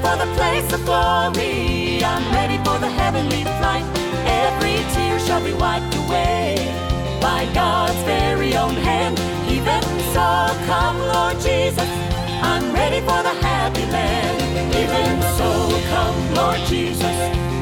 for the place of glory. I'm ready for the heavenly flight. Every tear shall be wiped away by God's very own hand. Even so, come Lord Jesus, I'm ready for the happy land. Even so, come Lord Jesus,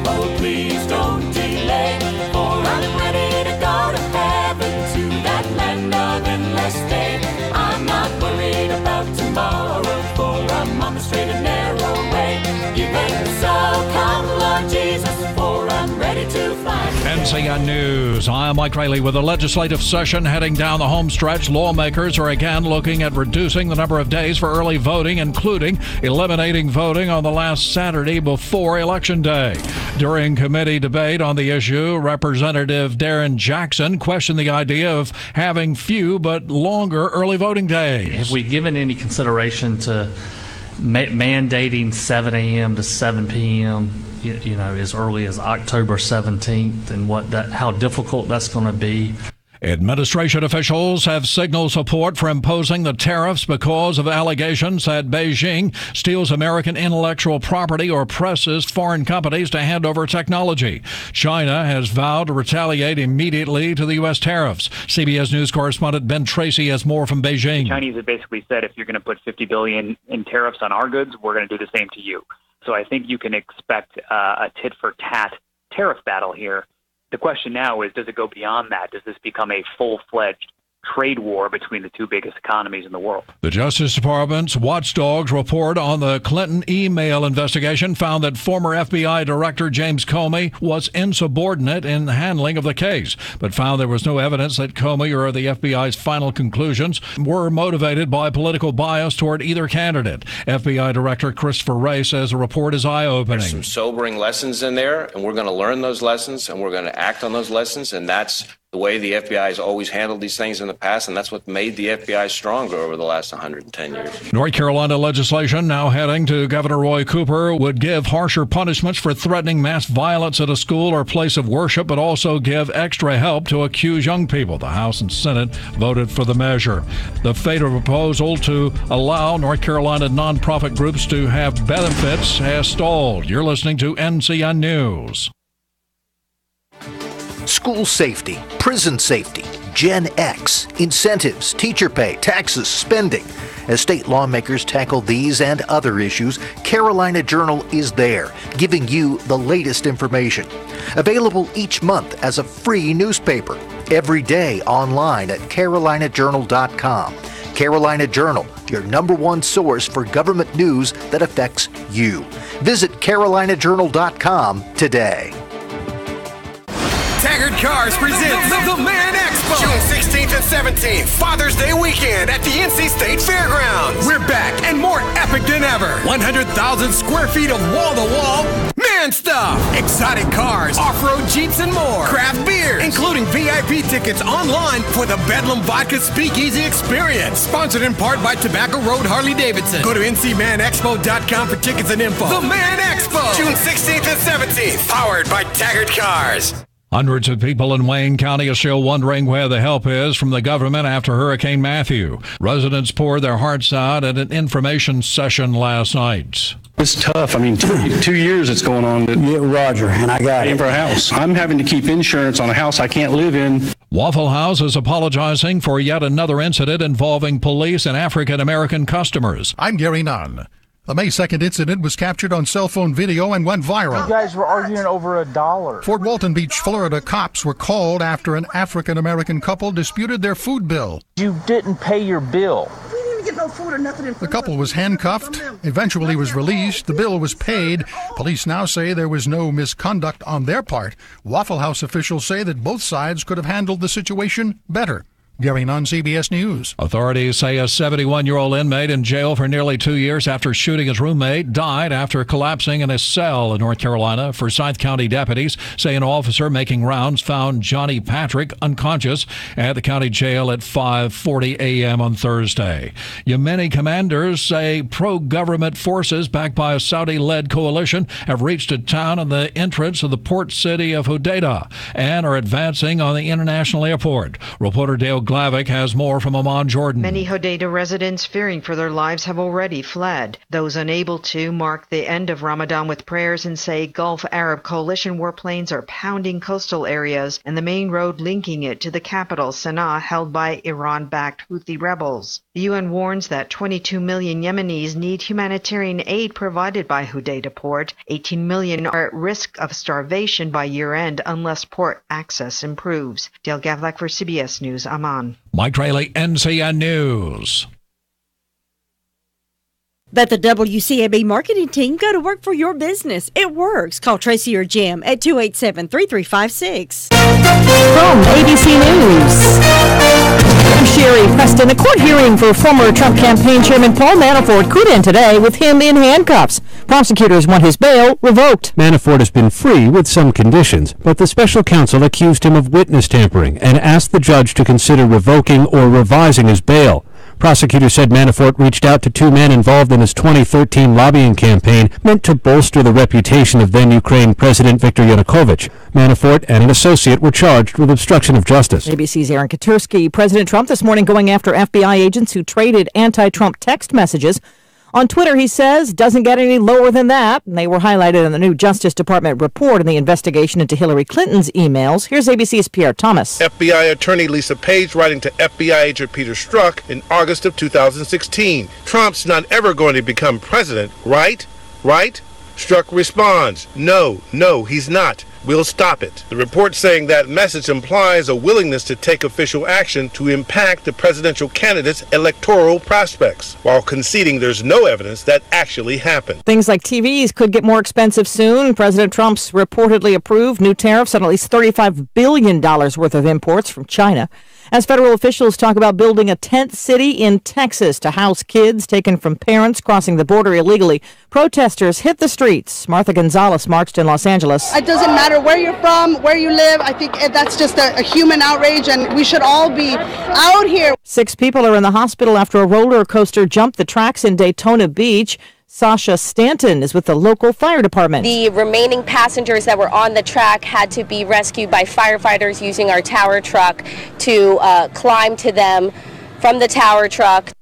oh please don't delay. For I'm ready to go to heaven, to that land of endless day. I'm not worried about tomorrow, for I'm on the straight and narrow way. Even so, come Lord Jesus, for I'm ready to fly. NCN News. I'm Mike Rayleigh. With the legislative session heading down the home stretch, lawmakers are again looking at reducing the number of days for early voting, including eliminating voting on the last Saturday before Election Day. During committee debate on the issue, Representative Darren Jackson questioned the idea of having few but longer early voting days. Have we given any consideration to mandating 7 a.m. to 7 p.m., you know, as early as October 17th, and how difficult that's going to be? Administration officials have signaled support for imposing the tariffs because of allegations that Beijing steals American intellectual property or presses foreign companies to hand over technology. China has vowed to retaliate immediately to the U.S. tariffs. CBS News correspondent Ben Tracy has more from Beijing. The Chinese have basically said, if you're going to put $50 billion in tariffs on our goods, we're going to do the same to you. So I think you can expect a tit-for-tat tariff battle here. The question now is, does it go beyond that? Does this become a full-fledged trade war between the two biggest economies in the world? The Justice Department's watchdogs report on the Clinton email investigation found that former FBI Director James Comey was insubordinate in the handling of the case, but found there was no evidence that Comey or the FBI's final conclusions were motivated by political bias toward either candidate. FBI Director Christopher Wray says the report is eye-opening. There's some sobering lessons in there, and we're going to learn those lessons, and we're going to act on those lessons, and that's the way the FBI has always handled these things in the past, and that's what made the FBI stronger over the last 110 years. North Carolina legislation now heading to Governor Roy Cooper would give harsher punishments for threatening mass violence at a school or place of worship, but also give extra help to accuse young people. The House and Senate voted for the measure. The fatal proposal to allow North Carolina nonprofit groups to have benefits has stalled. You're listening to NCN News. School safety, prison safety, Gen X, incentives, teacher pay, taxes, spending. As state lawmakers tackle these and other issues, Carolina Journal is there, giving you the latest information. Available each month as a free newspaper. Every day online at carolinajournal.com. Carolina Journal, your #1 source for government news that affects you. Visit carolinajournal.com today. Taggart Cars presents the Man Expo, June 16th and 17th, Father's Day weekend at the NC State Fairgrounds. We're back and more epic than ever. 100,000 square feet of wall-to-wall man stuff, exotic cars, off-road Jeeps and more, craft beers, including VIP tickets online for the Bedlam Vodka Speakeasy Experience. Sponsored in part by Tobacco Road Harley-Davidson. Go to ncmanexpo.com for tickets and info. The Man Expo, June 16th and 17th, powered by Taggart Cars. Hundreds of people in Wayne County are still wondering where the help is from the government after Hurricane Matthew. Residents poured their hearts out at an information session last night. It's tough. I mean, 2 years it's going on. Yeah, Roger, and I got it. For a house. I'm having to keep insurance on a house I can't live in. Waffle House is apologizing for yet another incident involving police and African-American customers. I'm Gary Nunn. The May 2nd incident was captured on cell phone video and went viral. You guys were arguing over $1. Fort Walton Beach, Florida cops were called after an African-American couple disputed their food bill. You didn't pay your bill. We didn't get no food or nothing. The couple was handcuffed, eventually was released, the bill was paid. Police now say there was no misconduct on their part. Waffle House officials say that both sides could have handled the situation better. Gary Nunn, CBS News. Authorities say a 71-year-old inmate in jail for nearly 2 years after shooting his roommate died after collapsing in a cell in North Carolina. Forsyth County deputies say an officer making rounds found Johnny Patrick unconscious at the county jail at 5:40 a.m. on Thursday. Yemeni commanders say pro-government forces backed by a Saudi-led coalition have reached a town on the entrance of the port city of Hodeidah and are advancing on the international airport. Reporter Dale Glavick has more from Amon Jordan. Many Hodeidah residents fearing for their lives have already fled. Those unable to mark the end of Ramadan with prayers and say Gulf Arab Coalition warplanes are pounding coastal areas and the main road linking it to the capital, Sana'a, held by Iran-backed Houthi rebels. The UN warns that 22 million Yemenis need humanitarian aid provided by Hodeidah port. 18 million are at risk of starvation by year-end unless port access improves. Dale Gavlak for CBS News, Amman. Mike Trayley, NCN News. Let the WCAB marketing team go to work for your business. It works. Call Tracy or Jim at 287-3356. From ABC News, I'm Sherry Preston. A court hearing for former Trump campaign chairman Paul Manafort could end today with him in handcuffs. Prosecutors want his bail revoked. Manafort has been free with some conditions, but the special counsel accused him of witness tampering and asked the judge to consider revoking or revising his bail. Prosecutors said Manafort reached out to two men involved in his 2013 lobbying campaign meant to bolster the reputation of then-Ukraine President Viktor Yanukovych. Manafort and an associate were charged with obstruction of justice. ABC's Aaron Katursky. President Trump this morning going after FBI agents who traded anti-Trump text messages. On Twitter, he says, doesn't get any lower than that. And they were highlighted in the new Justice Department report in the investigation into Hillary Clinton's emails. Here's ABC's Pierre Thomas. FBI attorney Lisa Page writing to FBI agent Peter Strzok in August of 2016. Trump's not ever going to become president, right? Right? Strzok responds, no, he's not. We'll stop it. The report saying that message implies a willingness to take official action to impact the presidential candidate's electoral prospects, while conceding there's no evidence that actually happened. Things like TVs could get more expensive soon. President Trump's reportedly approved new tariffs on at least $35 billion worth of imports from China. As federal officials talk about building a tent city in Texas to house kids taken from parents crossing the border illegally, protesters hit the streets. Martha Gonzalez marched in Los Angeles. It doesn't matter where you're from, where you live. I think that's just a human outrage, and we should all be out here. 6 people are in the hospital after a roller coaster jumped the tracks in Daytona Beach. Sasha Stanton is with the local fire department. The remaining passengers that were on the track had to be rescued by firefighters using our tower truck to climb to them from the tower truck.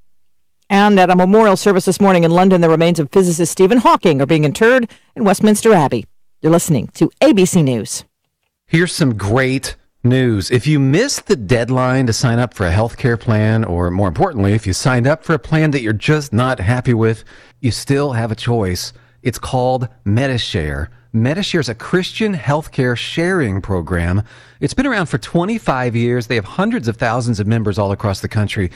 And at a memorial service this morning in London, the remains of physicist Stephen Hawking are being interred in Westminster Abbey. You're listening to ABC News. Here's some great news. If you missed the deadline to sign up for a health care plan, or more importantly, if you signed up for a plan that you're just not happy with, you still have a choice. It's called Medishare. Medishare is a Christian healthcare sharing program. It's been around for 25 years. They have hundreds of thousands of members all across the country.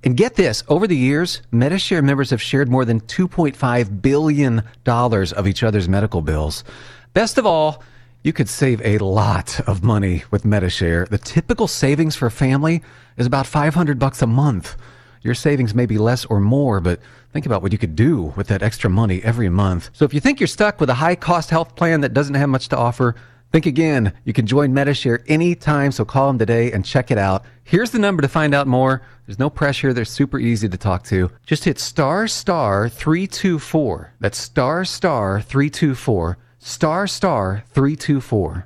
And get this, over the years, Medishare members have shared more than $2.5 billion of each other's medical bills. Best of all, you could save a lot of money with Medishare. The typical savings for a family is about $500 a month. Your savings may be less or more, but think about what you could do with that extra money every month. So if you think you're stuck with a high-cost health plan that doesn't have much to offer, think again. You can join Medishare anytime, so call them today and check it out. Here's the number to find out more. There's no pressure. They're super easy to talk to. Just hit *324. That's *324. *324.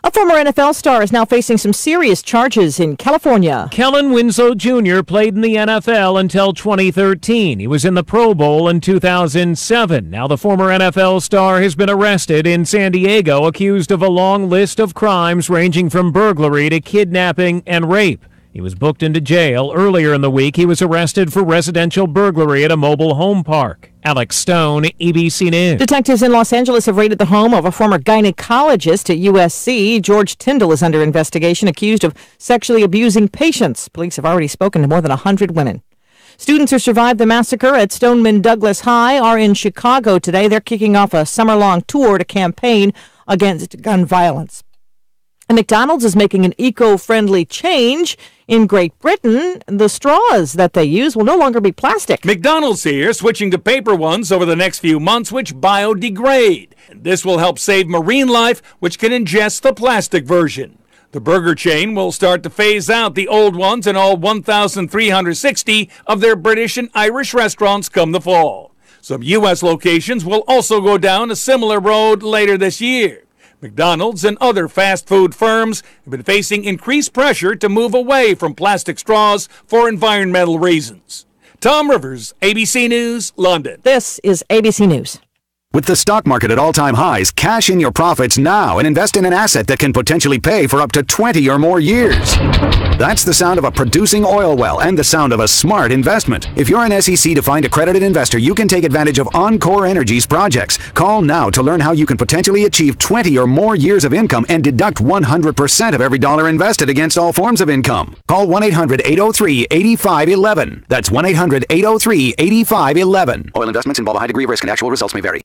A former NFL star is now facing some serious charges in California. Kellen Winslow Jr. played in the NFL until 2013. He was in the Pro Bowl in 2007. Now the former NFL star has been arrested in San Diego, accused of a long list of crimes ranging from burglary to kidnapping and rape. He was booked into jail. Earlier in the week, he was arrested for residential burglary at a mobile home park. Alex Stone, ABC News. Detectives in Los Angeles have raided the home of a former gynecologist at USC. George Tyndall is under investigation, accused of sexually abusing patients. Police have already spoken to more than 100 women. Students who survived the massacre at Stoneman Douglas High are in Chicago today. They're kicking off a summer-long tour to campaign against gun violence. And McDonald's is making an eco-friendly change. In Great Britain, the straws that they use will no longer be plastic. McDonald's here, switching to paper ones over the next few months, which biodegrade. This will help save marine life, which can ingest the plastic version. The burger chain will start to phase out the old ones in all 1,360 of their British and Irish restaurants come the fall. Some U.S. locations will also go down a similar road later this year. McDonald's and other fast food firms have been facing increased pressure to move away from plastic straws for environmental reasons. Tom Rivers, ABC News, London. This is ABC News. With the stock market at all-time highs, cash in your profits now and invest in an asset that can potentially pay for up to 20 or more years. That's the sound of a producing oil well and the sound of a smart investment. If you're an SEC-defined accredited investor, you can take advantage of Encore Energy's projects. Call now to learn how you can potentially achieve 20 or more years of income and deduct 100% of every dollar invested against all forms of income. Call 1-800-803-8511. That's 1-800-803-8511. Oil investments involve a high degree of risk and actual results may vary.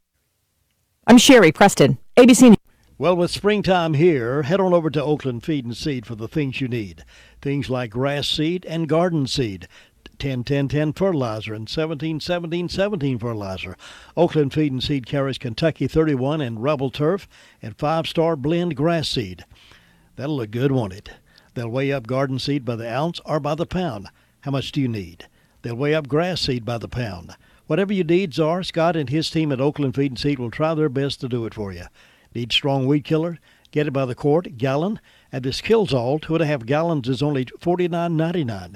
I'm Sherry Preston, ABC News. Well, with springtime here, head on over to Oakland Feed and Seed for the things you need. Things like grass seed and garden seed, 10-10-10 fertilizer and 17-17-17 fertilizer. Oakland Feed and Seed carries Kentucky 31 and Rebel Turf and 5-star blend grass seed. That'll look good, won't it? They'll weigh up garden seed by the ounce or by the pound. How much do you need? They'll weigh up grass seed by the pound. Whatever your needs are, Scott and his team at Oakland Feed and Seed will try their best to do it for you. Need strong weed killer? Get it by the quart, gallon, and this kills all. 2.5 gallons is only $49.99.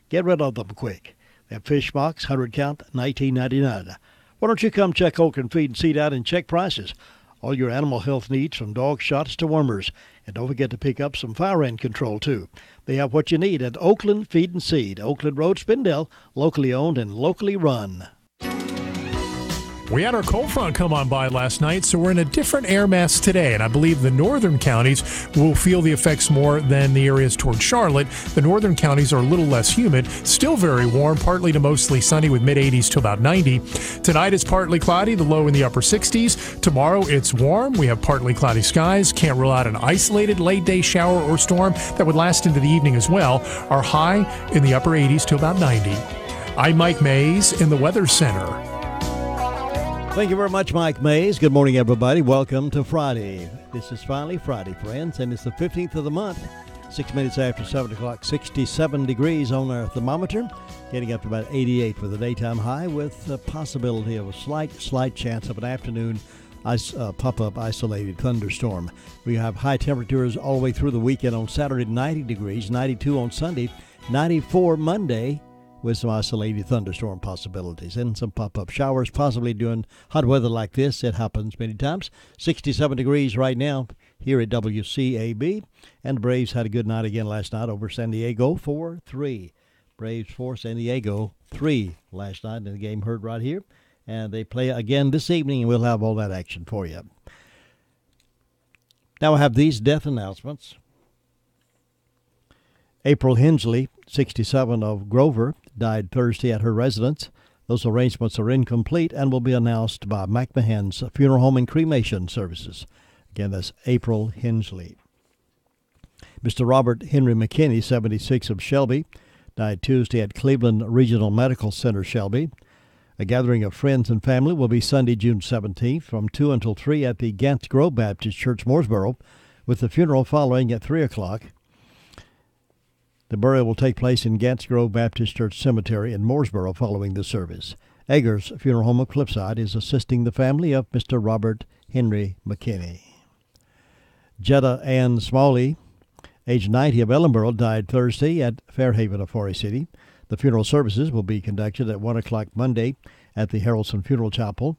Get rid of them quick. That fish box, 100 count, $19.99. Why don't you come check Oakland Feed and Seed out and check prices? All your animal health needs, from dog shots to wormers. And don't forget to pick up some fire ant control, too. They have what you need at Oakland Feed and Seed, Oakland Road, Spindale, locally owned and locally run. We had our cold front come on by last night, so we're in a different air mass today, and I believe the northern counties will feel the effects more than the areas toward Charlotte. The northern counties are a little less humid, still very warm, partly to mostly sunny with mid-80s to about 90. Tonight it's partly cloudy, the low in the upper 60s. Tomorrow it's warm. We have partly cloudy skies. Can't rule out an isolated late-day shower or storm that would last into the evening as well. Our high in the upper 80s to about 90. I'm Mike Mays in the Weather Center. Thank you very much, Mike Mays. Good morning, everybody. Welcome to Friday. This is finally Friday, friends, and it's the 15th of the month. 6 minutes after 7 o'clock, 67 degrees on our thermometer, getting up to about 88 for the daytime high, with the possibility of a slight chance of an afternoon pop-up isolated thunderstorm. We have high temperatures all the way through the weekend. On Saturday, 90 degrees, 92 on Sunday, 94 Monday, with some isolated thunderstorm possibilities and some pop-up showers, possibly during hot weather like this. It happens many times. 67 degrees right now here at WCAB. And the Braves had a good night again last night over San Diego, 4-3. Braves 4, San Diego 3 last night in the game heard right here. And they play again this evening, and we'll have all that action for you. Now I have these death announcements. April Hensley, 67, of Grover, died Thursday at her residence. Those arrangements are incomplete and will be announced by McMahon's Funeral Home and Cremation Services. Again, that's April Hensley. Mr. Robert Henry McKinney, 76, of Shelby, died Tuesday at Cleveland Regional Medical Center, Shelby. A gathering of friends and family will be Sunday, June 17th, from 2 until 3 at the Gants Grove Baptist Church, Mooresboro, with the funeral following at 3 o'clock. The burial will take place in Gants Grove Baptist Church Cemetery in Mooresboro following the service. Eggers Funeral Home of Cliffside is assisting the family of Mr. Robert Henry McKinney. Jetta Ann Smalley, age 90, of Ellenboro, died Thursday at Fairhaven of Forest City. The funeral services will be conducted at 1 o'clock Monday at the Harrelson Funeral Chapel.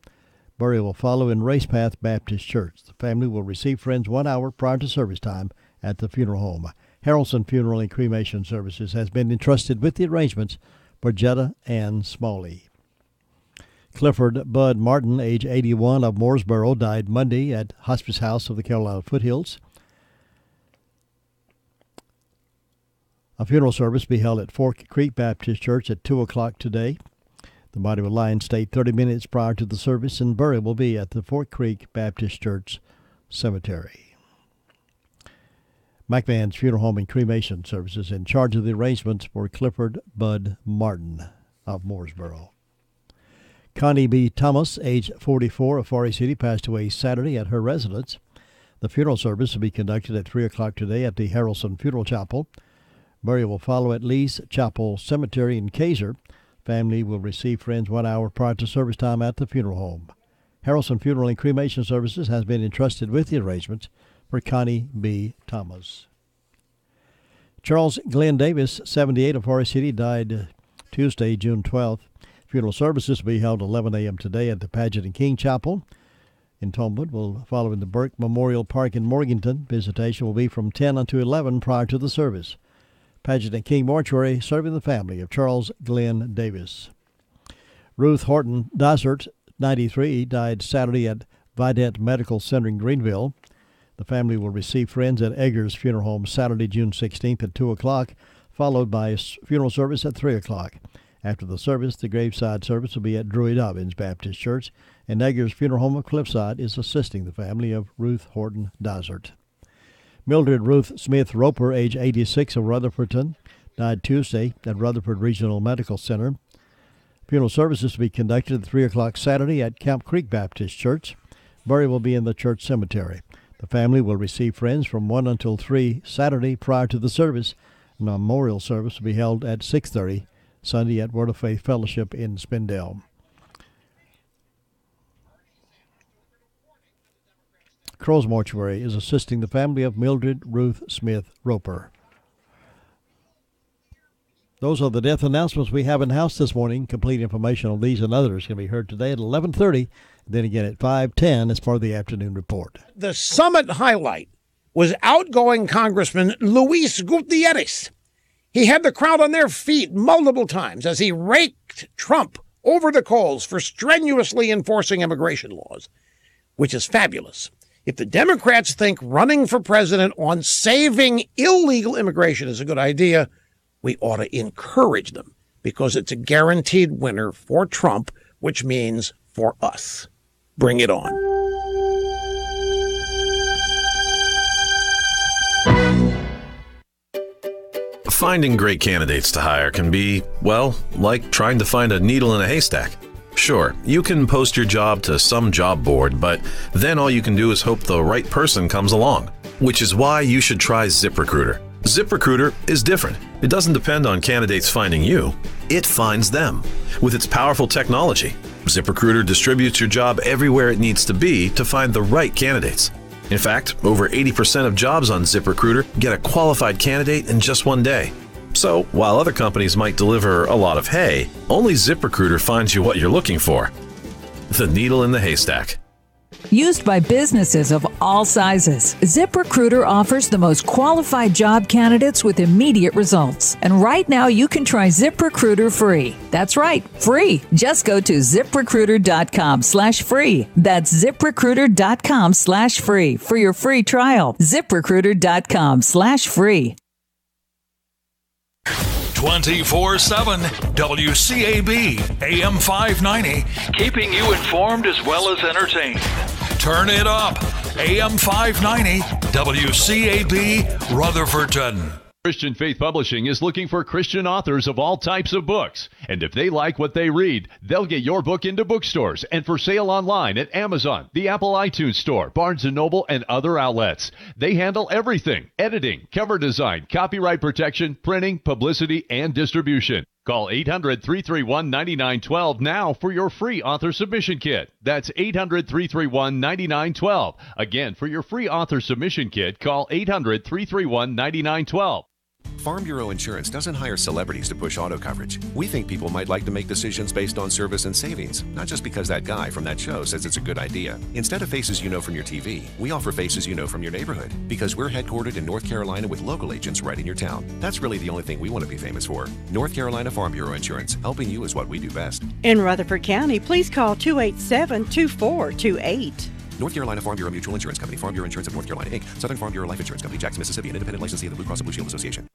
Burial will follow in Race Path Baptist Church. The family will receive friends 1 hour prior to service time at the funeral home. Harrelson Funeral and Cremation Services has been entrusted with the arrangements for Jetta Ann Smalley. Clifford Bud Martin, age 81, of Mooresboro, died Monday at Hospice House of the Carolina Foothills. A funeral service will be held at Fork Creek Baptist Church at 2 o'clock today. The body will lie in state 30 minutes prior to the service, and burial will be at the Fork Creek Baptist Church Cemetery. McMahon's Funeral Home and Cremation Services in charge of the arrangements for Clifford Bud Martin of Mooresboro. Connie B. Thomas, age 44, of Forest City, passed away Saturday at her residence. The funeral service will be conducted at 3 o'clock today at the Harrelson Funeral Chapel. Burial will follow at Lee's Chapel Cemetery in Kaiser. Family will receive friends 1 hour prior to service time at the funeral home. Harrelson Funeral and Cremation Services has been entrusted with the arrangements for Connie B. Thomas. Charles Glenn Davis, 78, of Forest City, died Tuesday, June 12th. Funeral services will be held 11 a.m. today at the Paget and King Chapel in Tombwood. Will follow in the Burke Memorial Park in Morganton. Visitation will be from 10 until 11 prior to the service. Paget and King Mortuary serving the family of Charles Glenn Davis. Ruth Horton Dysart, 93, died Saturday at Vidant Medical Center in Greenville. The family will receive friends at Eggers Funeral Home Saturday, June 16th at 2 o'clock, followed by a funeral service at 3 o'clock. After the service, the graveside service will be at Druid Dobbins Baptist Church, and Eggers Funeral Home of Cliffside is assisting the family of Ruth Horton Dysart. Mildred Ruth Smith Roper, age 86, of Rutherfordton, died Tuesday at Rutherford Regional Medical Center. Funeral services will be conducted at 3 o'clock Saturday at Camp Creek Baptist Church. Burial will be in the church cemetery. The family will receive friends from 1 until 3 Saturday prior to the service. A memorial service will be held at 6:30 Sunday at Word of Faith Fellowship in Spindale. Crow's Mortuary is assisting the family of Mildred Ruth Smith Roper. Those are the death announcements we have in-house this morning. Complete information on these and others can be heard today at 11:30, then again at 5:10 as part of the afternoon report. The summit highlight was outgoing Congressman Luis Gutierrez. He had the crowd on their feet multiple times as he raked Trump over the coals for strenuously enforcing immigration laws, which is fabulous. If the Democrats think running for president on saving illegal immigration is a good idea, we ought to encourage them, because it's a guaranteed winner for Trump, which means for us. Bring it on. Finding great candidates to hire can be, well, like trying to find a needle in a haystack. Sure, you can post your job to some job board, but then all you can do is hope the right person comes along, which is why you should try ZipRecruiter. ZipRecruiter is different. It doesn't depend on candidates finding you. It finds them. With its powerful technology, ZipRecruiter distributes your job everywhere it needs to be to find the right candidates. In fact, over 80% of jobs on ZipRecruiter get a qualified candidate in just one day. So, while other companies might deliver a lot of hay, only ZipRecruiter finds you what you're looking for. The needle in the haystack. Used by businesses of all sizes, ZipRecruiter offers the most qualified job candidates with immediate results. And right now you can try ZipRecruiter free. That's right, free. Just go to ZipRecruiter.com/free. That's ZipRecruiter.com/free for your free trial. ZipRecruiter.com/free. 24/7 WCAB AM 590, keeping you informed as well as entertained. Turn it up. AM 590 WCAB Rutherfordton. Christian Faith Publishing is looking for Christian authors of all types of books. And if they like what they read, they'll get your book into bookstores and for sale online at Amazon, the Apple iTunes Store, Barnes & Noble, and other outlets. They handle everything: editing, cover design, copyright protection, printing, publicity, and distribution. Call 800-331-9912 now for your free author submission kit. That's 800-331-9912. Again, for your free author submission kit, call 800-331-9912. Farm Bureau Insurance doesn't hire celebrities to push auto coverage. We think people might like to make decisions based on service and savings, not just because that guy from that show says it's a good idea. Instead of faces you know from your TV, we offer faces you know from your neighborhood, because we're headquartered in North Carolina with local agents right in your town. That's really the only thing we want to be famous for. North Carolina Farm Bureau Insurance. Helping you is what we do best. In Rutherford County, please call 287-2428. North Carolina Farm Bureau Mutual Insurance Company, Farm Bureau Insurance of North Carolina, Inc., Southern Farm Bureau Life Insurance Company, Jackson, Mississippi, an independent licensee of the Blue Cross and Blue Shield Association.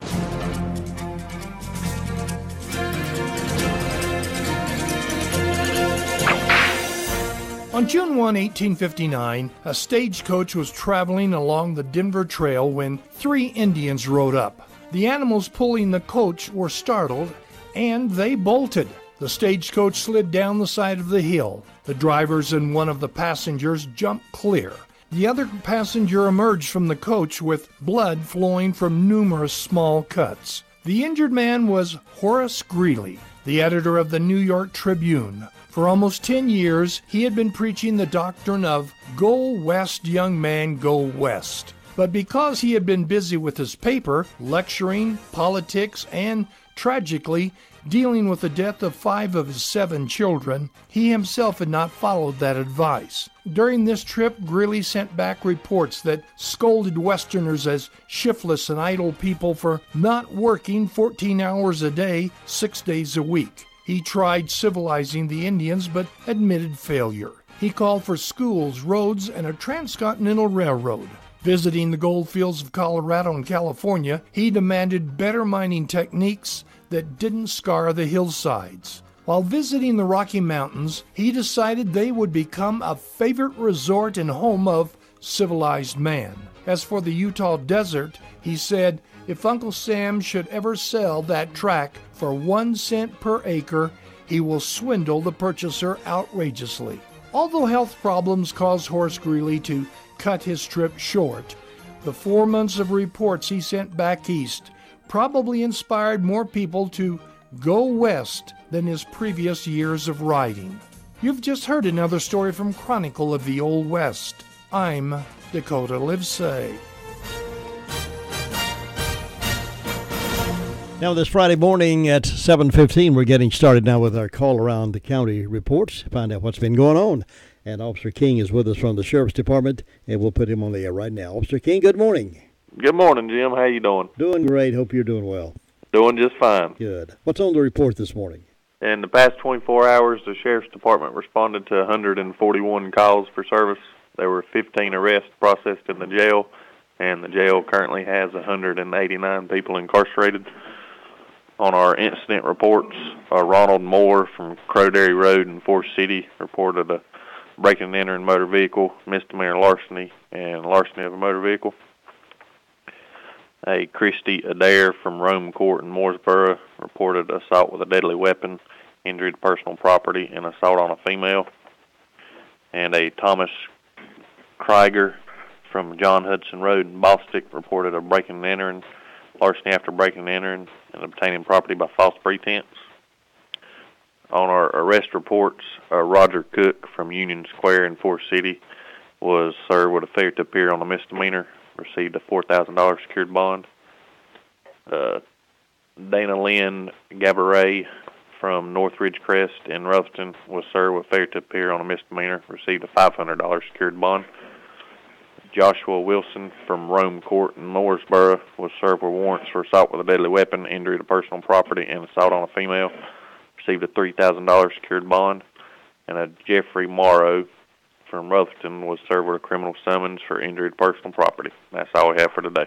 On June 1, 1859, a stagecoach was traveling along the Denver Trail when 3 Indians rode up. The animals pulling the coach were startled, and they bolted. The stagecoach slid down the side of the hill. The drivers and one of the passengers jumped clear. The other passenger emerged from the coach with blood flowing from numerous small cuts. The injured man was Horace Greeley, the editor of the New York Tribune. For almost 10 years, he had been preaching the doctrine of "Go west, young man, go west." But because he had been busy with his paper, lecturing, politics, and, tragically, dealing with the death of 5 of his 7 children, he himself had not followed that advice. During this trip, Greeley sent back reports that scolded Westerners as shiftless and idle people for not working 14 hours a day, 6 days a week. He tried civilizing the Indians, but admitted failure. He called for schools, roads, and a transcontinental railroad. Visiting the gold fields of Colorado and California, he demanded better mining techniques that didn't scar the hillsides. While visiting the Rocky Mountains, he decided they would become a favorite resort and home of civilized man. As for the Utah desert, he said, if Uncle Sam should ever sell that tract for 1 cent per acre, he will swindle the purchaser outrageously. Although health problems caused Horace Greeley to cut his trip short, the 4 months of reports he sent back east probably inspired more people to go west than his previous years of writing. You've just heard another story from Chronicle of the Old West. I'm Dakota Livesay. Now, this Friday morning at 7:15, we're getting started now with our call around the county reports to find out what's been going on. And Officer King is with us from the Sheriff's Department, and we'll put him on the air right now. Officer King, good morning. Good morning, Jim. How you doing? Doing great. Hope you're doing well. Doing just fine. Good. What's on the report this morning? In the past 24 hours, the Sheriff's Department responded to 141 calls for service. There were 15 arrests processed in the jail, and the jail currently has 189 people incarcerated. On our incident reports, Ronald Moore from Crowderry Road in Forest City reported a breaking and entering motor vehicle, misdemeanor larceny, and larceny of a motor vehicle. A Christy Adair from Rome Court in Mooresboro reported assault with a deadly weapon, injury to personal property, and assault on a female. And a Thomas Krieger from John Hudson Road in Bostic reported a breaking and entering, larceny after breaking and entering, and obtaining property by false pretense. On our arrest reports, Roger Cook from Union Square in Forest City was served with a failure to appear on a misdemeanor, received a $4,000 secured bond. Dana Lynn Gaboret from Northridge Crest in Rutherford was served with failure to appear on a misdemeanor, received a $500 secured bond. Joshua Wilson from Rome Court in Mooresboro was served with warrants for assault with a deadly weapon, injury to personal property, and assault on a female, received a $3,000 secured bond. And a Jeffrey Morrow from Rutherford was served with a criminal summons for injury to personal property. That's all we have for today.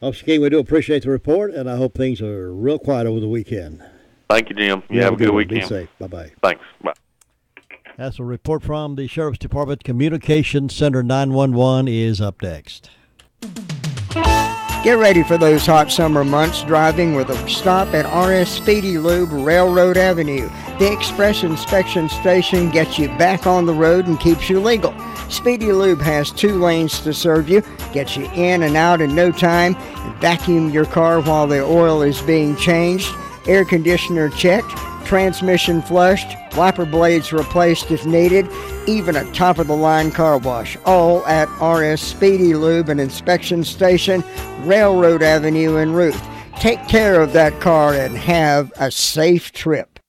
Officer King, we do appreciate the report, and I hope things are real quiet over the weekend. Thank you, Jim. You have a good weekend. Be safe. Bye-bye. Thanks. Bye. That's a report from the Sheriff's Department. Communications Center 911 is up next. Get ready for those hot summer months driving with a stop at RS Speedy Lube, Railroad Avenue. The Express Inspection Station gets you back on the road and keeps you legal. Speedy Lube has 2 lanes to serve you, gets you in and out in no time, and vacuum your car while the oil is being changed, air conditioner checked, transmission flushed, wiper blades replaced if needed, even a top-of-the-line car wash, all at RS Speedy Lube and Inspection Station, Railroad Avenue in Ruth. Take care of that car and have a safe trip.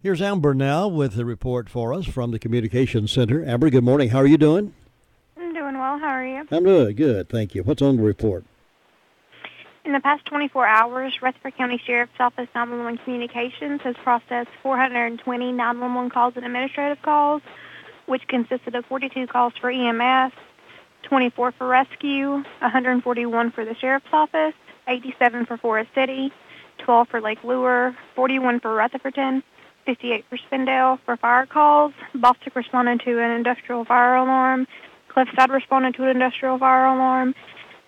Here's Amber now with a report for us from the Communications Center. Amber, good morning. How are you doing? I'm doing well. How are you? I'm doing good, thank you. What's on the report? In the past 24 hours, Rutherford County Sheriff's Office 911 Communications has processed 420 911 calls and administrative calls, which consisted of 42 calls for EMS, 24 for rescue, 141 for the Sheriff's Office, 87 for Forest City, 12 for Lake Lure, 41 for Rutherfordton, 58 for Spindale for fire calls. Bostic responded to an industrial fire alarm. Cliffside responded to an industrial fire alarm.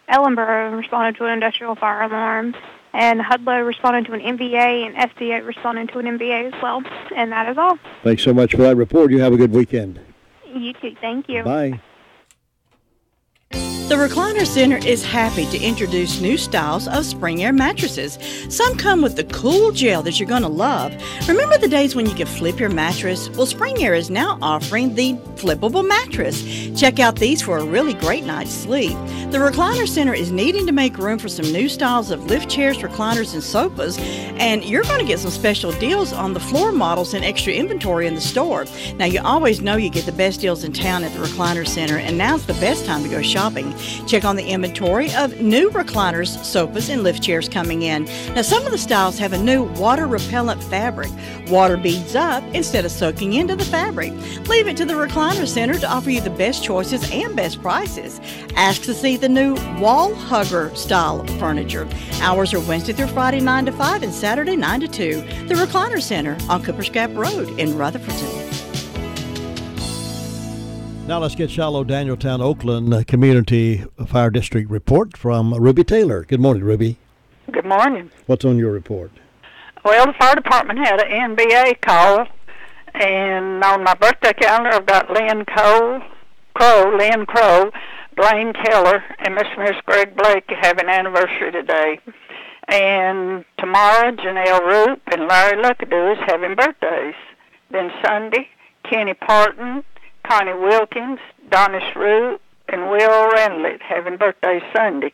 Ellenboro responded to an industrial fire alarm, and Hudlow responded to an MVA, and SDA responded to an MVA as well. And that is all. Thanks so much for that report. You have a good weekend. You too. Thank you. Bye. The Recliner Center is happy to introduce new styles of Spring Air mattresses. Some come with the cool gel that you're going to love. Remember the days when you could flip your mattress? Well, Spring Air is now offering the flippable mattress. Check out these for a really great night's sleep. The Recliner Center is needing to make room for some new styles of lift chairs, recliners, and sofas, and you're going to get some special deals on the floor models and extra inventory in the store. Now, you always know you get the best deals in town at the Recliner Center, and now's the best time to go shopping. Check on the inventory of new recliners, sofas, and lift chairs coming in. Now, some of the styles have a new water-repellent fabric. Water beads up instead of soaking into the fabric. Leave it to the Recliner Center to offer you the best choices and best prices. Ask to see the new wall hugger style furniture. Hours are Wednesday through Friday 9 to 5 and Saturday 9 to 2. The Recliner Center on Cooper's Gap Road in Rutherfordton. Now let's get Shiloh, Danieltown, Oakland Community Fire District report from Ruby Taylor. Good morning, Ruby. Good morning. What's on your report? Well, the fire department had an NBA call, and on my birthday calendar I've got Lynn Crow, Blaine Keller, and Miss Greg Blake have an anniversary today. And tomorrow, Janelle Roop and Larry Luckadoo is having birthdays. Then Sunday, Kenny Parton, Connie Wilkins, Donna Shrew, and Will Renlett having birthdays Sunday.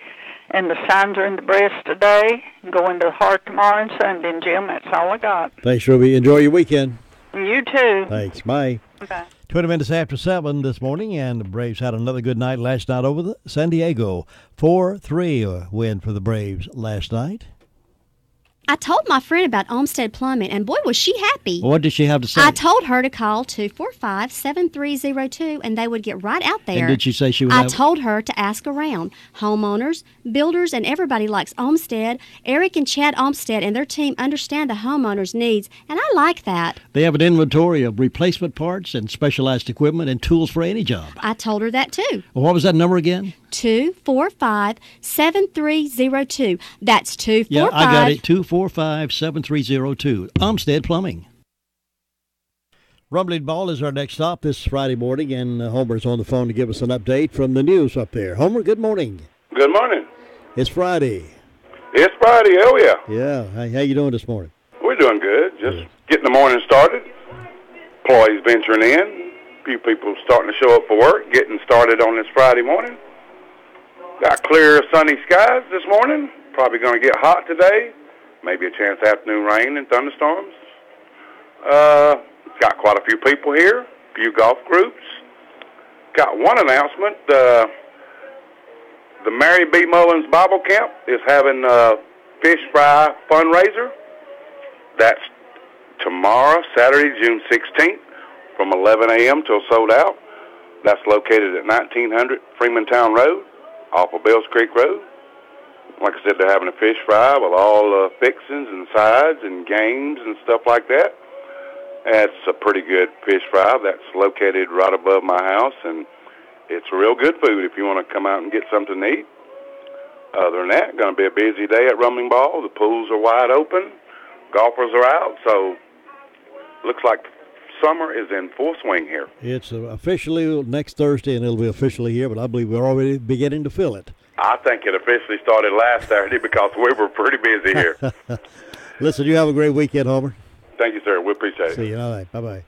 And the signs are in the breast today, going to the heart tomorrow and Sunday. And Jim, that's all I got. Thanks, Ruby. Enjoy your weekend. You too. Thanks. Bye. Bye. 20 minutes after 7 this morning, and the Braves had another good night last night over the San Diego. 4-3 win for the Braves last night. I told my friend about Olmsted Plumbing, and boy, was she happy. What did she have to say? I told her to call 245-7302, and they would get right out there. And did she say she would I told her to ask around. Homeowners, builders, and everybody likes Olmsted. Eric and Chad Olmsted and their team understand the homeowners' needs, and I like that. They have an inventory of replacement parts and specialized equipment and tools for any job. I told her that, too. Well, what was that number again? 245-7302. That's 245. Yeah, I got it. 245-7302. Olmsted Plumbing. Rumbling Ball is our next stop this Friday morning, and Homer's on the phone to give us an update from the news up there. Homer, good morning. Good morning. It's Friday. It's Friday, oh yeah. Yeah. How you doing this morning? We're doing good. Just getting the morning started. Employees venturing in. A few people starting to show up for work, getting started on this Friday morning. Got clear, sunny skies this morning. Probably going to get hot today. Maybe a chance of afternoon rain and thunderstorms. Got quite a few people here. A few golf groups. Got one announcement. The Mary B. Mullins Bible Camp is having a fish fry fundraiser. That's tomorrow, Saturday, June 16th, from 11 a.m. till sold out. That's located at 1900 Freemantown Road, off of Bells Creek Road. Like I said, they're having a fish fry with all fixings and sides and games and stuff like that. It's a pretty good fish fry that's located right above my house, and it's real good food if you want to come out and get something to eat. Other than that, going to be a busy day at Rumbling Ball. The pools are wide open. Golfers are out, so looks like summer is in full swing here. It's officially next Thursday, and it'll be officially here, but I believe we're already beginning to feel it. I think it officially started last Saturday because we were pretty busy here. Listen, you have a great weekend, Homer. Thank you, sir. We appreciate it. See you. All right. Bye-bye.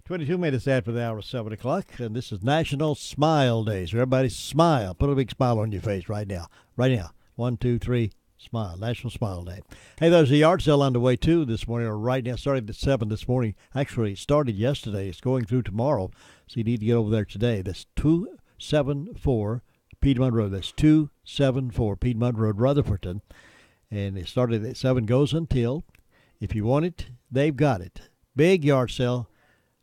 22 minutes after the hour of 7 o'clock, and this is National Smile Day. So everybody smile. Put a big smile on your face right now. Right now. 1, 2, 3, smile. National Smile Day. Hey, there's a yard sale underway, too, this morning, or right now. Started at 7 this morning. Actually, it started yesterday. It's going through tomorrow, so you need to get over there today. That's 274 Piedmont Road. That's 274 Piedmont Road, Rutherfordton. And it started at 7, goes until, if you want it, they've got it. Big yard sale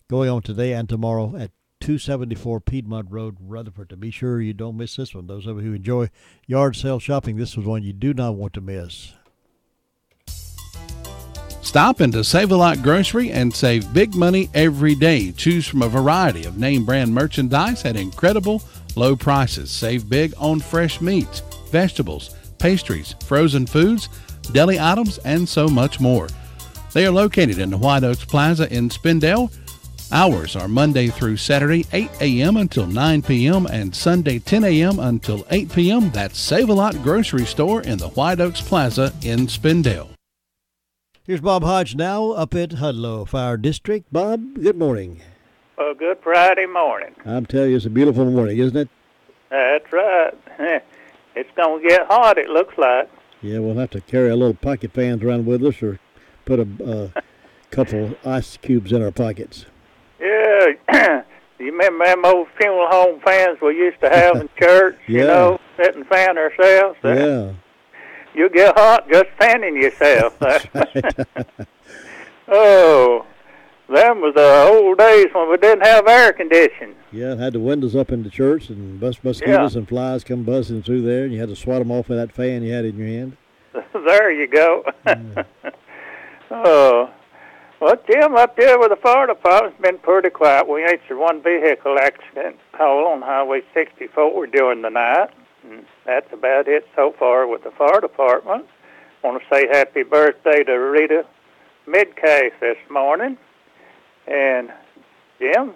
going on today and tomorrow at 274 Piedmont Road, Rutherford. Be sure you don't miss this one. Those of you who enjoy yard sale shopping, this is one you do not want to miss. Stop into Save-A-Lot Grocery and save big money every day. Choose from a variety of name brand merchandise at incredible low prices. Save big on fresh meats, vegetables, pastries, frozen foods, deli items, and so much more. They are located in the White Oaks Plaza in Spindale. Hours are Monday through Saturday, 8 a.m. until 9 p.m. and Sunday, 10 a.m. until 8 p.m. That's Save-A-Lot Grocery Store in the White Oaks Plaza in Spindale. Here's Bob Hodge now up at Hudlow Fire District. Bob, good morning. Well, good Friday morning. I'm telling you, it's a beautiful morning, isn't it? That's right. It's going to get hot, it looks like. Yeah, we'll have to carry a little pocket fans around with us or put a couple ice cubes in our pockets. Yeah. You remember them old funeral home fans we used to have in church, Yeah. you know, sit and fan ourselves? Yeah. You get hot just fanning yourself. That's right. Oh, them was the old days when we didn't have air conditioning. Yeah, had the windows up in the church and mosquitoes and flies come buzzing through there, and you had to swat them off with that fan you had in your hand. There you go. Oh, well, Jim, up there with the fire department's been pretty quiet. We answered one vehicle accident call on Highway 64 during the night. And that's about it so far with the fire department. Want to say happy birthday to Rita Midcase this morning. And, Jim,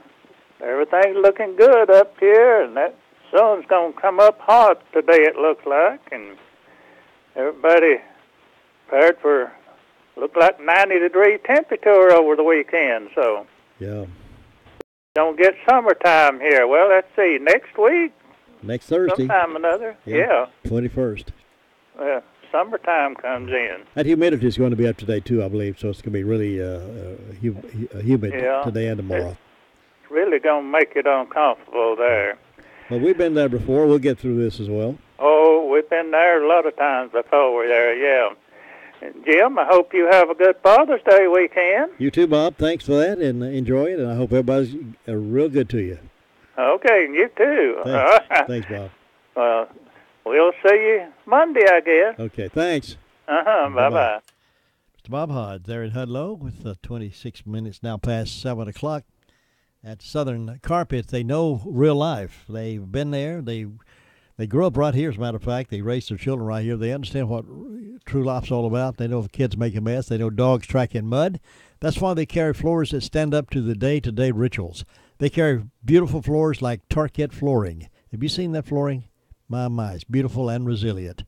everything's looking good up here, and that sun's going to come up hot today, it looks like. And everybody prepared for, look like 90-degree temperature over the weekend. So, yeah, don't get summertime here. Well, let's see, next week? Next Thursday. Sometime or another. Yeah. 21st. Summertime comes in. That humidity is going to be up today, too, I believe, so it's going to be really humid today and tomorrow. It's really going to make it uncomfortable there. Well, we've been there before. We'll get through this as well. Oh, we've been there a lot of times before we're there, yeah. And Jim, I hope you have a good Father's Day weekend. You too, Bob. Thanks for that, and enjoy it, and I hope everybody's real good to you. Okay, and you too. Thanks, Thanks Bob. Well, we'll see you Monday, I guess. Okay, thanks. Bye-bye. Mr. Bob Hodge there in Hudlow with 26 minutes now past 7 o'clock at Southern Carpet. They know real life. They've been there. They grew up right here, as a matter of fact. They raised their children right here. They understand what true life's all about. They know if kids make a mess. They know dogs track in mud. That's why they carry floors that stand up to the day-to-day rituals. They carry beautiful floors like Tarkett flooring. Have you seen that flooring? My, it's beautiful and resilient.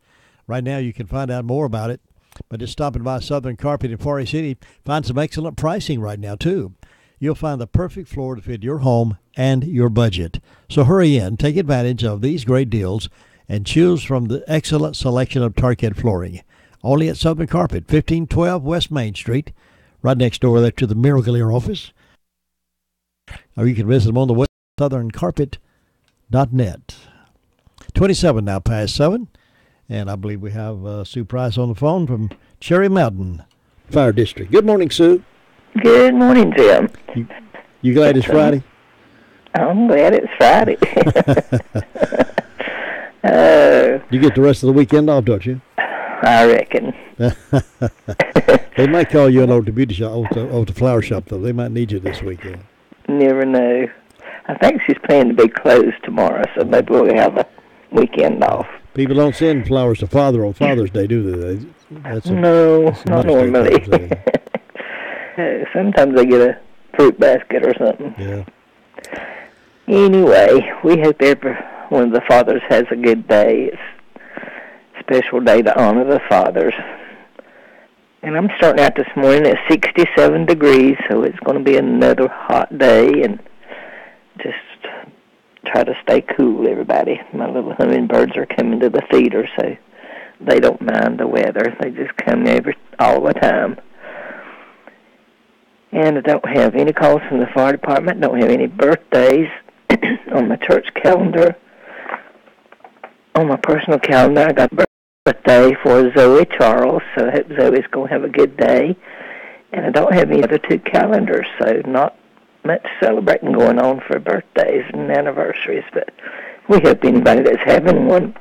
Right now, you can find out more about it by just stopping by Southern Carpet in Forest City. Find some excellent pricing right now, too. You'll find the perfect floor to fit your home and your budget. So hurry in, take advantage of these great deals, and choose from the excellent selection of Tarkett flooring. Only at Southern Carpet, 1512 West Main Street, right next door there to the Miracle-Ear office. Or you can visit them on the website, southerncarpet.net. 27 now past 7, and I believe we have Sue Price on the phone from Cherry Mountain Fire District. Good morning, Sue. Good morning, Jim. You glad it's Friday? I'm glad it's Friday. You get the rest of the weekend off, don't you? I reckon. They might call you over to the beauty shop, over the flower shop, though. They might need you this weekend. Never know. I think she's planning to be closed tomorrow, so maybe we'll have a weekend off. People don't send flowers to Father on Father's Day, do they? No, not normally. Sometimes they get a fruit basket or something. Yeah. Anyway, we hope every one of the fathers has a good day. It's a special day to honor the fathers. And I'm starting out this morning at 67 degrees, so it's going to be another hot day, and just try to stay cool, everybody. My little hummingbirds are coming to the feeder, so they don't mind the weather. They just come all the time. And I don't have any calls from the fire department, don't have any birthdays on my church calendar. On my personal calendar, I got a birthday for Zoe Charles, so I hope Zoe's going to have a good day. And I don't have any other two calendars, so not much celebrating going on for birthdays and anniversaries, but we hope anybody that's having one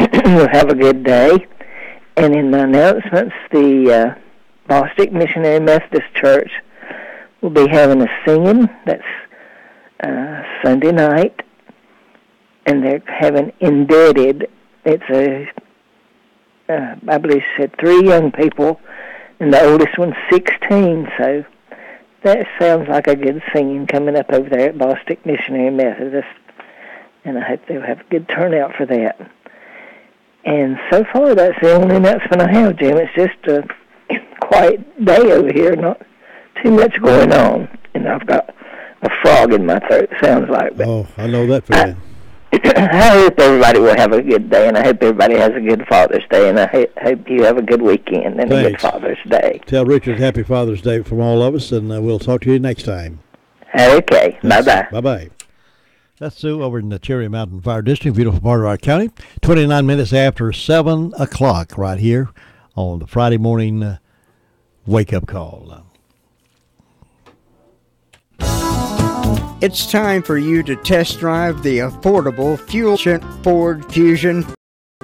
will have a good day. And in my announcements, the Bostic Missionary Methodist Church will be having a singing. That's Sunday night, and they're having Indebted. It's I believe she said 3 young people, and the oldest one's 16, so That sounds like a good singing coming up over there at Bostic Missionary Methodist, and I hope they'll have a good turnout for that. And so far, that's the only announcement I have, Jim. It's just a quiet day over here, not too much going on. And I've got a frog in my throat, sounds like. But oh, I know that feeling. I hope everybody will have a good day, and I hope everybody has a good Father's Day, and I hope you have a good weekend and a good Father's Day. Tell Richard Happy Father's Day from all of us, and we'll talk to you next time. Okay, bye-bye. Bye-bye. That's Sue over in the Cherry Mountain Fire District, beautiful part of our county. 29 minutes after 7 o'clock right here on the Friday morning wake-up call. It's time for you to test drive the affordable fuel-efficient Ford Fusion.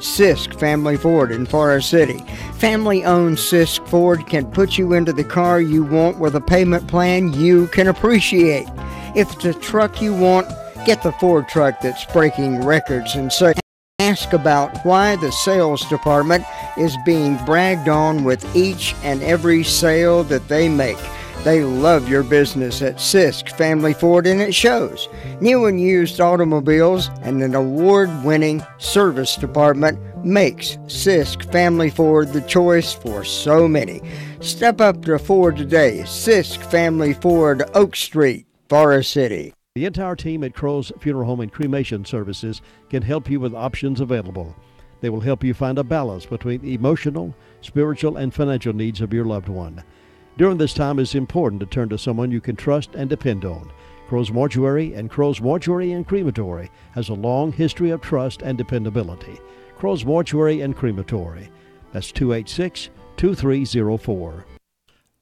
Sisk Family Ford in Forest City. Family-owned Sisk Ford can put you into the car you want with a payment plan you can appreciate. If it's a truck you want, get the Ford truck that's breaking records and so ask about why the sales department is being bragged on with each and every sale that they make. They love your business at Sisk Family Ford, and it shows. New and used automobiles and an award-winning service department makes Sisk Family Ford the choice for so many. Step up to Ford today. Sisk Family Ford, Oak Street, Forest City. The entire team at Crow's Funeral Home and Cremation Services can help you with options available. They will help you find a balance between the emotional, spiritual, and financial needs of your loved one. During this time, it's important to turn to someone you can trust and depend on. Crow's Mortuary and Crow's Mortuary and Crematory has a long history of trust and dependability. Crow's Mortuary and Crematory. That's 286-2304.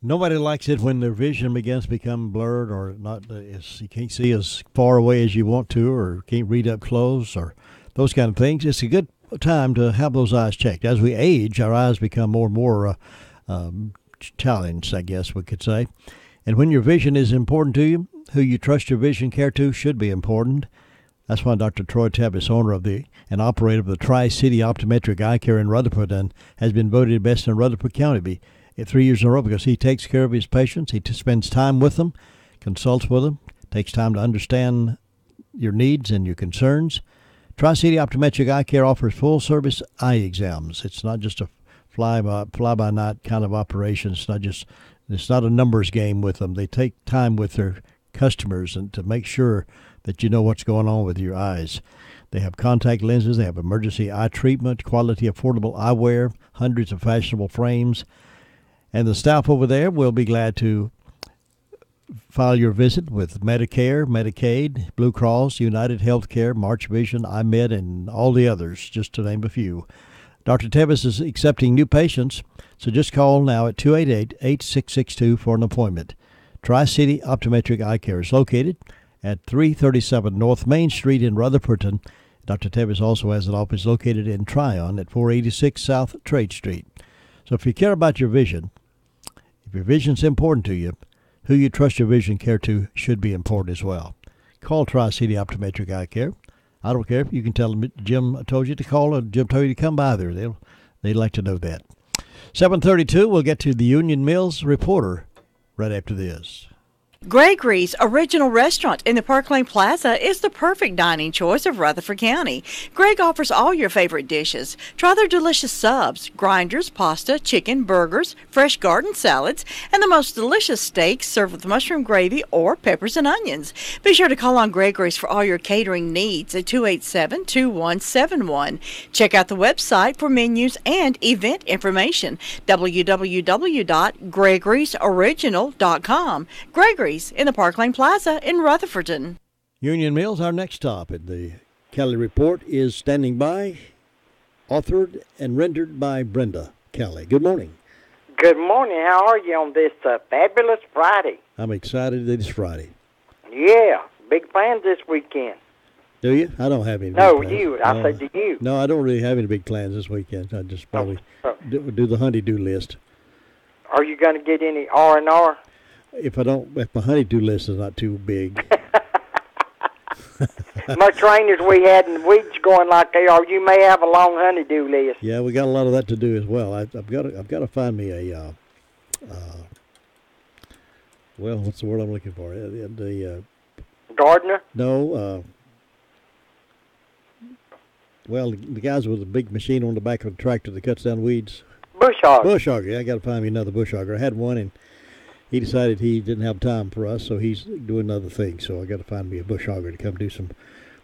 Nobody likes it when their vision begins to become blurred or not. You can't see as far away as you want to, or can't read up close, or those kind of things. It's a good time to have those eyes checked. As we age, our eyes become more and more challenged, I guess we could say. And when your vision is important to you, who you trust your vision care to should be important. That's why Dr. Troy Tebbis, owner of and operator of the Tri-City Optometric Eye Care in Rutherford, and has been voted best in Rutherford County 3 years in a row because he takes care of his patients. He spends time with them, consults with them, takes time to understand your needs and your concerns. Tri-City Optometric Eye Care offers full-service eye exams. It's not just a fly-by-night kind of operation. It's not a numbers game with them. They take time with their customers and to make sure that you know what's going on with your eyes. They have contact lenses. They have emergency eye treatment, quality, affordable eyewear, hundreds of fashionable frames. And the staff over there will be glad to file your visit with Medicare, Medicaid, Blue Cross, United Healthcare, March Vision, iMed, and all the others, just to name a few. Dr. Tebbis is accepting new patients, so just call now at 288-8662 for an appointment. Tri-City Optometric Eye Care is located at 337 North Main Street in Rutherford. Dr. Tebbis also has an office located in Tryon at 486 South Trade Street. So if you care about your vision, if your vision's important to you, who you trust your vision care to should be important as well. Call Tri-City Optometric Eye Care. I don't care if you can tell them Jim told you to call or Jim told you to come by there. They'd like to know that. 7:32, we'll get to the Union Mills Reporter right after this. Gregory's Original Restaurant in the Park Lane Plaza is the perfect dining choice of Rutherford County. Greg offers all your favorite dishes. Try their delicious subs, grinders, pasta, chicken, burgers, fresh garden salads, and the most delicious steaks served with mushroom gravy or peppers and onions. Be sure to call on Gregory's for all your catering needs at 287-2171. Check out the website for menus and event information, www.gregorysoriginal.com. Gregory's in the Park Lane Plaza in Rutherfordton. Union Mills, our next stop at the Kelly Report, is standing by, authored and rendered by Brenda Kelly. Good morning. Good morning. How are you on this fabulous Friday? I'm excited that it's Friday. Yeah, big plans this weekend. Do you? I don't have any. No, big plans. you. I said to you. No, I don't really have any big plans this weekend. I just probably do the honey-do list. Are you going to get any R&R? If my honey-do list is not too big. Much trainers we had in the weeds going like they are, you may have a long honey-do list. Yeah, we got a lot of that to do as well. I've got to find me Well, what's the word I'm looking for? The gardener? No. Well, the guys with the big machine on the back of the tractor that cuts down weeds. Bush hogger. Bush hogger. Yeah, I got to find me another bush hogger. I had one, and he decided he didn't have time for us, so he's doing other things. So I got to find me a bush hogger to come do some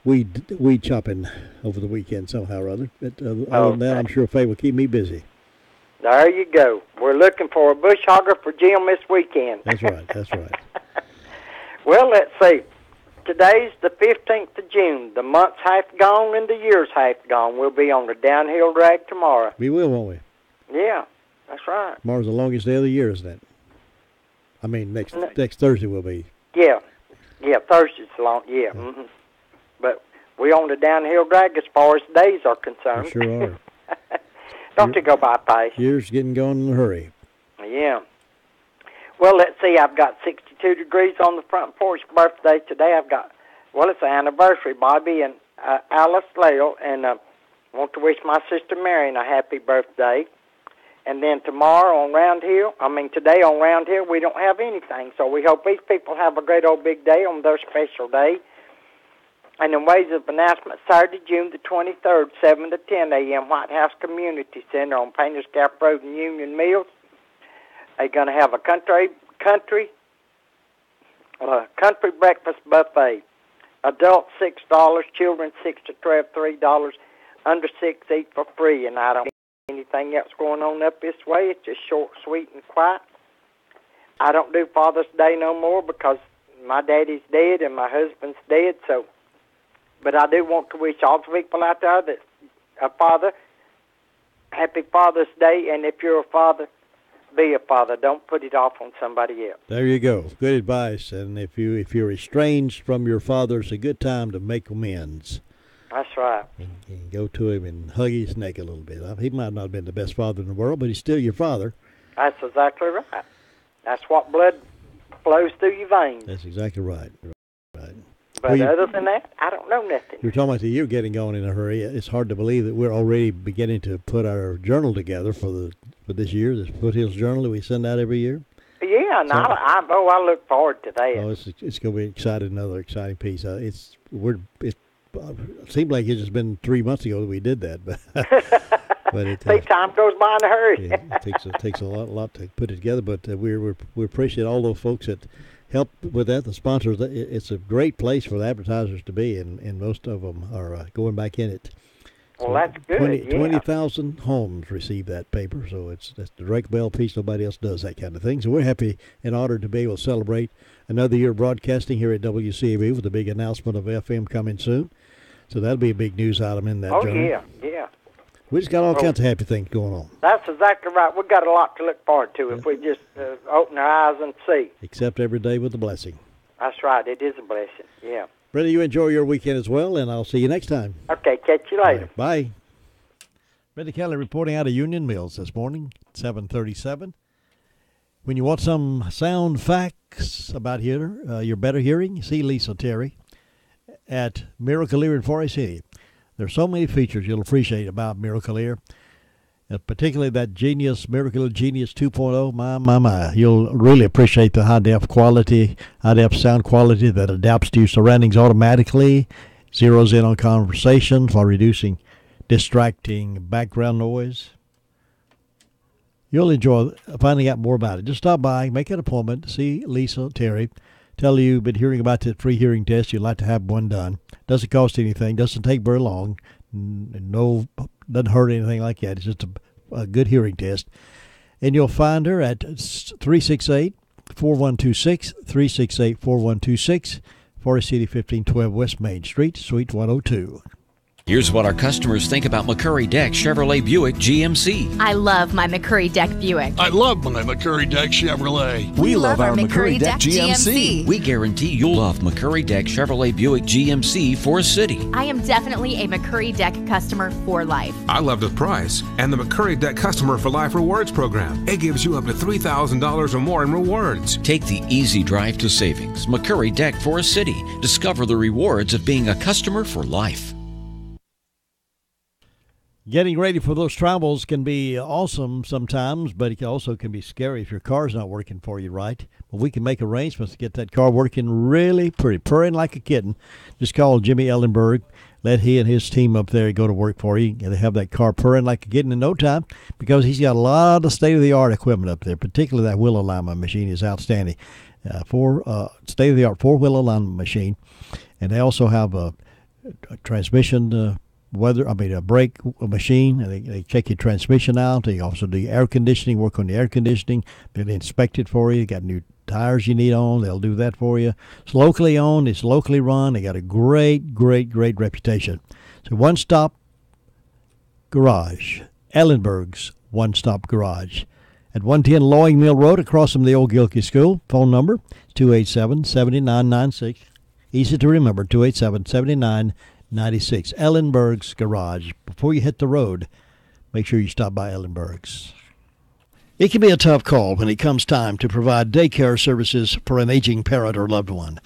weed chopping over the weekend somehow or other. But other than that, I'm sure Faye will keep me busy. There you go. We're looking for a bush hogger for Jim this weekend. That's right. That's right. Well, let's see. Today's the 15th of June. The month's half gone and the year's half gone. We'll be on the downhill drag tomorrow. We will, won't we? Yeah, that's right. Tomorrow's the longest day of the year, isn't it? I mean, next Thursday will be. Yeah, Thursday's long. Yeah. Mm-hmm. But we on the downhill drag as far as days are concerned. We sure are. Don't you go by fast? Year's getting going in a hurry. Yeah. Well, let's see. I've got 62 degrees on the front porch birthday today. It's an anniversary, Bobby and Alice Lale, and want to wish my sister Marion a happy birthday. And then today on Round Hill, we don't have anything. So we hope these people have a great old big day on their special day. And in ways of announcement, Saturday, June the 23rd, 7 to 10 a.m., White House Community Center on Painters Gap Road in Union Mills. They're going to have a country breakfast buffet. Adults $6, children 6 to 12, $3. Under 6 eat for free. And I don't see anything else going on up this way. It's just short, sweet, and quiet. I don't do Father's Day no more because my daddy's dead and my husband's dead. But I do want to wish all the people out there that a father, happy Father's Day. And if you're a father, be a father. Don't put it off on somebody else. There you go. Good advice. And if you're estranged from your father, it's a good time to make amends. That's right. And go to him and hug his neck a little bit. He might not have been the best father in the world, but he's still your father. That's exactly right. That's what blood flows through your veins. That's exactly right. But other than that, I don't know nothing. You're talking about the year getting going in a hurry. It's hard to believe that we're already beginning to put our journal together for this year, this Foothills Journal that we send out every year. Yeah, and I look forward to that. Oh, it's going to be another exciting piece. It seemed like it's just been 3 months ago that we did that, but time goes by in a hurry. It takes a lot to put it together. But we appreciate all those folks that help with that. The sponsors. It's a great place for the advertisers to be, and most of them are going back in it. Well, that's good. 20,000 homes receive that paper, so that's the Drake Bell piece. Nobody else does that kind of thing. So we're happy and honored to be able to celebrate another year of broadcasting here at WCAB with a big announcement of FM coming soon. So that'll be a big news item in that journal. Yeah. We just got all kinds of happy things going on. That's exactly right. We've got a lot to look forward to if we just open our eyes and see. Except every day with a blessing. That's right. It is a blessing. Yeah. Brenda, you enjoy your weekend as well, and I'll see you next time. Okay, catch you later. Right, bye. Brenda Kelly reporting out of Union Mills this morning, 7:37. When you want some sound facts about your better hearing, see Lisa Terry at Miracle Ear in Forest City. There's so many features you'll appreciate about Miracle Ear, particularly that Miracle Genius 2.0. My. You'll really appreciate the high-def sound quality that adapts to your surroundings automatically, zeroes in on conversation while reducing distracting background noise. You'll enjoy finding out more about it. Just stop by, make an appointment, see Lisa Terry, tell you've been hearing about the free hearing test, you'd like to have one done. Doesn't cost anything, doesn't take very long, doesn't hurt anything like that. It's just a good hearing test. And you'll find her at 368-4126, 368-4126, Forest City, 1512 West Main Street, Suite 102. Here's what our customers think about McCurry Deck Chevrolet Buick GMC. I love my McCurry Deck Buick. I love my McCurry Deck Chevrolet. We love our McCurry Deck GMC. We guarantee you'll love McCurry Deck Chevrolet Buick GMC Forest City. I am definitely a McCurry Deck customer for life. I love the price and the McCurry Deck Customer for Life Rewards program. It gives you up to $3,000 or more in rewards. Take the easy drive to savings. McCurry Deck Forest City. Discover the rewards of being a customer for life. Getting ready for those travels can be awesome sometimes, but it also can be scary if your car's not working for you right. But we can make arrangements to get that car working really pretty, purring like a kitten. Just call Jimmy Ellenberg. Let he and his team up there go to work for you. And have that car purring like a kitten in no time because he's got a lot of state-of-the-art equipment up there, particularly that wheel alignment machine is outstanding. State-of-the-art four-wheel alignment machine. And they also have a transmission a brake machine, and they check your transmission out. They also do air conditioning, work on the air conditioning. They'll inspect it for you. Got new tires you need on. They'll do that for you. It's locally owned. It's locally run. They got a great reputation. So one-stop garage, Ellenberg's one-stop garage. At 110 Loing Mill Road across from the old Gilkey School. Phone number 287-7996. Easy to remember, 287-7996. Ellenberg's Garage. Before you hit the road, make sure you stop by Ellenberg's. It can be a tough call when it comes time to provide daycare services for an aging parent or loved one.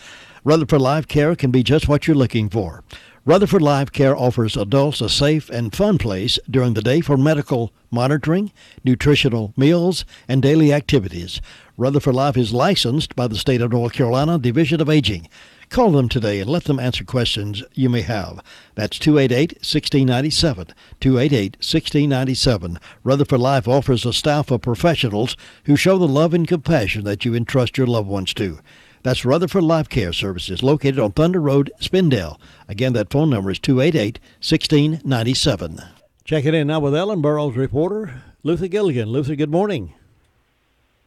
Rutherford Life Care can be just what you're looking for. Rutherford Life Care offers adults a safe and fun place during the day for medical monitoring, nutritional meals, and daily activities. Rutherford Life is licensed by the State of North Carolina Division of Aging. Call them today and let them answer questions you may have. That's 288-1697, 288-1697. Rutherford Life offers a staff of professionals who show the love and compassion that you entrust your loved ones to. That's Rutherford Life Care Services, located on Thunder Road, Spindale. Again, that phone number is 288-1697. Checking in now with Ellenboro's reporter, Luther Gilligan. Luther, good morning.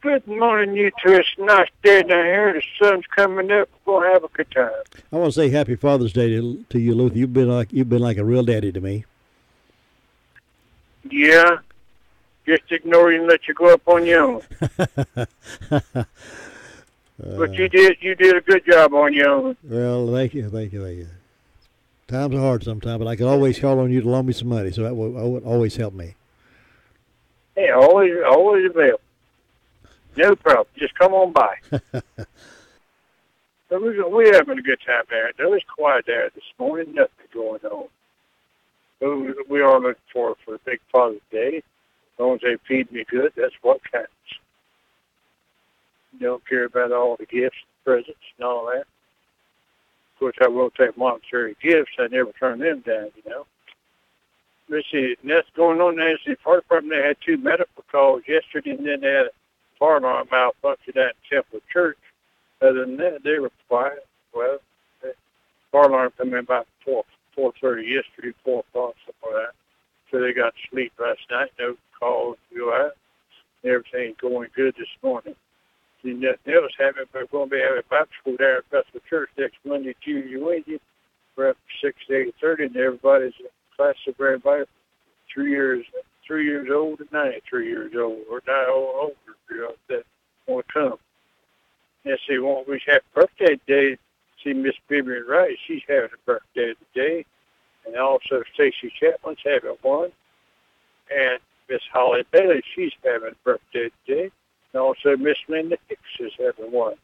Good morning, you two. It's a nice day down here. The sun's coming up. We'll have a good time. I want to say Happy Father's Day to you, Luther. You've been like a real daddy to me. Yeah. Just ignore you and let you go up on your own. But you did a good job on your own. Well, thank you. Times are hard sometimes, but I can always call on you to loan me some money, so that would always help me. Yeah, always available. No problem. Just come on by. So we're having a good time there. It was quiet there this morning. Nothing going on. So we are looking for a big Father's Day. As long as they feed me good, that's what counts. Don't care about all the gifts, presents, and all that. Of course, I will take monetary gifts. I never turn them down, you know. Let's see. And that's going on there. The fire department, they had 2 medical calls yesterday, and then they had a fire alarm malfunction at Temple Church. Other than that, they were quiet. Well, the fire alarm came in about 4:30 yesterday, 4 o'clock, something like that. So they got to sleep last night. No calls to go out. Everything's going good this morning. See, nothing else happened, but we're going to be having Bible school there at Festival Church next Monday, Tuesday, Wednesday. We're up to 6 to 8:30, and everybody's in class of everybody 3 years old and 93 years old, or not older, that want to come. Yes, they want we have birthday today. See, Miss Vivian Wright, she's having a birthday today, and also Stacy Chapman's having one, and Miss Holly Bailey, she's having a birthday today, and also Miss Linda Hicks is having one.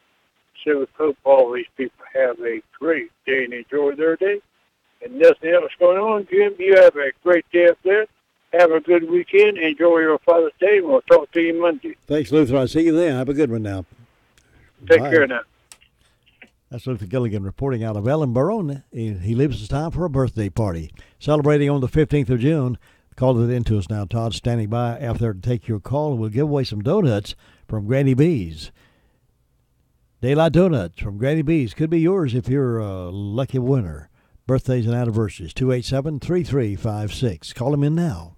So we hope all these people have a great day and enjoy their day. And nothing else going on, Jim. You have a great day up there. Have a good weekend. Enjoy your Father's Day. We'll talk to you Monday. Thanks, Luther. I'll see you then. Have a good one now. Take Bye. care now. That's Luther Gilligan reporting out of Ellenboro. He leaves us time for a birthday party. Celebrating on the 15th of June. Call it in to us now. Todd's standing by out there to take your call. We'll give away some donuts from Granny B's. Daylight Donuts from Granny B's could be yours if you're a lucky winner. Birthdays and anniversaries, 287-3356. Call them in now.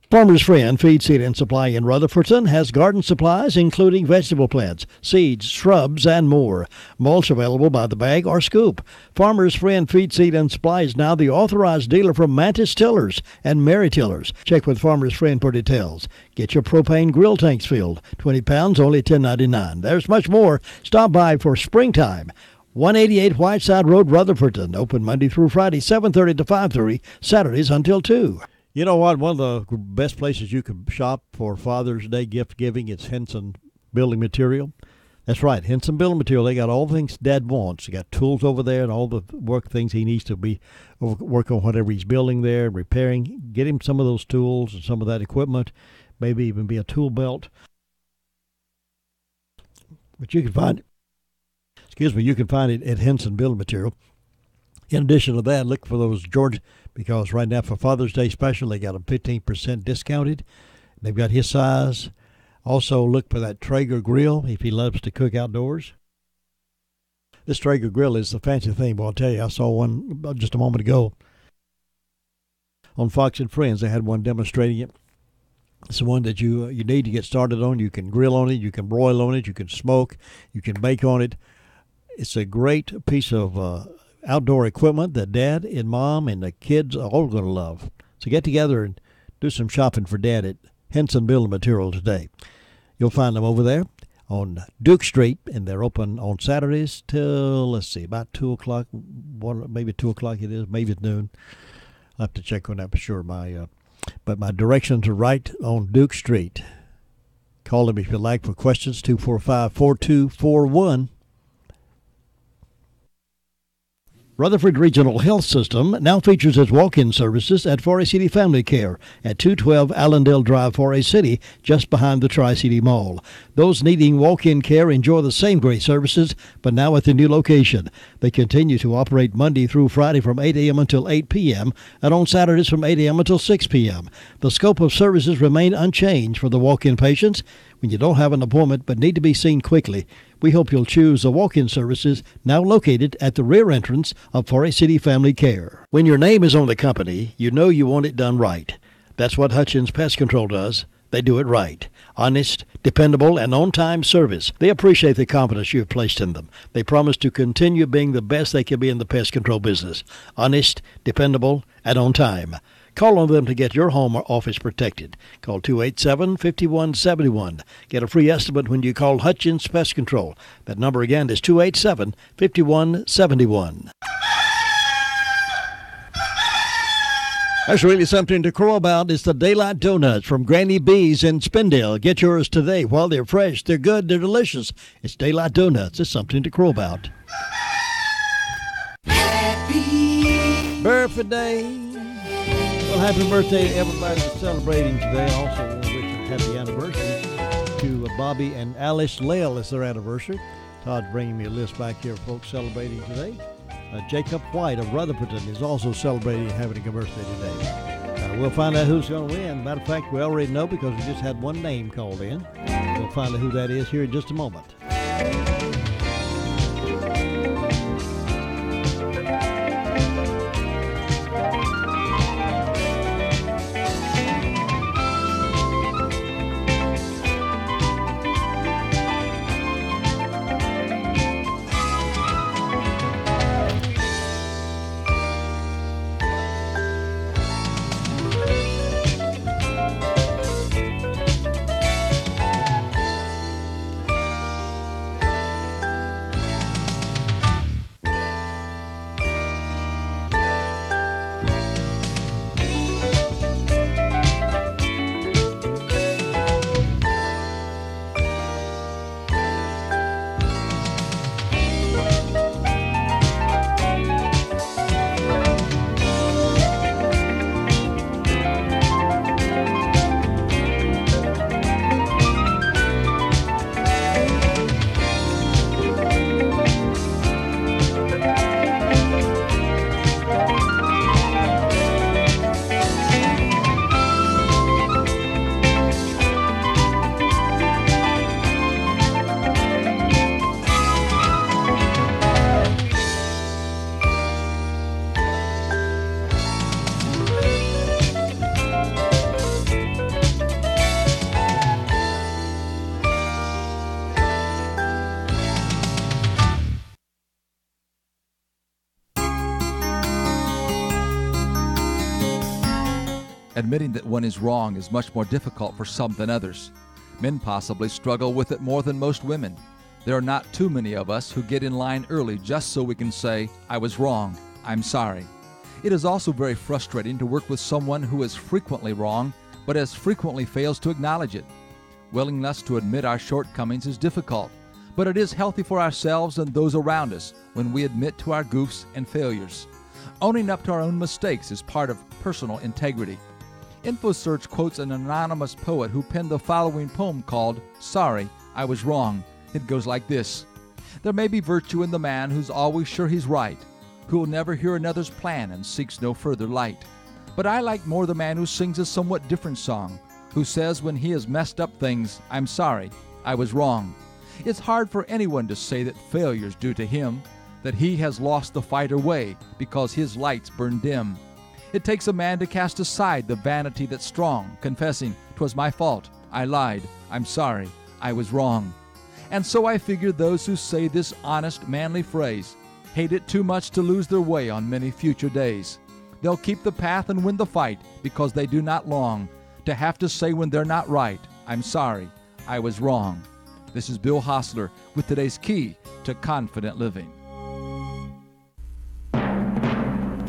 Farmer's Friend Feed, Seed, and Supply in Rutherfordton has garden supplies including vegetable plants, seeds, shrubs, and more. Mulch available by the bag or scoop. Farmer's Friend Feed, Seed, and Supply is now the authorized dealer for Mantis Tillers and Mary Tillers. Check with Farmer's Friend for details. Get your propane grill tanks filled. 20 pounds, only $10.99. There's much more. Stop by for springtime. 188 Whiteside Road, Rutherfordton. Open Monday through Friday, 7:30 to 5:30, Saturdays until 2. You know what? One of the best places you can shop for Father's Day gift giving is Henson Building Material. That's right. Henson Building Material. They got all the things Dad wants. They got tools over there and all the work things he needs to work on whatever he's building there, repairing. Get him some of those tools and some of that equipment. Maybe even be a tool belt. But you can find it at Henson Building Material. In addition to that, look for those George, because right now for Father's Day special, they got them 15% discounted. They've got his size. Also, look for that Traeger grill if he loves to cook outdoors. This Traeger grill is the fancy thing, but I'll tell you, I saw one just a moment ago on Fox and Friends. They had one demonstrating it. It's the one that you need to get started on. You can grill on it, you can broil on it, you can smoke, you can bake on it. It's a great piece of outdoor equipment that Dad and Mom and the kids are all going to love. So get together and do some shopping for Dad at Henson Building Material today. You'll find them over there on Duke Street, and they're open on Saturdays till, about 2 o'clock. Maybe 2 o'clock it is, maybe at noon. I'll have to check on that for sure. But my directions are right on Duke Street. Call them if you like for questions, 245-4241. Rutherford Regional Health System now features its walk-in services at Forest City Family Care at 212 Allendale Drive, Forest City, just behind the Tri-City Mall. Those needing walk-in care enjoy the same great services, but now at the new location. They continue to operate Monday through Friday from 8 a.m. until 8 p.m. and on Saturdays from 8 a.m. until 6 p.m. The scope of services remain unchanged for the walk-in patients. When you don't have an appointment but need to be seen quickly, we hope you'll choose the walk-in services now located at the rear entrance of Forest City Family Care. When your name is on the company, you know you want it done right. That's what Hutchins Pest Control does. They do it right. Honest, dependable, and on-time service. They appreciate the confidence you have placed in them. They promise to continue being the best they can be in the pest control business. Honest, dependable, and on time. Call on them to get your home or office protected. Call 287-5171. Get a free estimate when you call Hutchins Pest Control. That number again is 287-5171. That's really something to crow about. It's the Daylight Donuts from Granny B's in Spindale. Get yours today. While they're fresh, they're good, they're delicious. It's Daylight Donuts. It's something to crow about. Happy birthday. Well, happy birthday to everybody that's celebrating today. I also want to wish a happy anniversary to Bobby and Alice Lael. It's their anniversary. Todd's bringing me a list back here of folks celebrating today. Jacob White of Rutherfordton is also celebrating and having a birthday today. We'll find out who's going to win. Matter of fact, we already know because we just had one name called in. We'll find out who that is here in just a moment. Admitting that one is wrong is much more difficult for some than others. Men possibly struggle with it more than most women. There are not too many of us who get in line early just so we can say, "I was wrong, I'm sorry." It is also very frustrating to work with someone who is frequently wrong, but as frequently fails to acknowledge it. Willingness to admit our shortcomings is difficult, But it is healthy for ourselves and those around us when we admit to our goofs and failures. Owning up to our own mistakes is part of personal integrity. InfoSearch quotes an anonymous poet who penned the following poem called "Sorry, I Was Wrong." It goes like this. There may be virtue in the man who's always sure he's right, who will never hear another's plan and seeks no further light. But I like more the man who sings a somewhat different song, who says when he has messed up things, "I'm sorry, I was wrong." It's hard for anyone to say that failure's due to him, that he has lost the fight or way because his lights burn dim. It takes a man to cast aside the vanity that's strong, confessing, "'Twas my fault, I lied, I'm sorry, I was wrong." And so I figure those who say this honest, manly phrase hate it too much to lose their way on many future days. They'll keep the path and win the fight because they do not long to have to say when they're not right, "I'm sorry, I was wrong." This is Bill Hostler with today's Key to Confident Living.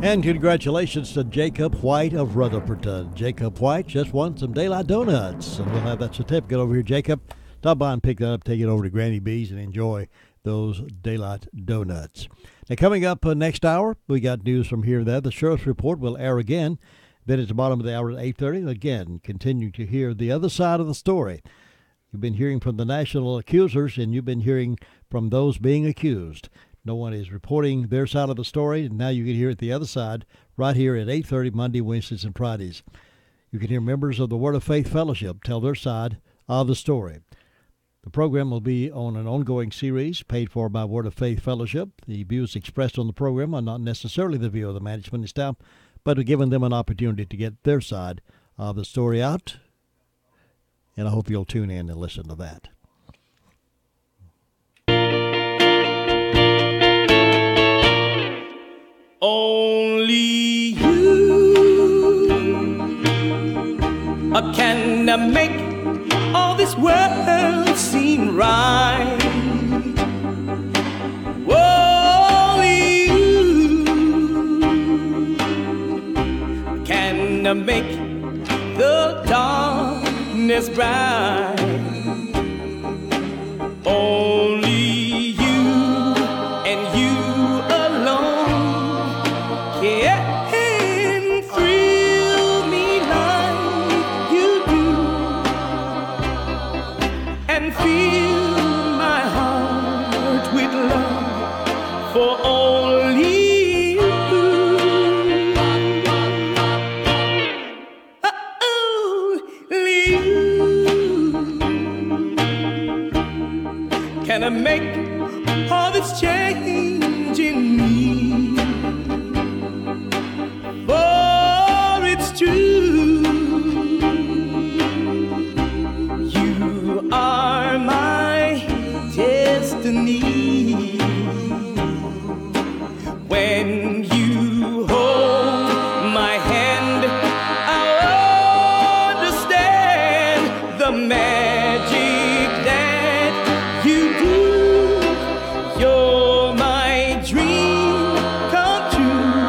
And congratulations to Jacob White of Rutherford. Jacob White just won some Daylight Donuts, and we'll have that certificate over here. Jacob, stop by and pick that up, take it over to Granny B's, and enjoy those Daylight Donuts. Now, coming up next hour, we got news from here and there. The Sheriff's Report will air again. Then at the bottom of the hour at 8:30, again, continuing to hear the other side of the story. You've been hearing from the national accusers, and you've been hearing from those being accused. No one is reporting their side of the story, and now you can hear it the other side right here at 8:30, Monday, Wednesdays, and Fridays. You can hear members of the Word of Faith Fellowship tell their side of the story. The program will be on an ongoing series paid for by Word of Faith Fellowship. The views expressed on the program are not necessarily the view of the management and staff, but are giving them an opportunity to get their side of the story out. And I hope you'll tune in and listen to that. Only you can make all this world seem right. Only you can make the darkness bright. Only you and you alone can thrill me like you do and fill my heart with love for only you. Only you can I make all this change in me. For it's true, you are my destiny. When you hold my hand, I'll understand the magic that you do. You're my dream come true,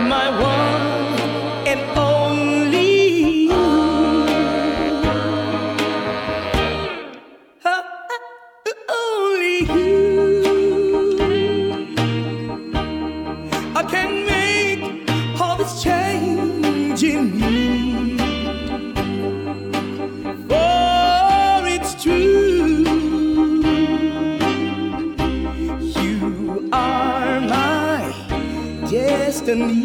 my one and only you. Only you. I can make all this change in me. For it's true, you are my destiny.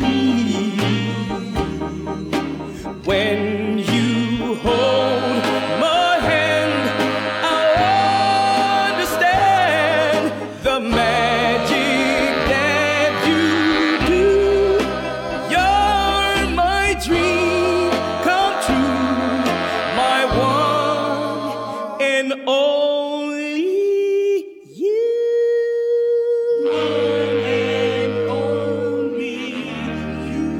When you hold my hand, I'll understand the magic that you do. You're my dream come true, my one and only you. One and only you.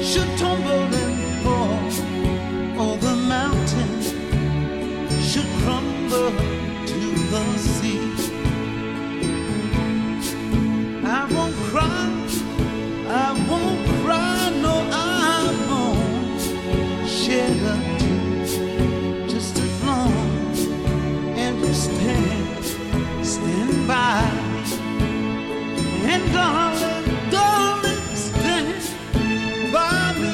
should tumble and fall, or the mountain should crumble to the sea. I won't cry, I won't cry, no, I won't shed a tear, just as long as you stand by. And darling, stand by me.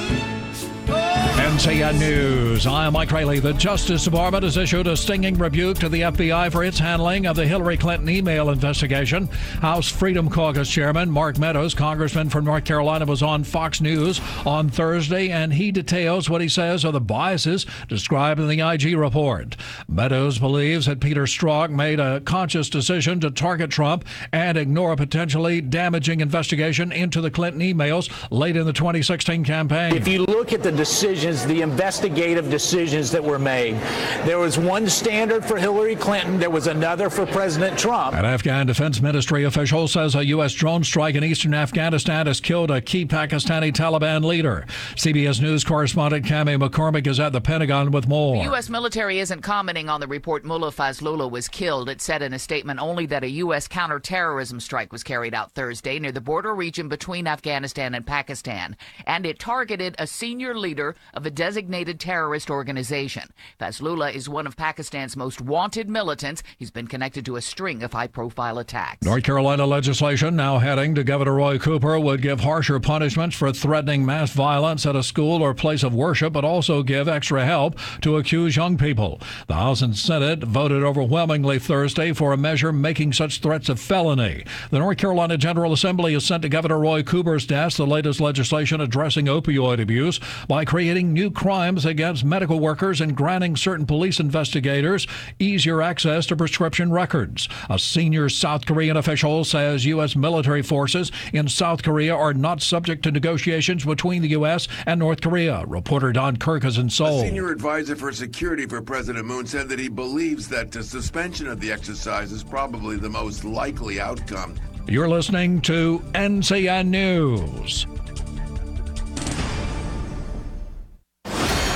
NCN News. I'm Mike Rayleigh. The Justice Department has issued a stinging rebuke to the FBI for its handling of the Hillary Clinton email investigation. House Freedom Caucus Chairman Mark Meadows, congressman from North Carolina, was on Fox News on Thursday, and he details what he says are the biases described in the IG report. Meadows believes that Peter Strzok made a conscious decision to target Trump and ignore a potentially damaging investigation into the Clinton emails late in the 2016 campaign. If you look at the decisions, the investigative decisions that were made, there was one standard for Hillary Clinton, there was another for President Trump. An Afghan Defense Ministry official says a U.S. drone strike in eastern Afghanistan has killed a key Pakistani Taliban leader. CBS News correspondent Cami McCormick is at the Pentagon with more. The U.S. military isn't commenting on the report Mullah Fazlullah was killed. It said in a statement only that a U.S. counterterrorism strike was carried out Thursday near the border region between Afghanistan and Pakistan, and it targeted a senior leader of a designated terrorist organization. Fazlullah is one of Pakistan's most wanted militants. He's been connected to a string of high-profile attacks. North Carolina legislation now heading to Governor Roy Cooper would give harsher punishments for threatening mass violence at a school or place of worship, but also give extra help to accuse young people. The House and Senate voted overwhelmingly Thursday for a measure making such threats a felony. The North Carolina General Assembly has sent to Governor Roy Cooper's desk the latest legislation addressing opioid abuse by creating new crimes against medical workers and granting certain police investigators easier access to prescription records. A senior South Korean official says U.S. military forces in South Korea are not subject to negotiations between the U.S. and North Korea. Reporter Don Kirk is in Seoul. A senior advisor for security for President Moon said that he believes that the suspension of the exercise is probably the most likely outcome. You're listening to NCN News.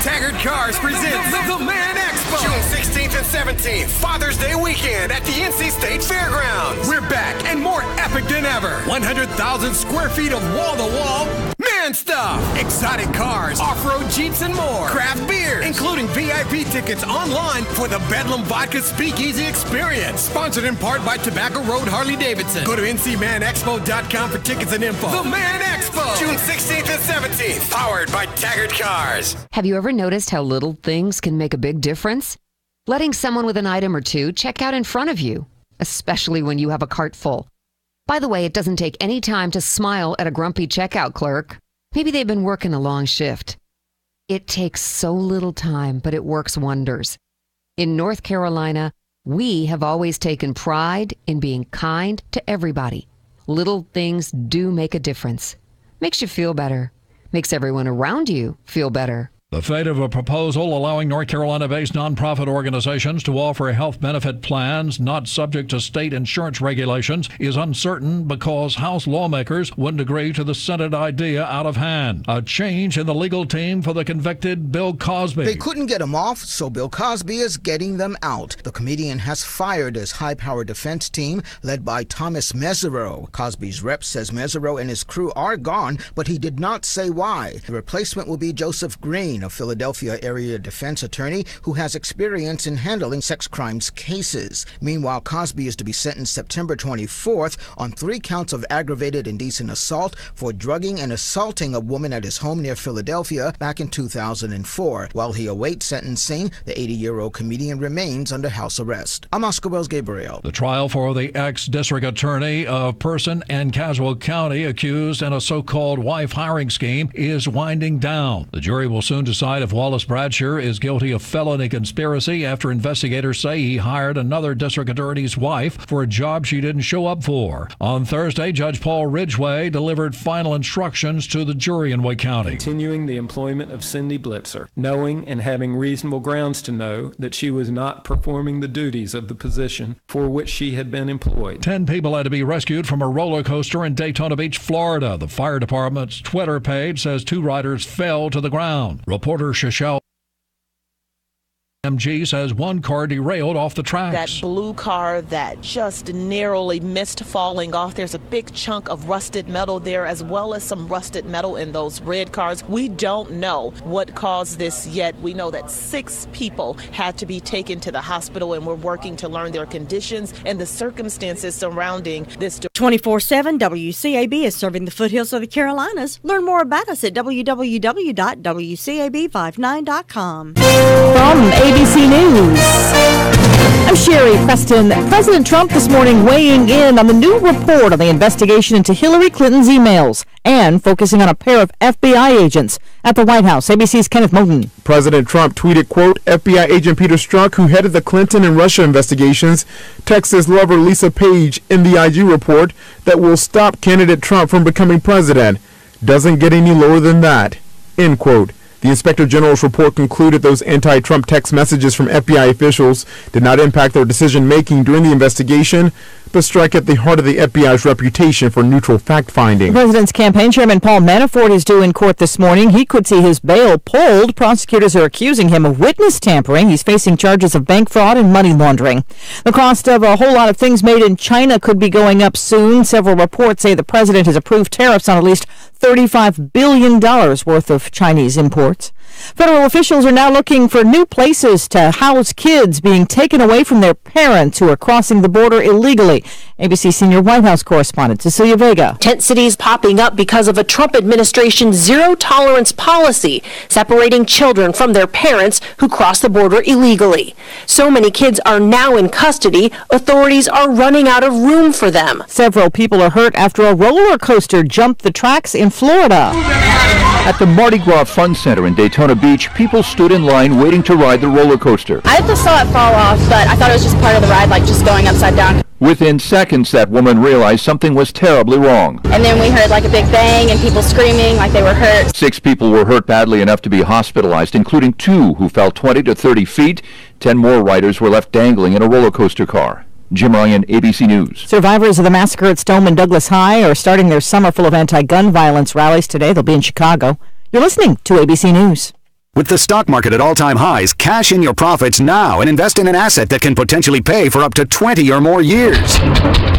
Taggart Cars presents the Man Expo, June 16th and 17th, Father's Day weekend at the NC State Fairgrounds. We're back and more epic than ever. 100,000 square feet of wall-to-wall man stuff, exotic cars, off-road Jeeps, and more. Craft beers, including VIP tickets online for the Bedlam Vodka Speakeasy experience. Sponsored in part by Tobacco Road Harley-Davidson. Go to ncmanexpo.com for tickets and info. The Man Expo, June 16th and 17th, powered by Taggart Cars. Have you ever noticed how little things can make a big difference? Letting someone with an item or two check out in front of you, especially when you have a cart full. By the way, it doesn't take any time to smile at a grumpy checkout clerk. Maybe they've been working a long shift. It takes so little time, but it works wonders. In North Carolina, we have always taken pride in being kind to everybody. Little things do make a difference. Makes you feel better. Makes everyone around you feel better. The fate of a proposal allowing North Carolina-based nonprofit organizations to offer health benefit plans not subject to state insurance regulations is uncertain because House lawmakers wouldn't agree to the Senate idea out of hand. A change in the legal team for the convicted Bill Cosby. They couldn't get him off, so Bill Cosby is getting them out. The comedian has fired his high-powered defense team led by Thomas Mesereau. Cosby's rep says Mesereau and his crew are gone, but he did not say why. The replacement will be Joseph Green, a Philadelphia area defense attorney who has experience in handling sex crimes cases. Meanwhile, Cosby is to be sentenced September 24th on 3 counts of aggravated indecent assault for drugging and assaulting a woman at his home near Philadelphia back in 2004. While he awaits sentencing, the 80-year-old comedian remains under house arrest. I'm Oscar Wells Gabriel. The trial for the ex-district attorney of Person and Caswell County accused in a so-called wife hiring scheme is winding down. The jury will soon decide if Wallace Bradsher is guilty of felony conspiracy after investigators say he hired another district attorney's wife for a job she didn't show up for. On Thursday, Judge Paul Ridgway delivered final instructions to the jury in Wake County. Continuing the employment of Cindy Blitzer, knowing and having reasonable grounds to know that she was not performing the duties of the position for which she had been employed. 10 people had to be rescued from a roller coaster in Daytona Beach, Florida. The fire department's Twitter page says 2 riders fell to the ground. Reporter Shishel MG says 1 car derailed off the tracks. That blue car that just narrowly missed falling off. There's a big chunk of rusted metal there, as well as some rusted metal in those red cars. We don't know what caused this yet. We know that 6 people had to be taken to the hospital, and we're working to learn their conditions and the circumstances surrounding this. 24/7 WCAB is serving the foothills of the Carolinas. Learn more about us at www.wcab59.com. From ABC News, I'm Sherry Preston. President Trump this morning weighing in on the new report on the investigation into Hillary Clinton's emails and focusing on a pair of FBI agents at the White House. ABC's Kenneth Moten. President Trump tweeted, quote, FBI agent Peter Strzok, who headed the Clinton and Russia investigations, texts his lover Lisa Page in the IG report that will stop candidate Trump from becoming president. Doesn't get any lower than that, end quote. The Inspector General's report concluded those anti-Trump text messages from FBI officials did not impact their decision-making during the investigation, but strike at the heart of the FBI's reputation for neutral fact-finding. The president's campaign chairman Paul Manafort is due in court this morning. He could see his bail pulled. Prosecutors are accusing him of witness tampering. He's facing charges of bank fraud and money laundering. The cost of a whole lot of things made in China could be going up soon. Several reports say the president has approved tariffs on at least $35 billion worth of Chinese imports. Federal officials are now looking for new places to house kids being taken away from their parents who are crossing the border illegally. ABC senior White House correspondent Cecilia Vega. Tent cities popping up because of a Trump administration zero-tolerance policy separating children from their parents who cross the border illegally. So many kids are now in custody, authorities are running out of room for them. Several people are hurt after a roller coaster jumped the tracks in Florida. At the Mardi Gras Fun Center in Daytona Beach, people stood in line waiting to ride the roller coaster. I just saw it fall off, but I thought it was just part of the ride, like just going upside down. Within seconds, that woman realized something was terribly wrong. And then we heard like a big bang and people screaming like they were hurt. 6 people were hurt badly enough to be hospitalized, including 2 who fell 20 to 30 feet. 10 more riders were left dangling in a roller coaster car. Jim Ryan, ABC News. Survivors of the massacre at Stoneman Douglas High are starting their summer full of anti-gun violence rallies today. They'll be in Chicago. You're listening to ABC News. With the stock market at all-time highs, cash in your profits now and invest in an asset that can potentially pay for up to 20 or more years.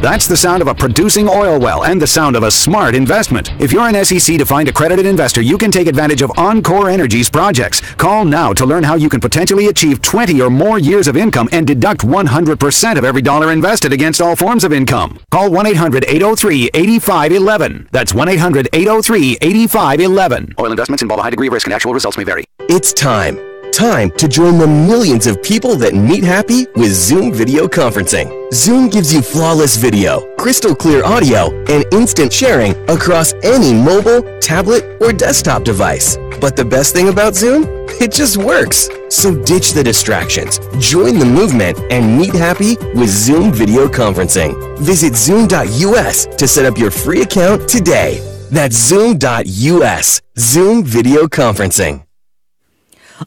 That's the sound of a producing oil well and the sound of a smart investment. If you're an SEC-defined accredited investor, you can take advantage of Encore Energy's projects. Call now to learn how you can potentially achieve 20 or more years of income and deduct 100% of every dollar invested against all forms of income. Call 1-800-803-8511. That's 1-800-803-8511. Oil investments involve a high degree of risk and actual results may vary. It's time to join the millions of people that meet happy with Zoom video conferencing. Zoom gives you flawless video, crystal clear audio, and instant sharing across any mobile, tablet, or desktop device. But the best thing about Zoom? It just works. So ditch the distractions, join the movement, and meet happy with Zoom video conferencing. Visit zoom.us to set up your free account today. That's zoom.us. Zoom video conferencing.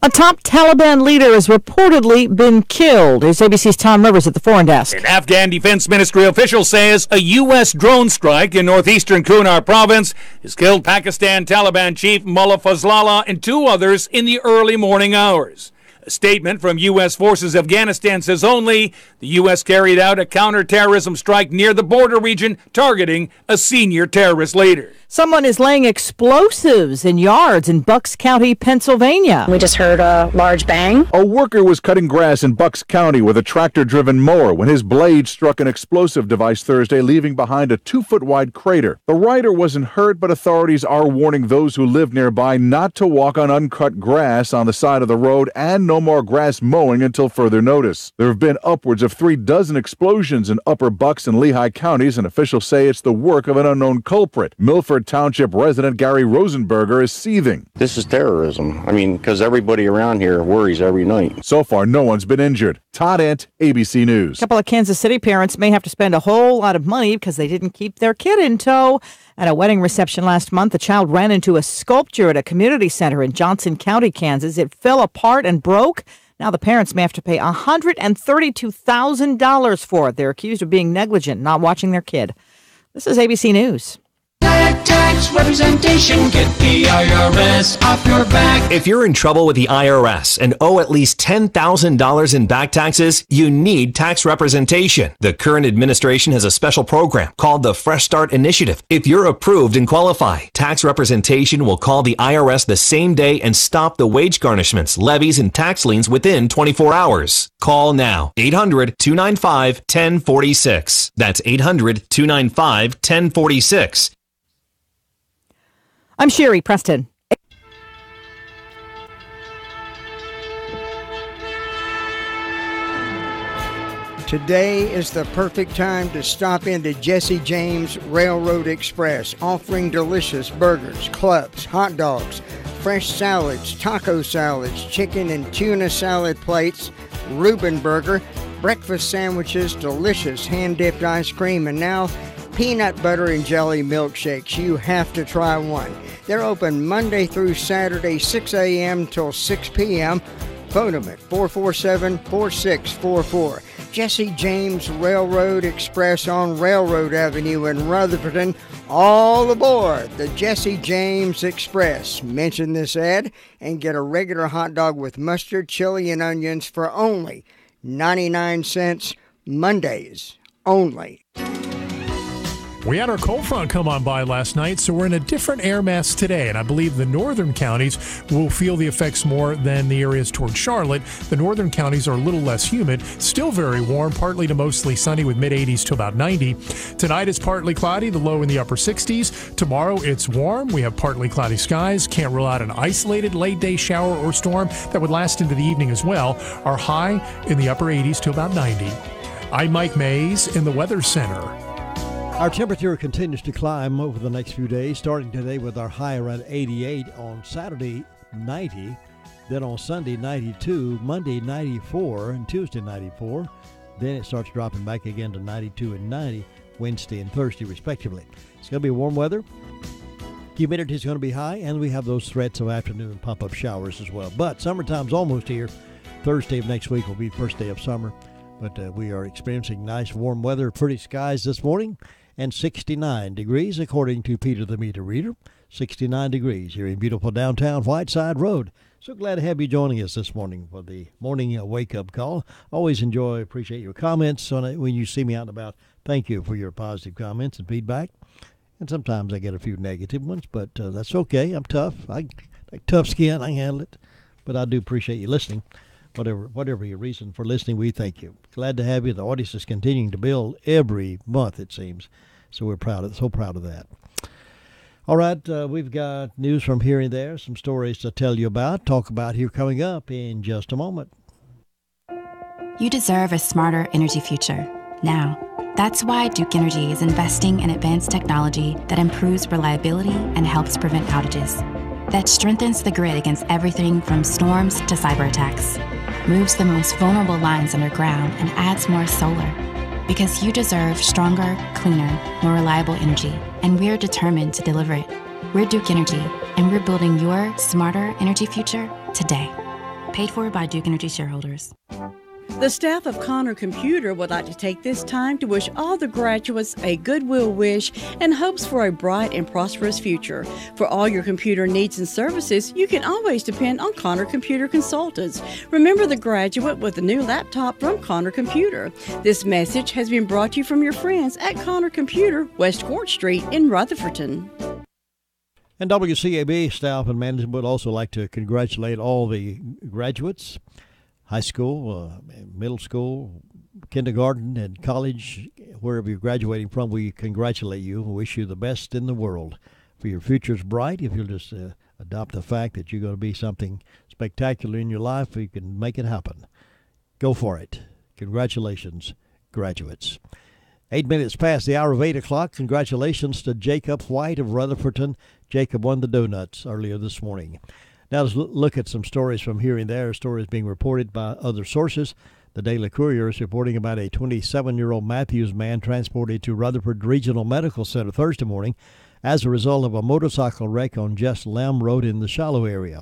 A top Taliban leader has reportedly been killed. Here's ABC's Tom Rivers at the Foreign Desk. An Afghan Defense Ministry official says a U.S. drone strike in northeastern Kunar province has killed Pakistan Taliban chief Mullah Fazlallah and 2 others in the early morning hours. A statement from U.S. Forces Afghanistan says only the U.S. carried out a counterterrorism strike near the border region targeting a senior terrorist leader. Someone is laying explosives in yards in Bucks County, Pennsylvania. We just heard a large bang. A worker was cutting grass in Bucks County with a tractor-driven mower when his blade struck an explosive device Thursday, leaving behind a 2-foot-wide crater. The rider wasn't hurt, but authorities are warning those who live nearby not to walk on uncut grass on the side of the road and no more grass mowing until further notice. There have been upwards of 36 explosions in Upper Bucks and Lehigh counties, and officials say it's the work of an unknown culprit. Milford Bedford Township resident Gary Rosenberger is seething. This is terrorism. I mean, because everybody around here worries every night. So far, no one's been injured. Todd Ent, ABC News. A couple of Kansas City parents may have to spend a whole lot of money because they didn't keep their kid in tow. At a wedding reception last month, the child ran into a sculpture at a community center in Johnson County, Kansas. It fell apart and broke. Now the parents may have to pay $132,000 for it. They're accused of being negligent, not watching their kid. This is ABC News. Tax representation, get the IRS off your back. If you're in trouble with the IRS and owe at least $10,000 in back taxes, you need tax representation. The current administration has a special program called the Fresh Start Initiative. If you're approved and qualify, tax representation will call the IRS the same day and stop the wage garnishments, levies, and tax liens within 24 hours. Call now. 800-295-1046. That's 800-295-1046. I'm Sherry Preston. Today is the perfect time to stop into Jesse James Railroad Express, offering delicious burgers, clubs, hot dogs, fresh salads, taco salads, chicken and tuna salad plates, Reuben burger, breakfast sandwiches, delicious hand-dipped ice cream, and now peanut butter and jelly milkshakes. You have to try one. They're open Monday through Saturday, 6 a.m. till 6 p.m. Phone them at 447-4644. Jesse James Railroad Express on Railroad Avenue in Rutherford. All aboard the Jesse James Express. Mention this ad and get a regular hot dog with mustard, chili, and onions for only 99 cents. Mondays only. We had our cold front come on by last night, so we're in a different air mass today, and I believe the northern counties will feel the effects more than the areas toward Charlotte. The northern counties are a little less humid, still very warm, partly to mostly sunny with mid-80s to about 90. Tonight it's partly cloudy, the low in the upper 60s. Tomorrow it's warm. We have partly cloudy skies. Can't rule out an isolated late-day shower or storm that would last into the evening as well. Our high in the upper 80s to about 90. I'm Mike Mays in the Weather Center. Our temperature continues to climb over the next few days, starting today with our high around 88, on Saturday 90, then on Sunday 92, Monday 94, and Tuesday 94. Then it starts dropping back again to 92 and 90 Wednesday and Thursday respectively. It's going to be warm weather. Humidity is going to be high, and we have those threats of afternoon pop-up showers as well. But summertime's almost here. Thursday of next week will be the first day of summer. But we are experiencing nice warm weather, pretty skies this morning, and 69 degrees according to Peter the Meter Reader. 69 degrees here in beautiful downtown Whiteside Road. So glad to have you joining us this morning for the morning wake-up call. Always appreciate your comments on it when you see me out and about. Thank you for your positive comments and feedback. And sometimes I get a few negative ones, but that's okay. I'm tough. I tough skin. I can handle it. But I do appreciate you listening. Whatever your reason for listening, we thank you. Glad to have you. The audience is continuing to build every month, it seems. So we're so proud of that. All right, we've got news from here and there, some stories to tell you about, talk about here coming up in just a moment. You deserve a smarter energy future now. That's why Duke Energy is investing in advanced technology that improves reliability and helps prevent outages. That strengthens the grid against everything from storms to cyber attacks, moves the most vulnerable lines underground, and adds more solar. Because you deserve stronger, cleaner, more reliable energy, and we're determined to deliver it. We're Duke Energy, and we're building your smarter energy future today. Paid for by Duke Energy shareholders. The staff of Connor Computer would like to take this time to wish all the graduates a goodwill wish and hopes for a bright and prosperous future. For all your computer needs and services, you can always depend on Connor Computer Consultants. Remember the graduate with a new laptop from Connor Computer. This message has been brought to you from your friends at Connor Computer, West Court Street in Rutherfordton. And WCAB staff and management would also like to congratulate all the graduates. High school, middle school, kindergarten, and college, wherever you're graduating from, we congratulate you and wish you the best in the world. For your future's bright, if you'll just adopt the fact that you're going to be something spectacular in your life, you can make it happen. Go for it. Congratulations, graduates. 8 minutes past the hour of 8 o'clock. Congratulations to Jacob White of Rutherfordton. Jacob won the donuts earlier this morning. Now let's look at some stories from here and there. Stories being reported by other sources. The Daily Courier is reporting about a 27-year-old Matthews man transported to Rutherford Regional Medical Center Thursday morning as a result of a motorcycle wreck on Just Lamb Road in the Shallow area.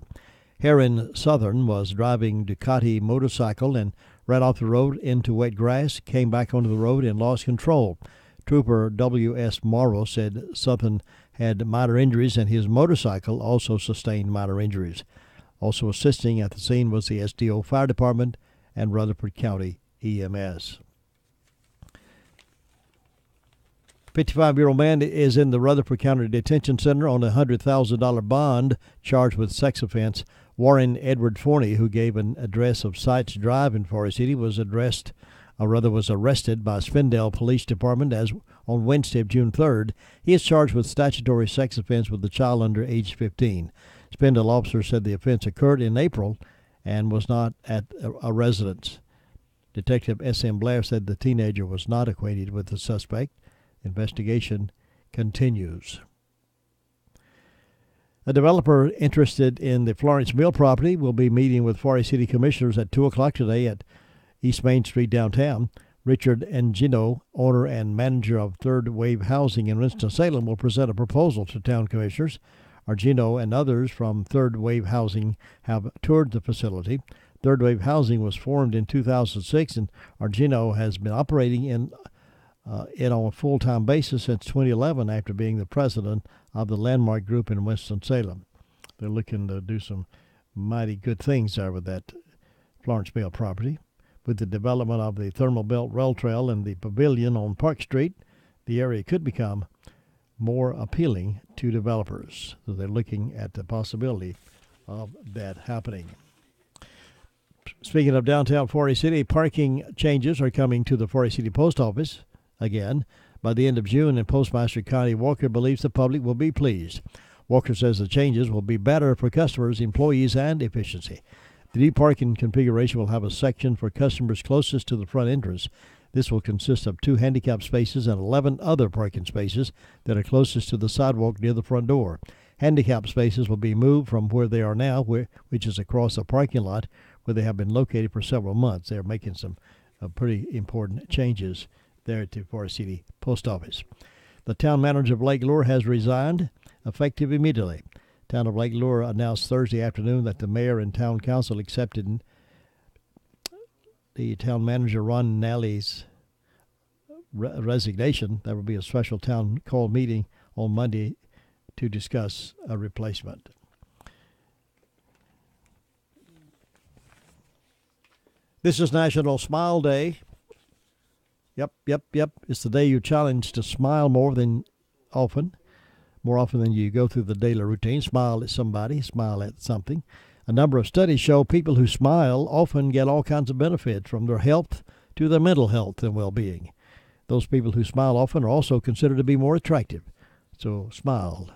Heron Southern was driving Ducati motorcycle and ran off the road into wet grass, came back onto the road, and lost control. Trooper W.S. Morrow said Southern had minor injuries and his motorcycle also sustained minor injuries. Also assisting at the scene was the SDO Fire Department and Rutherford County EMS. 55-year-old man is in the Rutherford County Detention Center on a $100,000 bond charged with sex offense. Warren Edward Forney, who gave an address of Sites Drive in Forest City, was arrested by Spindale Police Department as on Wednesday of June 3rd. He is charged with statutory sex offense with a child under age 15. Spindale officers said the offense occurred in April and was not at a residence. Detective S.M. Blair said the teenager was not acquainted with the suspect. Investigation continues. A developer interested in the Florence Mill property will be meeting with Forest City Commissioners at 2 o'clock today at East Main Street downtown. Richard Engino, owner and manager of Third Wave Housing in Winston-Salem, will present a proposal to town commissioners. Argino and others from Third Wave Housing have toured the facility. Third Wave Housing was formed in 2006, and Argino has been operating it on a full-time basis since 2011 after being the president of the Landmark Group in Winston-Salem. They're looking to do some mighty good things there with that Florence Mill property. With the development of the Thermal Belt Rail Trail and the pavilion on Park Street, the area could become more appealing to developers. So they're looking at the possibility of that happening. Speaking of downtown Forest City, parking changes are coming to the Forest City Post Office again by the end of June, and Postmaster Connie Walker believes the public will be pleased. Walker says the changes will be better for customers, employees, and efficiency. The new parking configuration will have a section for customers closest to the front entrance. This will consist of 2 handicap spaces and 11 other parking spaces that are closest to the sidewalk near the front door. Handicap spaces will be moved from where they are now, which is across a parking lot where they have been located for several months. They are making some pretty important changes there at the Forest City Post Office. The town manager of Lake Lure has resigned, effective immediately. Town of Lake Lure announced Thursday afternoon that the mayor and town council accepted the town manager Ron Nally's resignation. There will be a special town call meeting on Monday to discuss a replacement. This is National Smile Day. Yep. It's the day you're challenged to smile more often than you go through the daily routine. Smile at somebody, smile at something. A number of studies show people who smile often get all kinds of benefits, from their health to their mental health and well-being. Those people who smile often are also considered to be more attractive. So smile.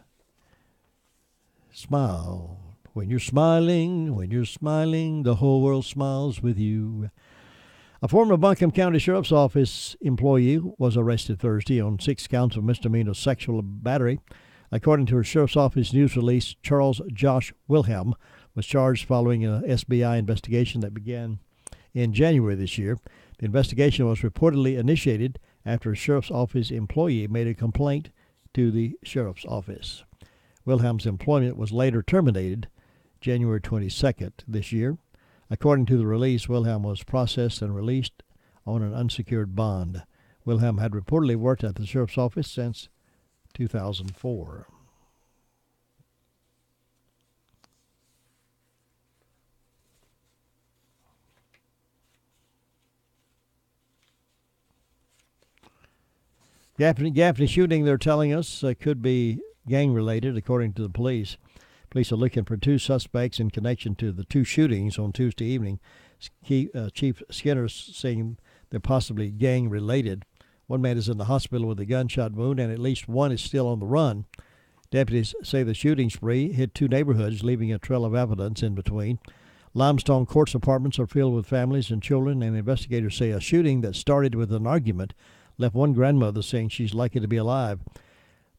Smile. When you're smiling, the whole world smiles with you. A former Buncombe County Sheriff's Office employee was arrested Thursday on 6 counts of misdemeanor sexual battery. According to her Sheriff's Office news release, Charles Josh Wilhelm was charged following an SBI investigation that began in January this year. The investigation was reportedly initiated after a Sheriff's Office employee made a complaint to the Sheriff's Office. Wilhelm's employment was later terminated January 22nd this year. According to the release, Wilhelm was processed and released on an unsecured bond. Wilhelm had reportedly worked at the Sheriff's Office since 2004. Gaffney shooting, they're telling us, could be gang-related, according to the police. Police are looking for 2 suspects in connection to the 2 shootings on Tuesday evening. Chief Skinner saying they're possibly gang-related. One man is in the hospital with a gunshot wound, and at least one is still on the run. Deputies say the shooting spree hit 2 neighborhoods, leaving a trail of evidence in between. Limestone Courts apartments are filled with families and children, and investigators say a shooting that started with an argument left one grandmother saying she's lucky to be alive.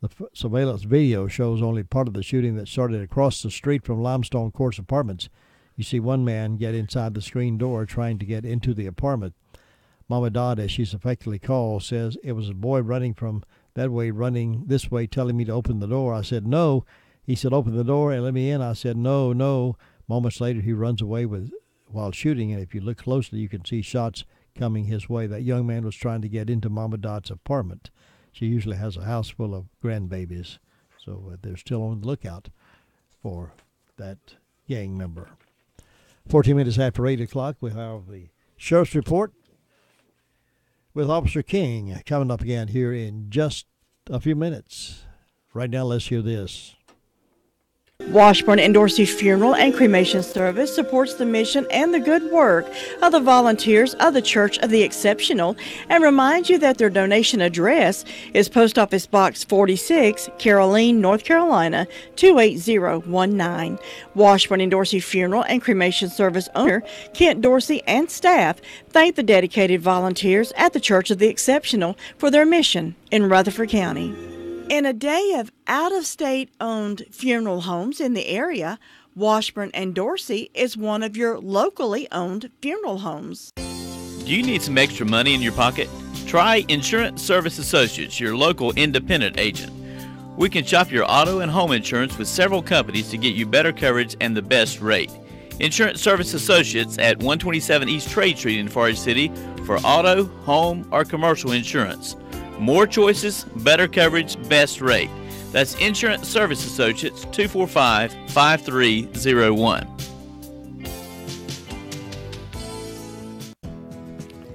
The surveillance video shows only part of the shooting that started across the street from Limestone Courts Apartments. You see one man get inside the screen door trying to get into the apartment. Mama Dodd, as she's affectionately called, says it was a boy running from that way, running this way, telling me to open the door. I said, no. He said, open the door and let me in. I said, no, no. Moments later, he runs away while shooting, and if you look closely, you can see shots coming his way. That young man was trying to get into Mama Dodd's apartment. She usually has a house full of grandbabies, so they're still on the lookout for that gang member. 14 minutes after 8 o'clock, we have the Sheriff's Report with Officer King coming up again here in just a few minutes. Right now, let's hear this. Washburn and Dorsey Funeral and Cremation Service supports the mission and the good work of the volunteers of the Church of the Exceptional and reminds you that their donation address is Post Office Box 46, Caroline, North Carolina, 28019. Washburn and Dorsey Funeral and Cremation Service owner Kent Dorsey and staff thank the dedicated volunteers at the Church of the Exceptional for their mission in Rutherford County. In a day of out-of-state owned funeral homes in the area, Washburn and Dorsey is one of your locally owned funeral homes. Do you need some extra money in your pocket? Try Insurance Service Associates, your local independent agent. We can shop your auto and home insurance with several companies to get you better coverage and the best rate. Insurance Service Associates at 127 East Trade Street in Forest City for auto, home, or commercial insurance. More choices, better coverage, best rate. That's Insurance Service Associates, 245-5301.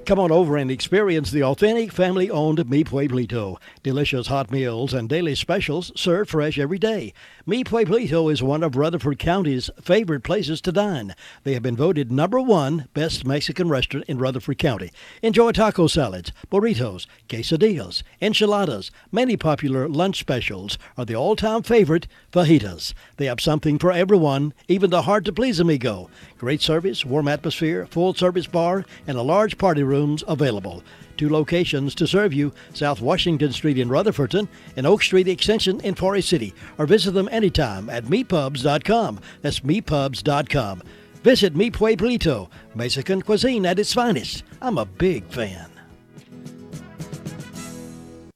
Come on over and experience the authentic family-owned Mi Pueblito. Delicious hot meals and daily specials served fresh every day. Mi Pueblito is one of Rutherford County's favorite places to dine. They have been voted #1 best Mexican restaurant in Rutherford County. Enjoy taco salads, burritos, quesadillas, enchiladas. Many popular lunch specials are the all-time favorite, fajitas. They have something for everyone, even the hard-to-please amigo. Great service, warm atmosphere, full-service bar, and a large party rooms available. 2 locations to serve you, South Washington Street in Rutherfordton and Oak Street Extension in Forest City, or visit them anytime at meatpubs.com. That's meatpubs.com. Visit Mi Pueblito, Mexican cuisine at its finest. I'm a big fan.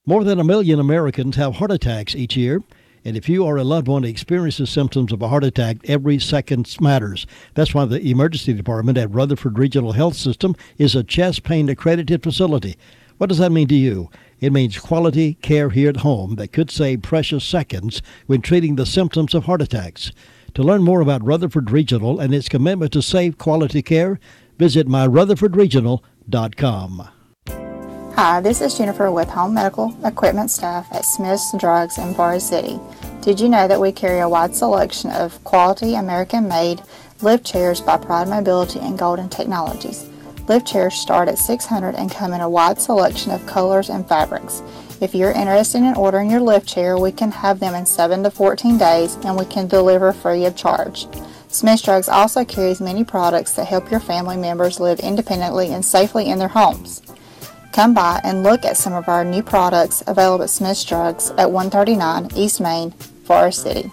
More than 1 million Americans have heart attacks each year. And if you or a loved one experiences symptoms of a heart attack, every second matters. That's why the emergency department at Rutherford Regional Health System is a chest pain accredited facility. What does that mean to you? It means quality care here at home that could save precious seconds when treating the symptoms of heart attacks. To learn more about Rutherford Regional and its commitment to safe quality care, visit myrutherfordregional.com. Hi, this is Jennifer with Home Medical Equipment staff at Smith's Drugs in Forest City. Did you know that we carry a wide selection of quality American-made lift chairs by Pride Mobility and Golden Technologies? Lift chairs start at $600 and come in a wide selection of colors and fabrics. If you're interested in ordering your lift chair, we can have them in 7 to 14 days and we can deliver free of charge. Smith's Drugs also carries many products that help your family members live independently and safely in their homes. Come by and look at some of our new products available at Smith's Drugs at 139 East Main, Forest City.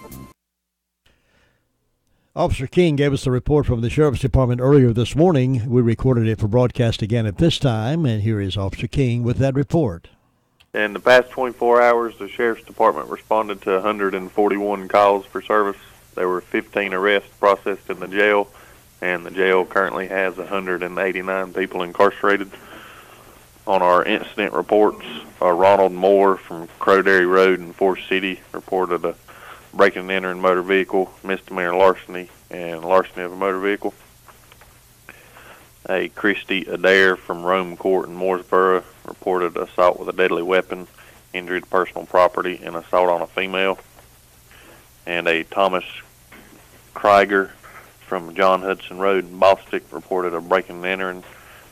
Officer King gave us the report from the Sheriff's Department earlier this morning. We recorded it for broadcast again at this time, and here is Officer King with that report. In the past 24 hours, the Sheriff's Department responded to 141 calls for service. There were 15 arrests processed in the jail, and the jail currently has 189 people incarcerated. On our incident reports, Ronald Moore from Crowderry Road in Forest City reported a breaking and entering motor vehicle, misdemeanor larceny, and larceny of a motor vehicle. A Christy Adair from Rome Court in Mooresboro reported assault with a deadly weapon, injury to personal property, and assault on a female. And a Thomas Krieger from John Hudson Road in Bostic reported a breaking and entering,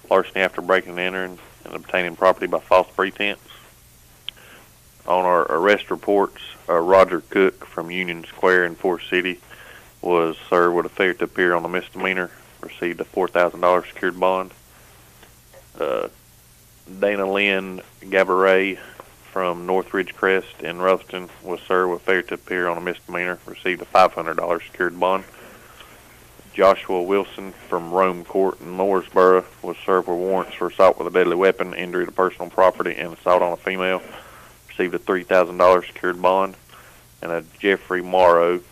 larceny after breaking and entering, and obtaining property by false pretense. On our arrest reports, Roger Cook from Union Square in Forest City was served with a failure to appear on a misdemeanor, received a $4,000 secured bond. Dana Lynn Gaboret from Northridge Crest in Rutherford was served with failure to appear on a misdemeanor, received a $500 secured bond. Joshua Wilson from Rome Court in Mooresboro was served with warrants for assault with a deadly weapon, injury to personal property, and assault on a female, received a $3,000 secured bond. And a Jeffrey Morrow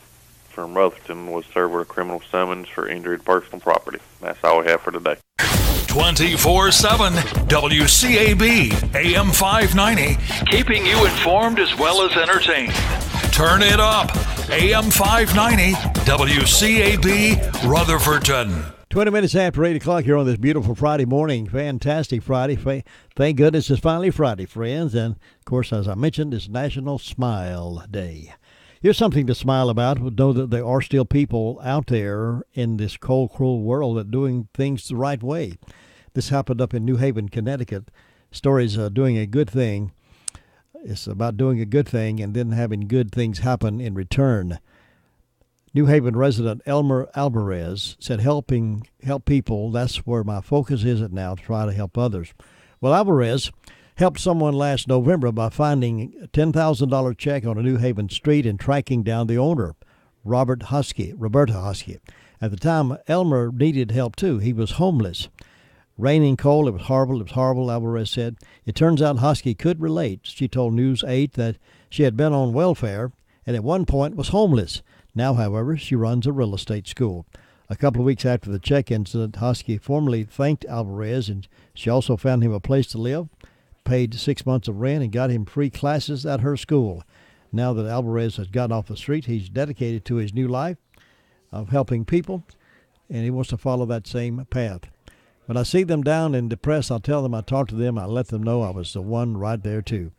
from Rutherford was served with a criminal summons for injury to personal property. That's all we have for today. 24/7 WCAB AM 590, keeping you informed as well as entertained. Turn it up. AM 590 WCAB Rutherfordton. 20 minutes after 8 o'clock here on this beautiful Friday morning. Fantastic Friday. Thank goodness it's finally Friday, friends. And, of course, as I mentioned, it's National Smile Day. Here's something to smile about. Know that there are still people out there in this cold, cruel world that are doing things the right way. This happened up in New Haven, Connecticut. Stories of doing a good thing. It's about doing a good thing and then having good things happen in return. New Haven resident Elmer Alvarez said, help people, that's where my focus is at now, to try to help others. Well, Alvarez helped someone last November by finding a $10,000 check on a New Haven street and tracking down the owner, Roberta Husky. At the time, Elmer needed help too. He was homeless. Raining cold, it was horrible, Alvarez said. It turns out Husky could relate. She told News 8 that she had been on welfare and at one point was homeless. Now, however, she runs a real estate school. A couple of weeks after the check incident, Husky formally thanked Alvarez, and she also found him a place to live, paid 6 months of rent, and got him free classes at her school. Now that Alvarez has gotten off the street, he's dedicated to his new life of helping people, and he wants to follow that same path. When I see them down and depressed, I'll tell them, I talk to them, I let them know I was the one right there too.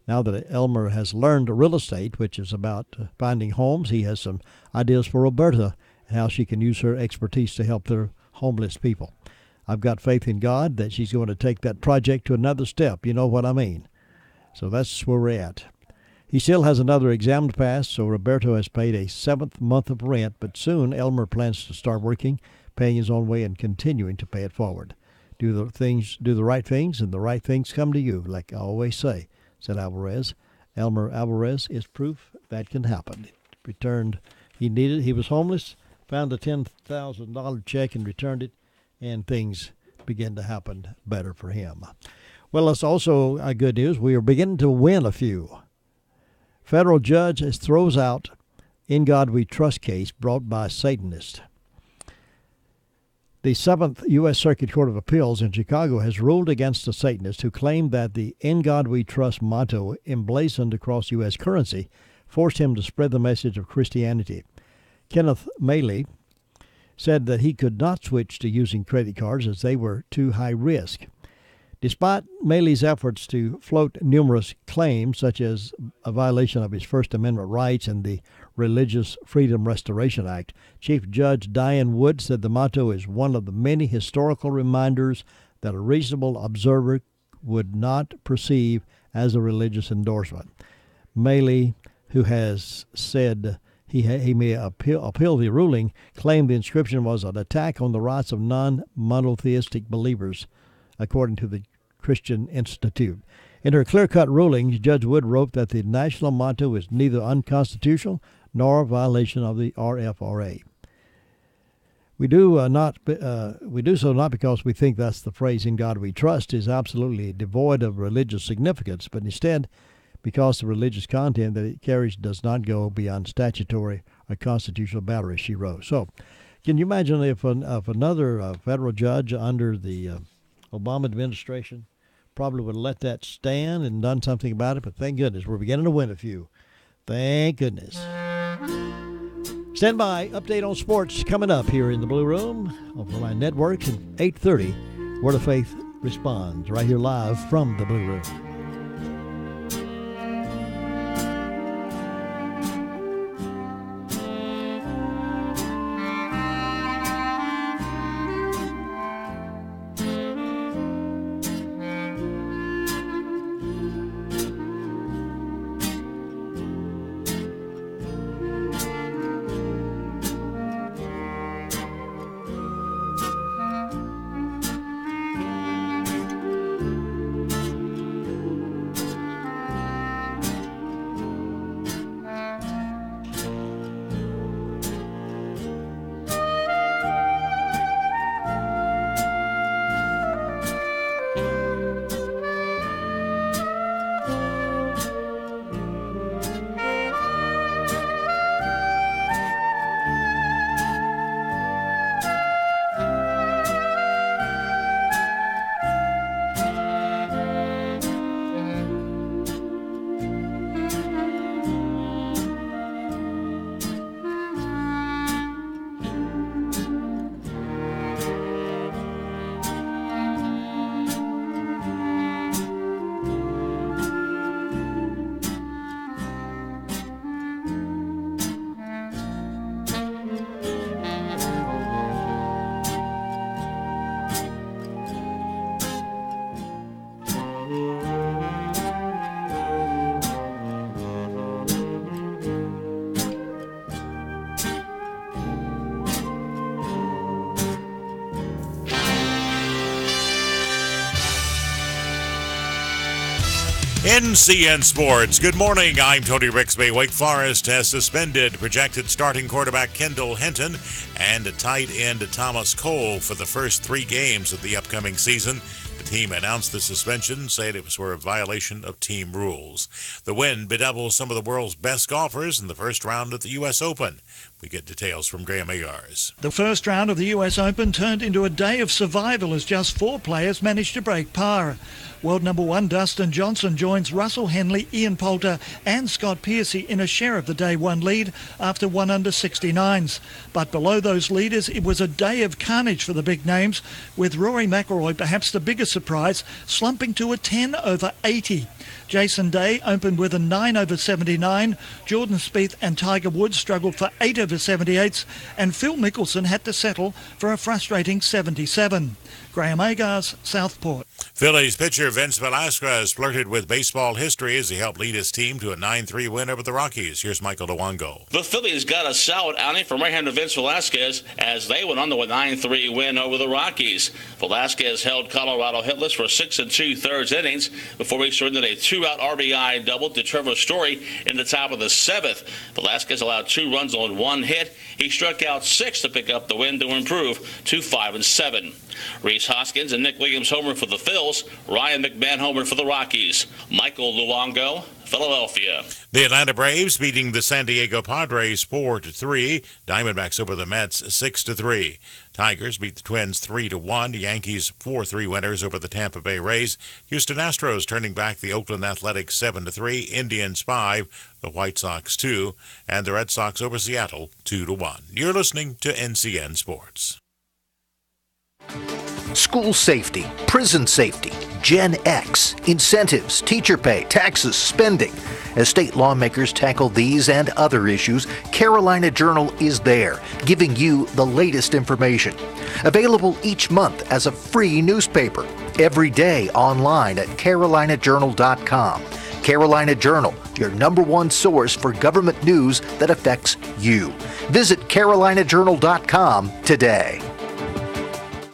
Now that Elmer has learned real estate, which is about finding homes, he has some ideas for Roberta and how she can use her expertise to help their homeless people. I've got faith in God that she's going to take that project to another step. You know what I mean? So that's where we're at. He still has another exam to pass, so Roberto has paid a 7th month of rent, but soon Elmer plans to start working, paying his own way and continuing to pay it forward. Do the right things, and the right things come to you, like I always say, said Alvarez. Elmer Alvarez is proof that can happen. He was homeless, found a $10,000 check and returned it, and things began to happen better for him. Well, it's also good news. We are beginning to win a few. Federal judge throws out In God We Trust case brought by Satanists. The 7th U.S. Circuit Court of Appeals in Chicago has ruled against the Satanists who claim that the In God We Trust motto emblazoned across U.S. currency forced him to spread the message of Christianity. Kenneth Maley said that he could not switch to using credit cards as they were too high risk. Despite Maley's efforts to float numerous claims, such as a violation of his First Amendment rights and the Religious Freedom Restoration Act, Chief Judge Diane Wood said the motto is one of the many historical reminders that a reasonable observer would not perceive as a religious endorsement. Maley, who has said he may appeal the ruling, claimed the inscription was an attack on the rights of non-monotheistic believers, according to the Christian Institute. In her clear-cut ruling, Judge Wood wrote that the national motto is neither unconstitutional nor a violation of the RFRA. We do so not because we think that's the phrase "In God We Trust" is absolutely devoid of religious significance, but instead because the religious content that it carries does not go beyond statutory or constitutional boundaries, she wrote. So, can you imagine if another federal judge under the Obama administration probably would have let that stand and done something about it? But thank goodness, we're beginning to win a few. Thank goodness. Stand by. Update on sports coming up here in the Blue Room over my network at 8:30. Word of Faith responds right here live from the Blue Room. NCN Sports. Good morning. I'm Tony Rixby. Wake Forest has suspended projected starting quarterback Kendall Hinton and tight end Thomas Cole for the first 3 games of the upcoming season. The team announced the suspension, saying it was for a violation of team rules. The win bedoubles some of the world's best golfers in the first round of the U.S. Open. We get details from Graham Agars. The first round of the US Open turned into a day of survival as just 4 players managed to break par. World number 1 Dustin Johnson joins Russell Henley, Ian Poulter and Scott Piercy in a share of the day 1 lead after 1 under 69s. But below those leaders, it was a day of carnage for the big names, with Rory McIlroy, perhaps the biggest surprise, slumping to a 10 over 80. Jason Day opened with a 9 over 79. Jordan Spieth and Tiger Woods struggled for 8 over 78s, and Phil Mickelson had to settle for a frustrating 77. Graham Agars, Southport. Phillies pitcher Vince Velasquez flirted with baseball history as he helped lead his team to a 9-3 win over the Rockies. Here's Michael DeWango. The Phillies got a solid outing from right-hander Vince Velasquez as they went on to a 9-3 win over the Rockies. Velasquez held Colorado hitless for 6 2/3 innings before he surrendered a 2-out RBI double to Trevor Story in the top of the 7th. Velasquez allowed 2 runs on 1 hit. He struck out 6 to pick up the win to improve to 5-7. Rhys Hoskins and Nick Williams homer for the Phils. Ryan McMahon homer for the Rockies. Michael Luongo, Philadelphia. The Atlanta Braves beating the San Diego Padres 4-3. Diamondbacks over the Mets 6-3. Tigers beat the Twins 3-1. Yankees 4-3 winners over the Tampa Bay Rays. Houston Astros turning back the Oakland Athletics 7-3. Indians 5. The White Sox 2. And the Red Sox over Seattle 2-1. You're listening to NCN Sports. School safety, prison safety, Gen X, incentives, teacher pay, taxes, spending. As state lawmakers tackle these and other issues, Carolina Journal is there, giving you the latest information. Available each month as a free newspaper, every day online at carolinajournal.com. Carolina Journal, your #1 source for government news that affects you. Visit carolinajournal.com today.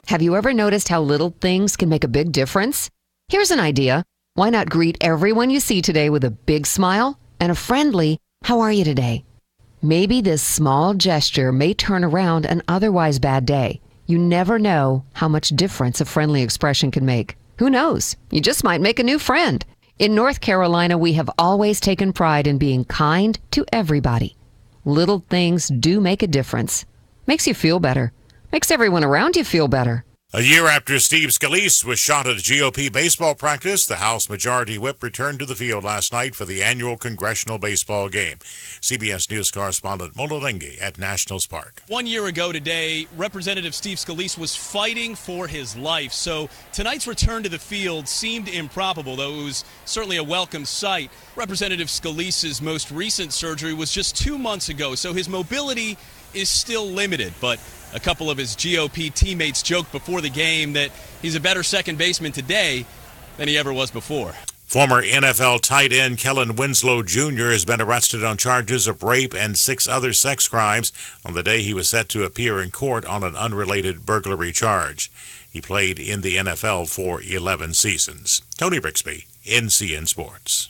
Have you ever noticed how little things can make a big difference? Here's an idea. Why not greet everyone you see today with a big smile and a friendly, "How are you today?" Maybe this small gesture may turn around an otherwise bad day. You never know how much difference a friendly expression can make. Who knows? You just might make a new friend. In North Carolina, we have always taken pride in being kind to everybody. Little things do make a difference. Makes you feel better. Makes everyone around you feel better. A year after Steve Scalise was shot at a GOP baseball practice, the House Majority Whip returned to the field last night for the annual congressional baseball game. CBS News correspondent Mololengi at Nationals Park. 1 year ago today, Representative Steve Scalise was fighting for his life. So tonight's return to the field seemed improbable, though it was certainly a welcome sight. Representative Scalise's most recent surgery was just 2 months ago, so his mobility is still limited, but a couple of his GOP teammates joked before the game that he's a better second baseman today than he ever was before. Former NFL tight end Kellen Winslow Jr. has been arrested on charges of rape and 6 other sex crimes on the day he was set to appear in court on an unrelated burglary charge. He played in the NFL for 11 seasons. Tony Brixby, NCN Sports.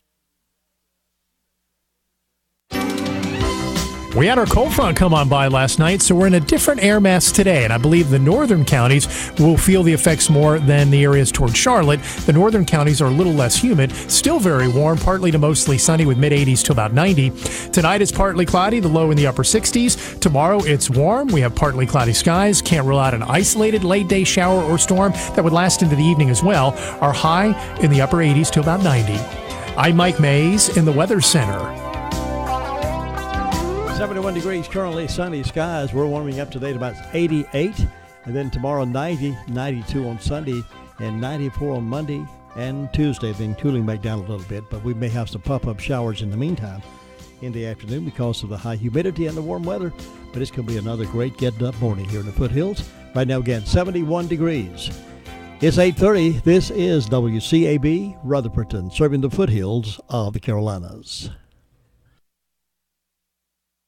We had our cold front come on by last night, so we're in a different air mass today, and I believe the northern counties will feel the effects more than the areas toward Charlotte. The northern counties are a little less humid, still very warm, partly to mostly sunny with mid-80s to about 90. Tonight it's partly cloudy, the low in the upper 60s. Tomorrow it's warm. We have partly cloudy skies. Can't rule out an isolated late-day shower or storm that would last into the evening as well. Our high in the upper 80s to about 90. I'm Mike Mays in the Weather Center. 71 degrees, currently sunny skies. We're warming up today to about 88. And then tomorrow 90, 92 on Sunday, and 94 on Monday and Tuesday. Then cooling back down a little bit, but we may have some pop-up showers in the meantime in the afternoon because of the high humidity and the warm weather. But it's going to be another great getting-up morning here in the foothills. Right now, again, 71 degrees. It's 8:30. This is WCAB Rutherford, serving the foothills of the Carolinas.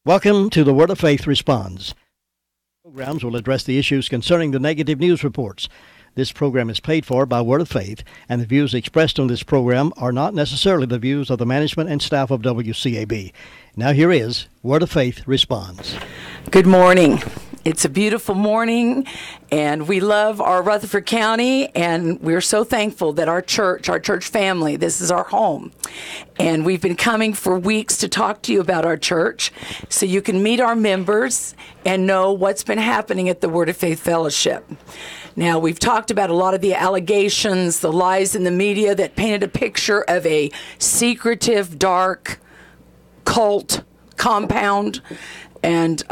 Welcome to the Word of Faith Responds. Programs will address the issues concerning the negative news reports. This program is paid for by Word of Faith, and the views expressed on this program are not necessarily the views of the management and staff of WCAB. Now here is Word of Faith Responds. Good morning. It's a beautiful morning, and we love our Rutherford County, and we're so thankful that our church family, this is our home. And we've been coming for weeks to talk to you about our church so you can meet our members and know what's been happening at the Word of Faith Fellowship. Now, we've talked about a lot of the allegations, the lies in the media that painted a picture of a secretive, dark cult compound, and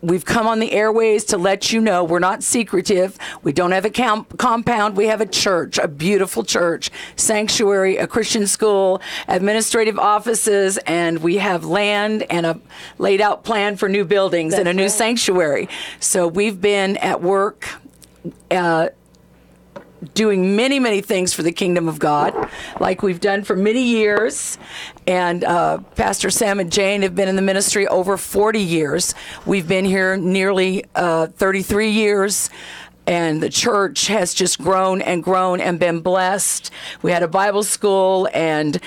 we've come on the airways to let you know we're not secretive. We don't have a compound. We have a church, a beautiful church, sanctuary, a Christian school, administrative offices, and we have land and a laid out plan for new buildings and a new sanctuary. So we've been at work doing many, many things for the kingdom of God, like we've done for many years. And Pastor Sam and Jane have been in the ministry over 40 years. We've been here nearly 33 years. And the church has just grown and grown and been blessed. We had a Bible school, and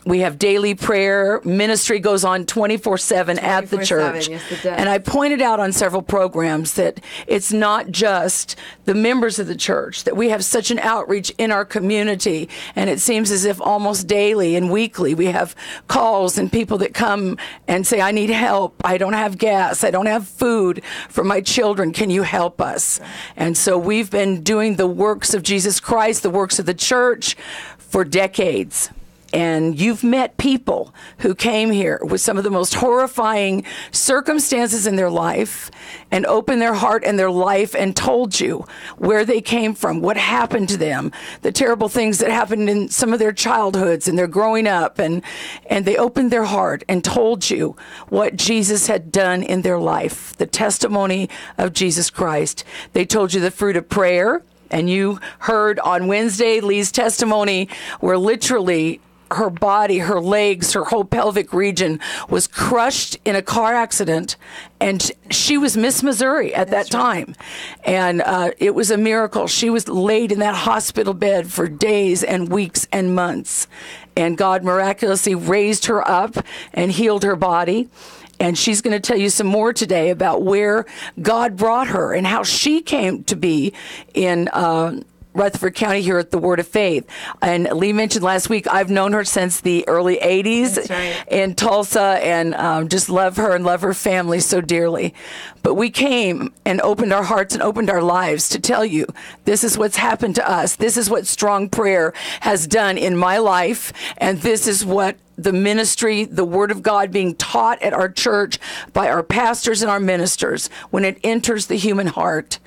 we have daily prayer. Ministry goes on 24/7 at the church. Yes, it does. And I pointed out on several programs that it's not just the members of the church, that we have such an outreach in our community. And it seems as if almost daily and weekly we have calls and people that come and say, I need help. I don't have gas. I don't have food for my children. Can you help us? And so we've been doing the works of Jesus Christ, the works of the church for decades. And you've met people who came here with some of the most horrifying circumstances in their life and opened their heart and their life and told you where they came from, what happened to them, the terrible things that happened in some of their childhoods and their growing up. And they opened their heart and told you what Jesus had done in their life, the testimony of Jesus Christ. They told you the fruit of prayer. And you heard on Wednesday Lee's testimony where literally her body, her legs, her whole pelvic region was crushed in a car accident, and she was Miss Missouri at that time. And it was a miracle. She was laid in that hospital bed for days and weeks and months, and God miraculously raised her up and healed her body. And she's going to tell you some more today about where God brought her and how she came to be in Rutherford County here at the Word of Faith. And Lee mentioned last week, I've known her since the early 80s in Tulsa, and just love her and love her family so dearly. But we came and opened our hearts and opened our lives to tell you, this is what's happened to us. This is what strong prayer has done in my life. And this is what the ministry, the Word of God being taught at our church by our pastors and our ministers, when it enters the human heart,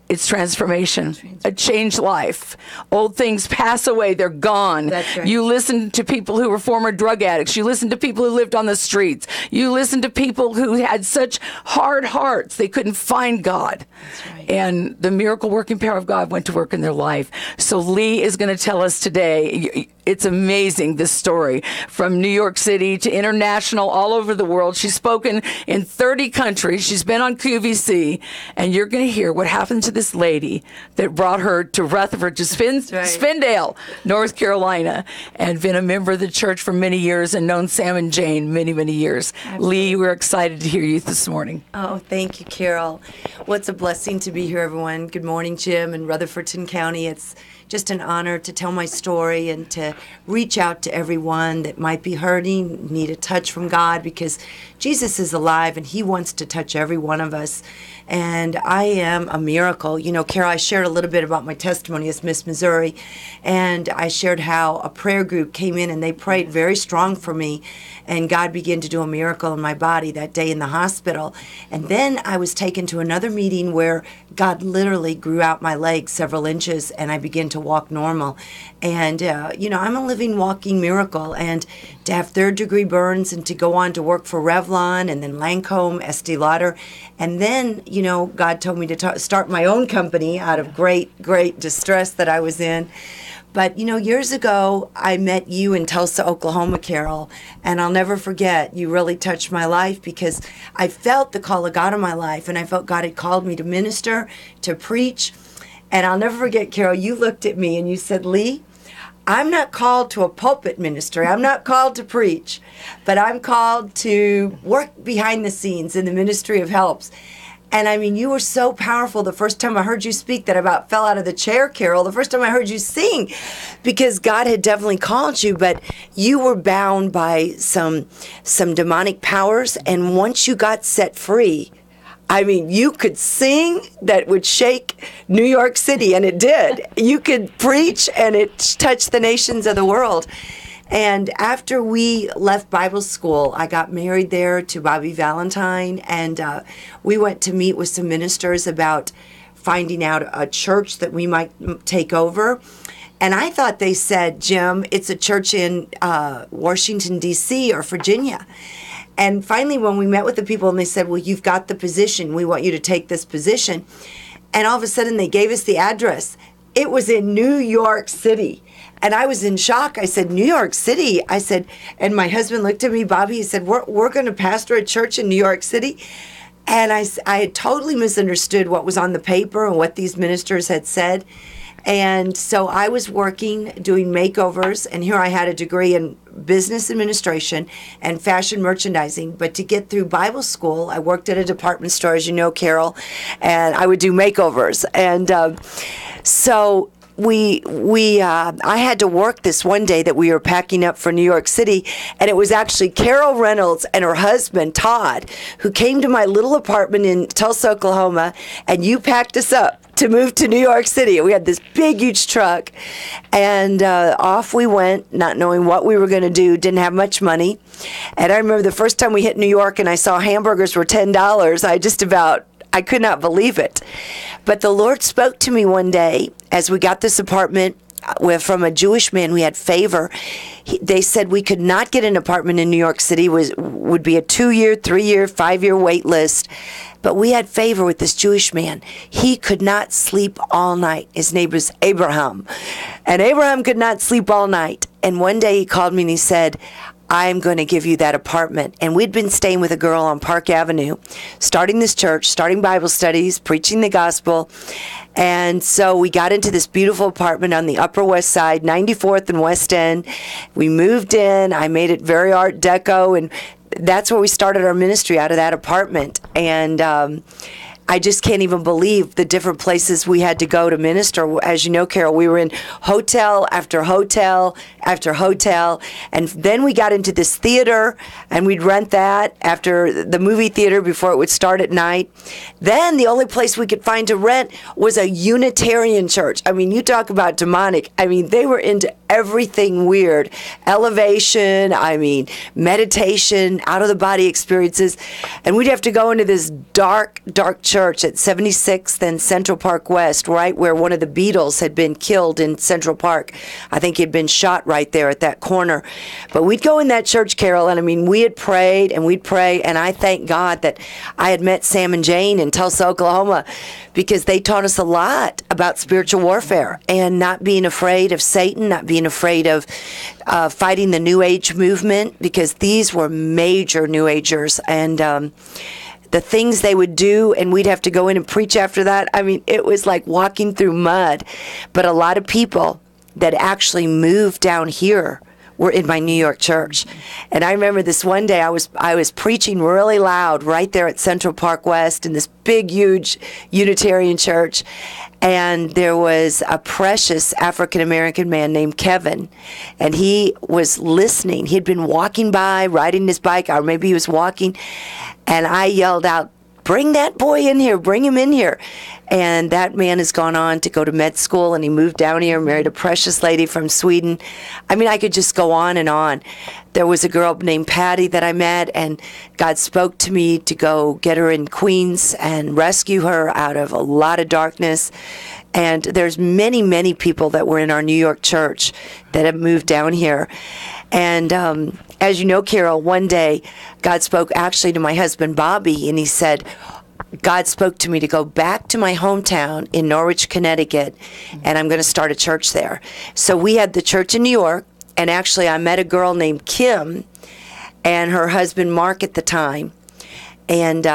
it's transformation, a changed life. Old things pass away, they're gone. That's right. You listen to people who were former drug addicts. You listen to people who lived on the streets. You listen to people who had such hard hearts they couldn't find God. That's right. And the miracle working power of God went to work in their life. So Lee is going to tell us today. It's amazing, this story, from New York City to international, all over the world. She's spoken in 30 countries. She's been on QVC, and you're going to hear what happened to this lady that brought her to Rutherford, to Spindale, North Carolina, and been a member of the church for many years and known Sam and Jane many, many years. Absolutely. Lee, we're excited to hear you this morning. Oh, thank you, Carol. Well, it's a blessing to be here, everyone. Good morning, Jim and Rutherfordton County. It's just an honor to tell my story and to reach out to everyone that might be hurting, need a touch from God, because Jesus is alive and He wants to touch every one of us. And I am a miracle. You know, Carol, I shared a little bit about my testimony as Miss Missouri, and I shared how a prayer group came in and they prayed very strong for me, and God began to do a miracle in my body that day in the hospital. And then I was taken to another meeting where God literally grew out my legs several inches, and I began to walk normal. And, you know, I'm a living, walking miracle. And to have third-degree burns and to go on to work for Revlon and then Lancome, Estee Lauder. And then, you know, God told me to start my own company out of great, great distress that I was in. But, you know, years ago, I met you in Tulsa, Oklahoma, Carol, and I'll never forget. You really touched my life because I felt the call of God in my life, and I felt God had called me to minister, to preach. And I'll never forget, Carol, you looked at me and you said, Lee, I'm not called to a pulpit ministry. I'm not called to preach, but I'm called to work behind the scenes in the ministry of helps. And I mean, you were so powerful the first time I heard you speak that I about fell out of the chair, Carol, the first time I heard you sing, because God had definitely called you, but you were bound by some demonic powers. And once you got set free, I mean, you could sing that would shake New York City, and it did. You could preach, and it touched the nations of the world. And after we left Bible school, I got married there to Bobby Valentine, and we went to meet with some ministers about finding out a church that we might take over. And I thought they said, Jim, it's a church in Washington, D.C. or Virginia. And finally, when we met with the people and they said, well, you've got the position. We want you to take this position. And all of a sudden, they gave us the address. It was in New York City. And I was in shock. I said, New York City? I said, and my husband looked at me, Bobby, he said, we're going to pastor a church in New York City? And I had totally misunderstood what was on the paper and what these ministers had said. And so I was working, doing makeovers, and here I had a degree in business administration and fashion merchandising. But to get through Bible school, I worked at a department store, as you know, Carol, and I would do makeovers. And so I had to work this one day that we were packing up for New York City, and it was actually Carol Reynolds and her husband, Todd, who came to my little apartment in Tulsa, Oklahoma, and you packed us up to move to New York City. We had this big, huge truck, and off we went, not knowing what we were going to do, didn't have much money. And I remember the first time we hit New York and I saw hamburgers were $10, I could not believe it. But the Lord spoke to me one day as we got this apartment from a Jewish man. We had favor. They said we could not get an apartment in New York City. Would be a 2-year, 3-year, 5-year wait list. But we had favor with this Jewish man. He could not sleep all night. His name was Abraham. And Abraham could not sleep all night. And one day he called me and he said, I'm going to give you that apartment. And we'd been staying with a girl on Park Avenue, starting this church, starting Bible studies, preaching the gospel. And so we got into this beautiful apartment on the Upper West Side, 94th and West End. We moved in. I made it very Art Deco, and that's where we started our ministry, out of that apartment. And I just can't even believe the different places we had to go to minister. As you know, Carol, we were in hotel after hotel after hotel. And then we got into this theater, and we'd rent that after the movie theater before it would start at night. Then the only place we could find to rent was a Unitarian church. I mean, you talk about demonic. I mean, they were into everything weird. Elevation, meditation, out-of-the-body experiences. And we'd have to go into this dark church at 76th and Central Park West, right where one of the Beatles had been killed in Central Park. I think he'd been shot right there at that corner. But we'd go in that church, Carol, and we had prayed and we'd pray, and I thank God that I had met Sam and Jane in Tulsa, Oklahoma, because they taught us a lot about spiritual warfare and not being afraid of Satan, not being afraid of fighting the New Age movement, because these were major New Agers. And the things they would do, and we'd have to go in and preach after that. It was like walking through mud. But a lot of people that actually moved down here were in my New York church. And I remember this one day I was preaching really loud right there at Central Park West in this big, huge Unitarian church. And there was a precious African-American man named Kevin, and he was listening. He'd been walking by, riding his bike, or maybe he was walking, and I yelled out, "Bring that boy in here, bring him in here." And that man has gone on to go to med school, and he moved down here, married a precious lady from Sweden. I could just go on and on. There was a girl named Patty that I met, and God spoke to me to go get her in Queens and rescue her out of a lot of darkness. And there's many, many people that were in our New York church that have moved down here. And as you know, Carol, one day God spoke actually to my husband, Bobby, and he said, God spoke to me to go back to my hometown in Norwich, Connecticut, and I'm going to start a church there. So we had the church in New York, and actually I met a girl named Kim and her husband, Mark, at the time. And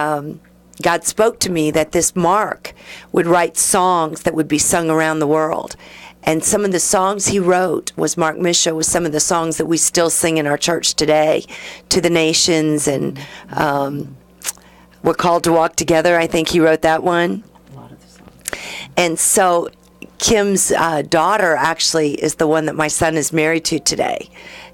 God spoke to me that this Mark would write songs that would be sung around the world. And some of the songs he wrote Mark Misha was some of the songs that we still sing in our church today, To the Nations, and We're Called to Walk Together. I think he wrote that one. And so Kim's daughter actually is the one that my son is married to today,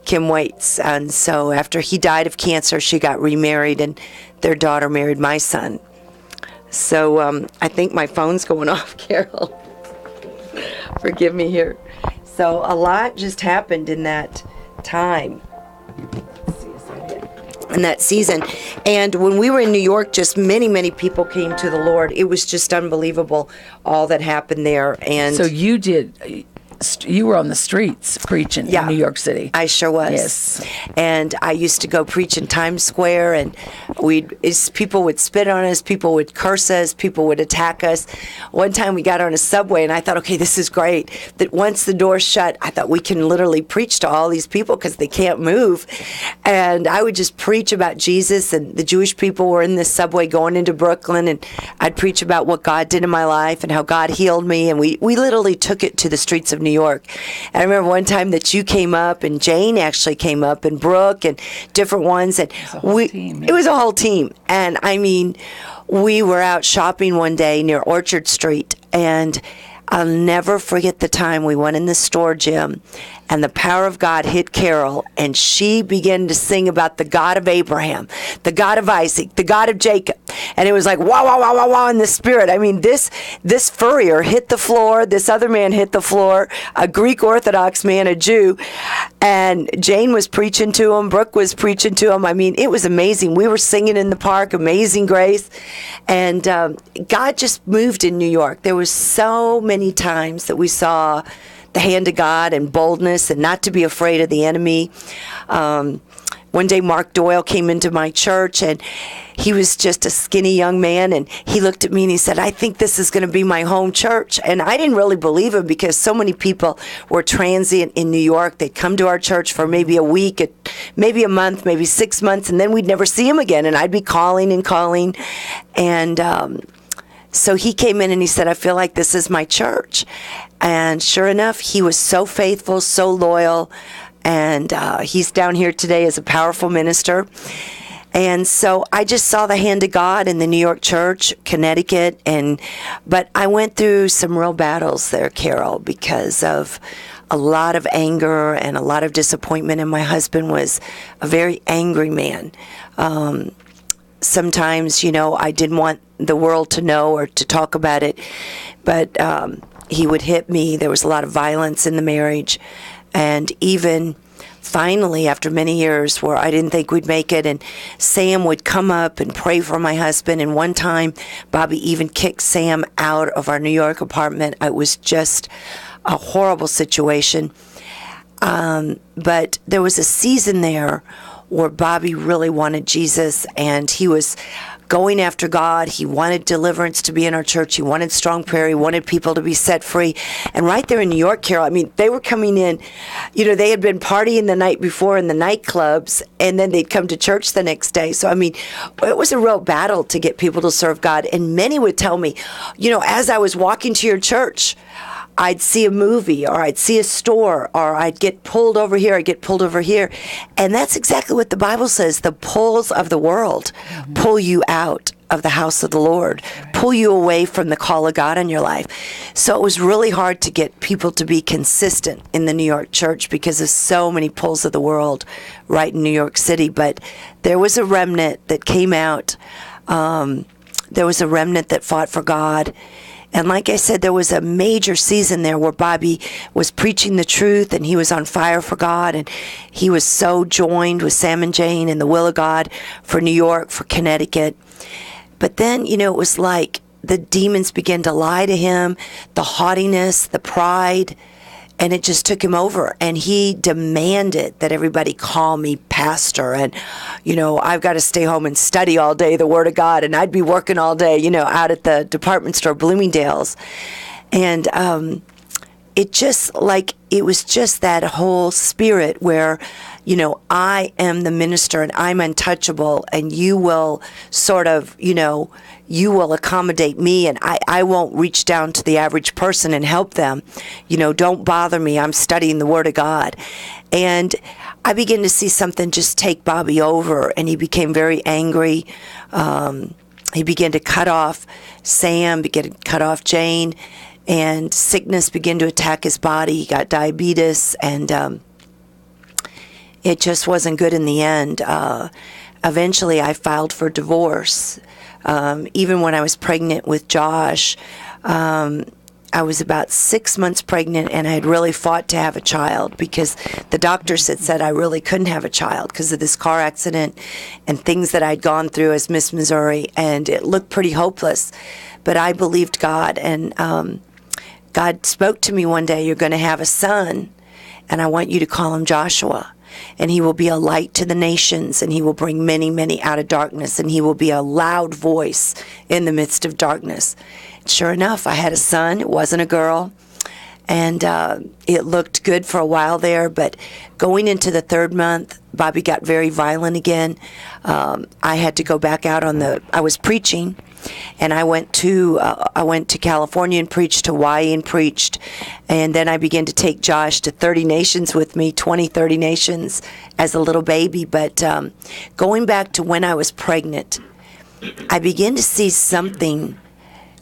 Kim Waits. And so after he died of cancer, she got remarried, and their daughter married my son. So I think my phone's going off, Carol. Forgive me here. So a lot just happened in that time. In that season. And when we were in New York, just many people came to the Lord. It was just unbelievable, all that happened there. And so you were on the streets preaching in New York City. I sure was. Yes. And I used to go preach in Times Square, and people would spit on us, people would curse us, people would attack us. One time we got on a subway, and I thought, okay, this is great. That once the door shut, I thought we can literally preach to all these people because they can't move. And I would just preach about Jesus, and the Jewish people were in this subway going into Brooklyn, and I'd preach about what God did in my life and how God healed me, and we literally took it to the streets of New York. And I remember one time that you came up, and Jane actually came up, and Brooke, and different ones, and it was a whole team. And I mean, we were out shopping one day near Orchard Street, and I'll never forget the time we went in the store, Jim, and the power of God hit Carol, and she began to sing about the God of Abraham, the God of Isaac, the God of Jacob. And it was like, wow, wow, wow, wow, wow, in the spirit. I mean, this furrier hit the floor, this other man hit the floor, a Greek Orthodox man, a Jew, and Jane was preaching to him, Brooke was preaching to him. I mean, it was amazing. We were singing in the park, Amazing Grace, and God just moved in New York. There was so many times that we saw the hand of God and boldness and not to be afraid of the enemy. One day Mark Doyle came into my church, and he was just a skinny young man, and he looked at me and he said, I think this is going to be my home church. And I didn't really believe him because so many people were transient in New York. They'd come to our church for maybe a week, maybe a month, maybe 6 months, and then we'd never see him again. And I'd be calling and calling. And so he came in and he said, I feel like this is my church. And sure enough, he was so faithful, so loyal, and he's down here today as a powerful minister. And so I just saw the hand of God in the New York church, Connecticut, but I went through some real battles there, Carol, because of a lot of anger and a lot of disappointment, and my husband was a very angry man. Sometimes, I didn't want the world to know or to talk about it, but he would hit me. There was a lot of violence in the marriage, and even finally, after many years where I didn't think we'd make it, and Sam would come up and pray for my husband, and one time Bobby even kicked Sam out of our New York apartment. It was just a horrible situation, but there was a season there where Bobby really wanted Jesus, and he was going after God. He wanted deliverance to be in our church. He wanted strong prayer. He wanted people to be set free. And right there in New York, Carol, I mean, they were coming in, they had been partying the night before in the nightclubs, and then they'd come to church the next day. So, I mean, it was a real battle to get people to serve God. And many would tell me, as I was walking to your church, I'd see a movie, or I'd see a store, or I'd get pulled over here, I'd get pulled over here. And that's exactly what the Bible says. The pulls of the world pull you out of the house of the Lord, pull you away from the call of God in your life. So it was really hard to get people to be consistent in the New York church because of so many pulls of the world right in New York City. But there was a remnant that came out. There was a remnant that fought for God. And like I said, there was a major season there where Bobby was preaching the truth, and he was on fire for God, and he was so joined with Sam and Jane in the will of God for New York, for Connecticut. But then, it was like the demons began to lie to him, the haughtiness, the pride, and it just took him over. And he demanded that everybody call me pastor. And, I've got to stay home and study all day the Word of God. And I'd be working all day, out at the department store, Bloomingdale's. And it was just that whole spirit where, you know, I am the minister and I'm untouchable, and you will sort of, you know, you will accommodate me, and I won't reach down to the average person and help them. You know, don't bother me. I'm studying the Word of God. And I began to see something just take Bobby over, and he became very angry. He began to cut off Sam, began to cut off Jane, and sickness began to attack his body. He got diabetes, and it just wasn't good in the end. Eventually, I filed for divorce. Even when I was pregnant with Josh, I was about 6 months pregnant, and I had really fought to have a child because the doctors had said I really couldn't have a child because of this car accident and things that I'd gone through as Miss Missouri, and it looked pretty hopeless. But I believed God, and God spoke to me one day, "You're going to have a son, and I want you to call him Joshua. And he will be a light to the nations, and he will bring many, many out of darkness, and he will be a loud voice in the midst of darkness." Sure enough, I had a son. It wasn't a girl. And it looked good for a while there, but going into the 3rd month, Bobby got very violent again. I had to go back out I was preaching, and I went to California and preached, Hawaii and preached, and then I began to take Josh to 30 nations with me, 30 nations as a little baby. But going back to when I was pregnant, I began to see something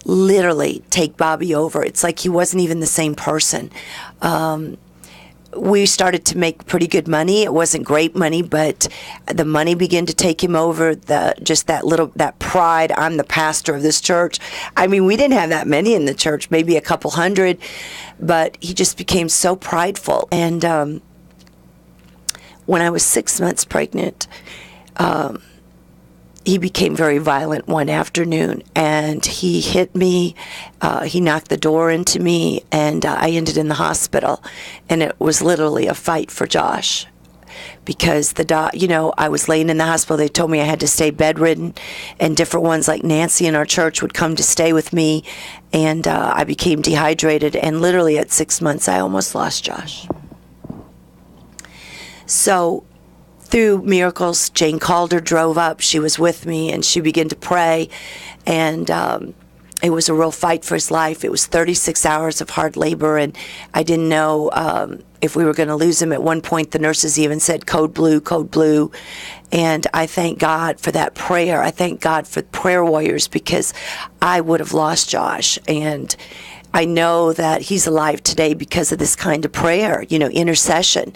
literally take Bobby over. It's like he wasn't even the same person. We started to make pretty good money. It wasn't great money, but the money began to take him over. That pride. I'm the pastor of this church. I mean, we didn't have that many in the church, maybe a couple hundred, but he just became so prideful. And when I was 6 months pregnant, he became very violent one afternoon, and he hit me. He knocked the door into me, and I ended in the hospital. And it was literally a fight for Josh, because I was laying in the hospital. They told me I had to stay bedridden, and different ones like Nancy in our church would come to stay with me, and I became dehydrated. And literally at 6 months, I almost lost Josh. So, through miracles, Jane Calder drove up. She was with me, and she began to pray, and it was a real fight for his life. It was 36 hours of hard labor, and I didn't know if we were going to lose him. At one point, the nurses even said, code blue, and I thank God for that prayer. I thank God for prayer warriors, because I would have lost Josh, and I know that he's alive today because of this kind of prayer, intercession.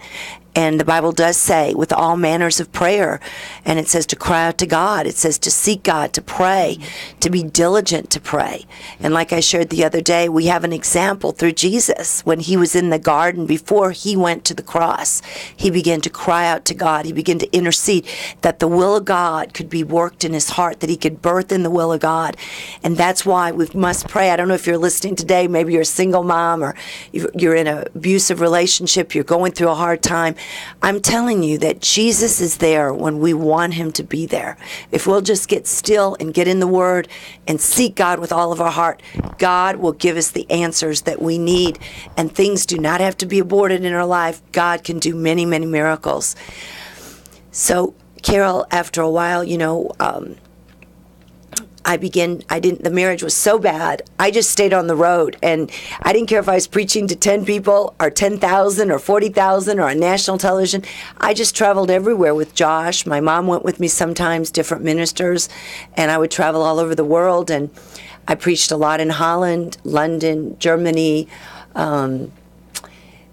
And the Bible does say, with all manners of prayer, and it says to cry out to God. It says to seek God, to pray, to be diligent to pray. And like I shared the other day, we have an example through Jesus. When he was in the garden, before he went to the cross, he began to cry out to God. He began to intercede that the will of God could be worked in his heart, that he could birth in the will of God. And that's why we must pray. I don't know if you're listening today, maybe you're a single mom, or you're in an abusive relationship, you're going through a hard time. I'm telling you that Jesus is there when we want him to be there. If we'll just get still and get in the Word and seek God with all of our heart, God will give us the answers that we need. And things do not have to be aborted in our life. God can do many, many miracles. So, Carol, after a while, the marriage was so bad, I just stayed on the road, and I didn't care if I was preaching to 10 people or 10,000 or 40,000 or on national television. I just traveled everywhere with Josh. My mom went with me sometimes, different ministers, and I would travel all over the world, and I preached a lot in Holland, London, Germany,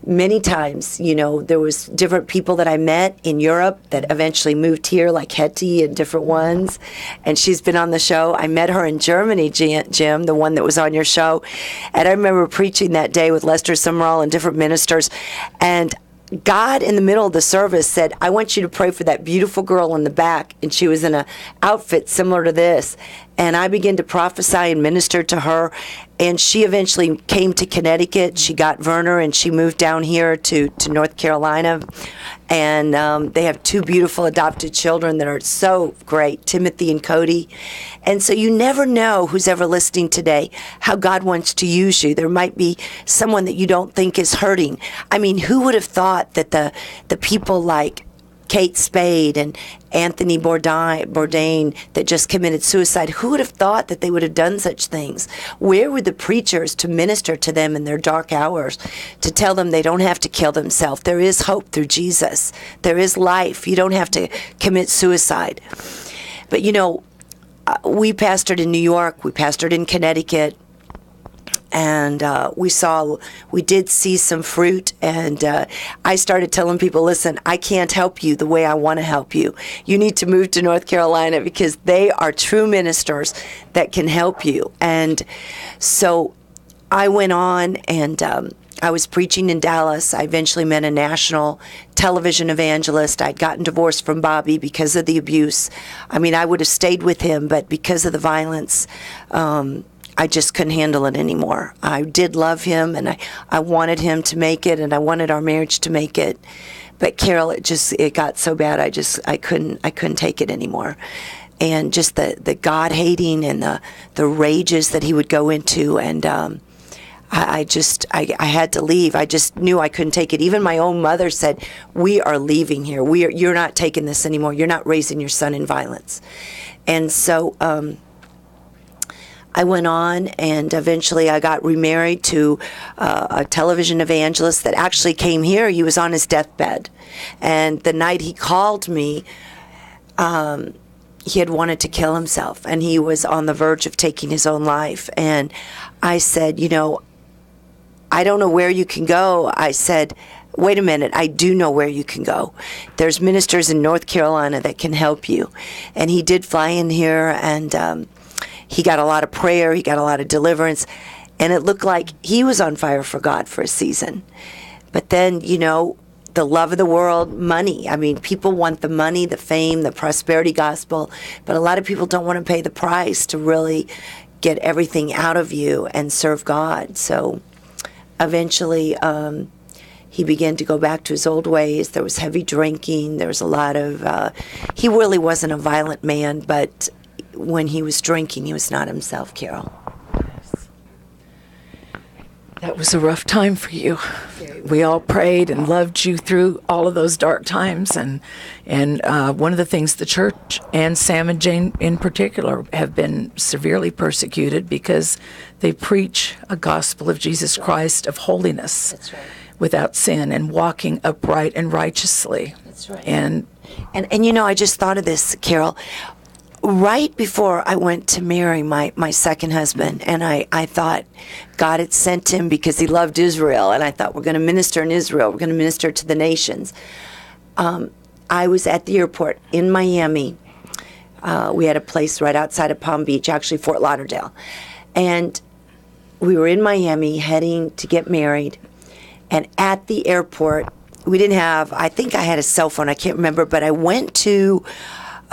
many times. There was different people that I met in Europe that eventually moved here, like Hetty and different ones. And she's been on the show. I met her in Germany, Jim, the one that was on your show. And I remember preaching that day with Lester Summerall and different ministers. And God, in the middle of the service, said, I want you to pray for that beautiful girl in the back. And she was in an outfit similar to this. And I began to prophesy and minister to her. And she eventually came to Connecticut. She got Werner, and she moved down here to North Carolina. And they have 2 beautiful adopted children that are so great, Timothy and Cody. And so you never know, who's ever listening today, how God wants to use you. There might be someone that you don't think is hurting. I mean, who would have thought that the people like Kate Spade and Anthony Bourdain that just committed suicide, who would have thought that they would have done such things? Where were the preachers to minister to them in their dark hours, to tell them they don't have to kill themselves? There is hope through Jesus. There is life. You don't have to commit suicide. But we pastored in New York. We pastored in Connecticut. And we did see some fruit, and I started telling people, listen, I can't help you the way I want to help you. You need to move to North Carolina because they are true ministers that can help you. And so I went on, and I was preaching in Dallas. I eventually met a national television evangelist. I'd gotten divorced from Bobby because of the abuse. I mean, I would have stayed with him, but because of the violence, I just couldn't handle it anymore. I did love him, and I wanted him to make it, and I wanted our marriage to make it. But Carol, it got so bad. I couldn't take it anymore. And just the God hating and the rages that he would go into, and I had to leave. I just knew I couldn't take it. Even my own mother said, "We are leaving here. You're not taking this anymore. You're not raising your son in violence." And so I went on, and eventually I got remarried to a television evangelist that actually came here. He was on his deathbed. And the night he called me, he had wanted to kill himself, and he was on the verge of taking his own life. And I said, I don't know where you can go. I said, wait a minute, I do know where you can go. There's ministers in North Carolina that can help you. And he did fly in here, and he got a lot of prayer, he got a lot of deliverance, and it looked like he was on fire for God for a season. But then, the love of the world, money. I mean, people want the money, the fame, the prosperity gospel, but a lot of people don't want to pay the price to really get everything out of you and serve God. So eventually he began to go back to his old ways. There was heavy drinking. There was a lot of, he really wasn't a violent man, but when he was drinking, he was not himself, Carol. Yes. That was a rough time for you. We all prayed and loved you through all of those dark times. And one of the things the church and Sam and Jane in particular have been severely persecuted because they preach a gospel of Jesus Christ of holiness. That's right. Without sin and walking upright and righteously. That's right. And I just thought of this, Carol. Right before I went to marry my second husband, and I thought God had sent him because he loved Israel, and I thought, we're going to minister in Israel, we're going to minister to the nations. I was at the airport in Miami. We had a place right outside of Palm Beach, actually Fort Lauderdale. And we were in Miami heading to get married, and at the airport, we didn't have, I think I had a cell phone, I can't remember, but I went to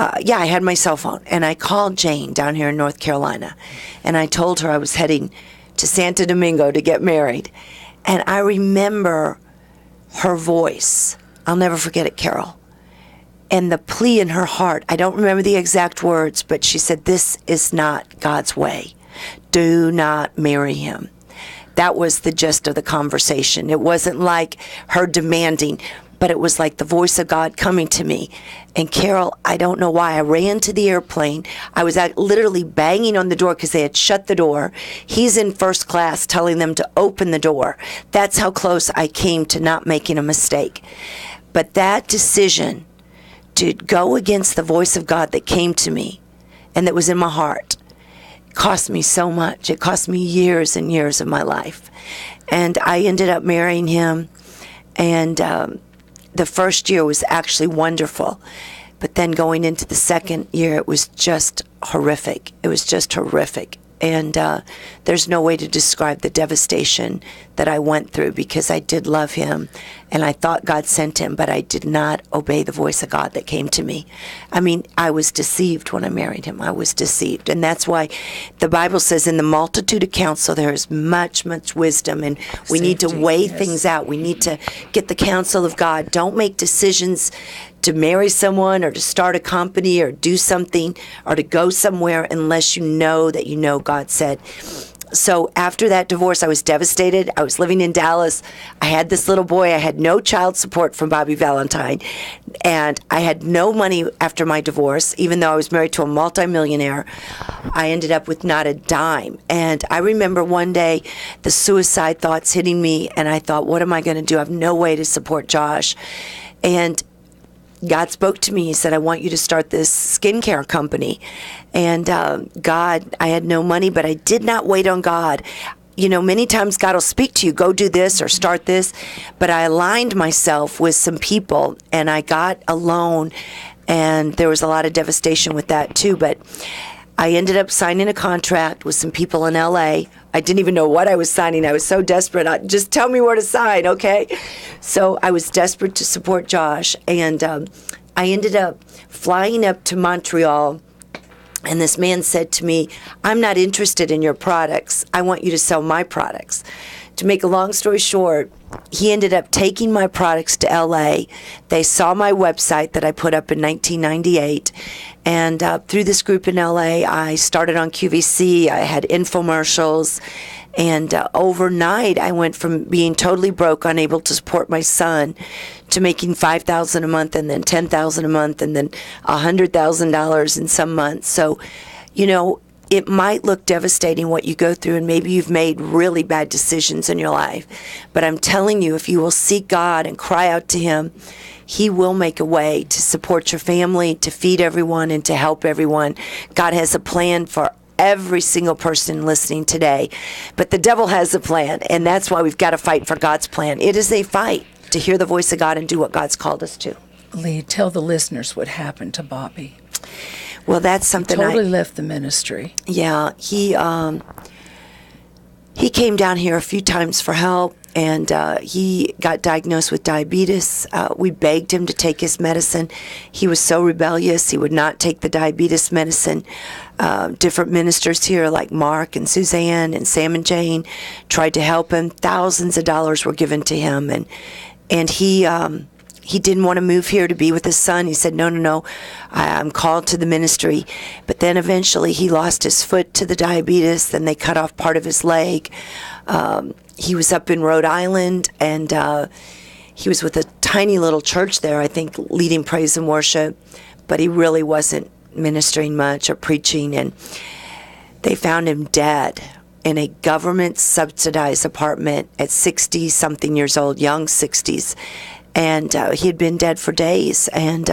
I had my cell phone, and I called Jane down here in North Carolina, and I told her I was heading to Santo Domingo to get married. And I remember her voice. I'll never forget it, Carol. And the plea in her heart, I don't remember the exact words, but she said, "This is not God's way. Do not marry him." That was the gist of the conversation. It wasn't like her demanding, but it was like the voice of God coming to me. And Carol, I don't know why, I ran to the airplane. I was literally banging on the door because they had shut the door. He's in first class telling them to open the door. That's how close I came to not making a mistake. But that decision to go against the voice of God that came to me and that was in my heart cost me so much. It cost me years and years of my life. And I ended up marrying him, and the first year was actually wonderful. But then going into the second year, it was just horrific. It was just horrific. And there's no way to describe the devastation that I went through because I did love him and I thought God sent him, but I did not obey the voice of God that came to me. I mean, I was deceived when I married him. I was deceived. And that's why the Bible says in the multitude of counsel there is much, much wisdom, and we need to weigh things out. We need to get the counsel of God. Don't make decisions to marry someone or to start a company or do something or to go somewhere unless you know that you know God said. So after that divorce, I was devastated. I was living in Dallas. I had this little boy. I had no child support from Bobby Valentine. And I had no money after my divorce, even though I was married to a multimillionaire. I ended up with not a dime. And I remember one day the suicide thoughts hitting me, and I thought, what am I going to do? I have no way to support Josh. And God spoke to me. He said, I want you to start this skincare company. And God, I had no money, but I did not wait on God. You know, many times God will speak to you, go do this or start this. But I aligned myself with some people, and I got a loan, and there was a lot of devastation with that too. But I ended up signing a contract with some people in LA. I didn't even know what I was signing. I was so desperate. Just tell me where to sign, okay? So I was desperate to support Josh, and I ended up flying up to Montreal, and this man said to me, I'm not interested in your products. I want you to sell my products. To make a long story short, he ended up taking my products to LA. They saw my website that I put up in 1998. And through this group in LA, I started on QVC. I had infomercials. And overnight, I went from being totally broke, unable to support my son, to making $5,000 a month, and then $10,000 a month, and then $100,000 in some months. So, you know, it might look devastating what you go through, and maybe you've made really bad decisions in your life. But I'm telling you, if you will seek God and cry out to Him, He will make a way to support your family, to feed everyone, and to help everyone. God has a plan for every single person listening today. But the devil has a plan, and that's why we've got to fight for God's plan. It is a fight to hear the voice of God and do what God's called us to. Lee, tell the listeners what happened to Bobby. Well, that's something he totally left the ministry. Yeah, he came down here a few times for help, and he got diagnosed with diabetes. We begged him to take his medicine. He was so rebellious, he would not take the diabetes medicine. Different ministers here like Mark and Suzanne and Sam and Jane tried to help him. Thousands of dollars were given to him, and he didn't want to move here to be with his son. He said, no, I'm called to the ministry. But then eventually he lost his foot to the diabetes. Then they cut off part of his leg. He was up in Rhode Island, and he was with a tiny little church there, I think, leading praise and worship. But he really wasn't ministering much or preaching. And they found him dead in a government-subsidized apartment at 60-something years old, young 60s. And he had been dead for days. And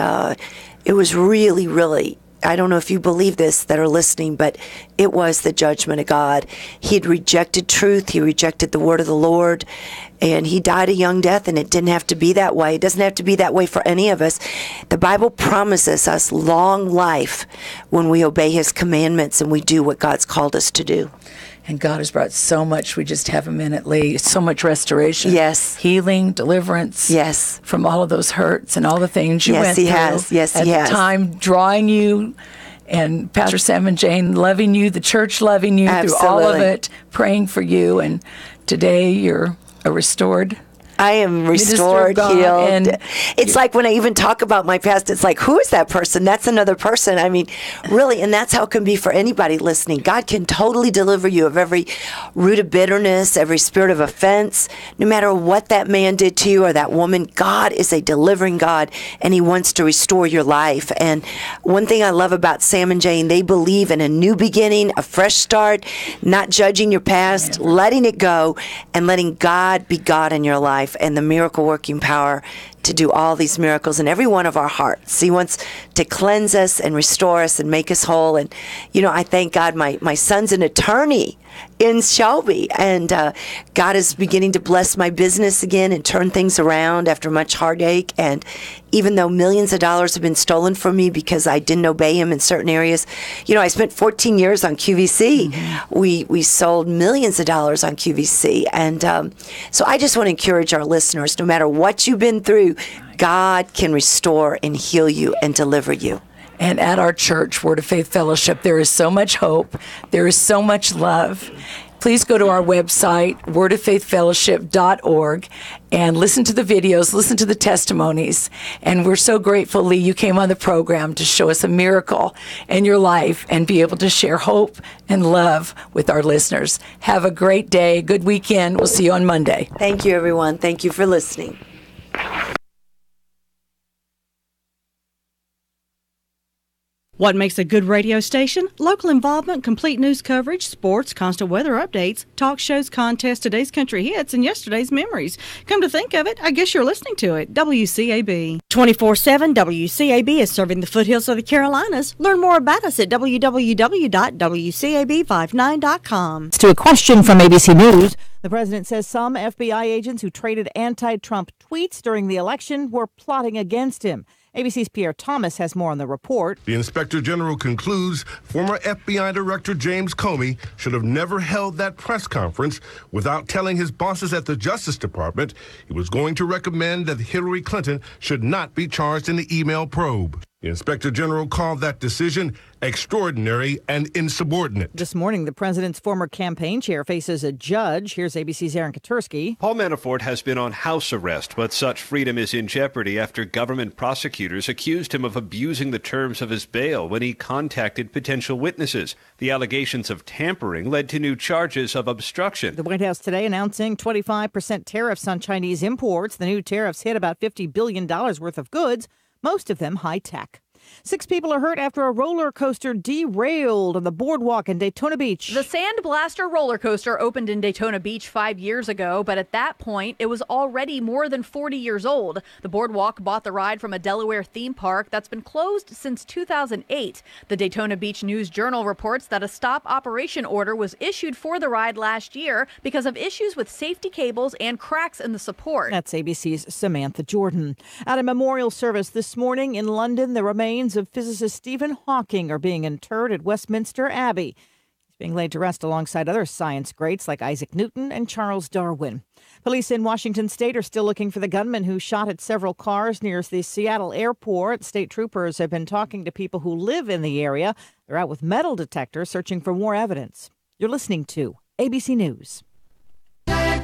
it was really, really, I don't know if you believe this that are listening, but it was the judgment of God. He had rejected truth. He rejected the word of the Lord. And he died a young death, and it didn't have to be that way. It doesn't have to be that way for any of us. The Bible promises us long life when we obey His commandments and we do what God's called us to do. And God has brought so much. We just have a minute, Lee. So much restoration. Yes. Healing, deliverance. Yes. From all of those hurts and all the things you went through. Yes, he has. At the time, drawing you, and Pastor Sam and Jane loving you, the church loving you. Absolutely. Through all of it, praying for you. And today you're a restored. I am restored, healed. And it's like when I even talk about my past, it's like, who is that person? That's another person. I mean, really, and that's how it can be for anybody listening. God can totally deliver you of every root of bitterness, every spirit of offense. No matter what that man did to you or that woman, God is a delivering God, and He wants to restore your life. And one thing I love about Sam and Jane, they believe in a new beginning, a fresh start, not judging your past, letting it go, and letting God be God in your life, and the miracle working power to do all these miracles in every one of our hearts. He wants to cleanse us and restore us and make us whole. And, I thank God my son's an attorney in Shelby, and God is beginning to bless my business again and turn things around after much heartache. And even though millions of dollars have been stolen from me because I didn't obey him in certain areas, I spent 14 years on QVC. Mm-hmm. We sold millions of dollars on QVC. And so I just want to encourage our listeners, no matter what you've been through, God can restore and heal you and deliver you. And at our church, Word of Faith Fellowship, there is so much hope. There is so much love. Please go to our website, wordoffaithfellowship.org, and listen to the videos, listen to the testimonies. And we're so grateful, Lee, you came on the program to show us a miracle in your life and be able to share hope and love with our listeners. Have a great day, good weekend. We'll see you on Monday. Thank you, everyone. Thank you for listening. What makes a good radio station? Local involvement, complete news coverage, sports, constant weather updates, talk shows, contests, today's country hits, and yesterday's memories. Come to think of it, I guess you're listening to it. WCAB. 24/7 WCAB is serving the foothills of the Carolinas. Learn more about us at www.wcab59.com. To a question from ABC News, the president says some FBI agents who traded anti-Trump tweets during the election were plotting against him. ABC's Pierre Thomas has more on the report. The Inspector General concludes former FBI Director James Comey should have never held that press conference without telling his bosses at the Justice Department he was going to recommend that Hillary Clinton should not be charged in the email probe. The Inspector General called that decision extraordinary and insubordinate. This morning, the president's former campaign chair faces a judge. Here's ABC's Aaron Katursky. Paul Manafort has been on house arrest, but such freedom is in jeopardy after government prosecutors accused him of abusing the terms of his bail when he contacted potential witnesses. The allegations of tampering led to new charges of obstruction. The White House today announcing 25% tariffs on Chinese imports. The new tariffs hit about $50 billion worth of goods, most of them high-tech. 6 people are hurt after a roller coaster derailed on the boardwalk in Daytona Beach. The Sand Blaster roller coaster opened in Daytona Beach 5 years ago, but at that point, it was already more than 40 years old. The boardwalk bought the ride from a Delaware theme park that's been closed since 2008. The Daytona Beach News-Journal reports that a stop operation order was issued for the ride last year because of issues with safety cables and cracks in the support. That's ABC's Samantha Jordan. At a memorial service this morning in London, the remains of physicist Stephen Hawking are being interred at Westminster Abbey. He's being laid to rest alongside other science greats like Isaac Newton and Charles Darwin. Police in Washington state are still looking for the gunman who shot at several cars near the Seattle airport. State troopers have been talking to people who live in the area. They're out with metal detectors searching for more evidence. You're listening to ABC News.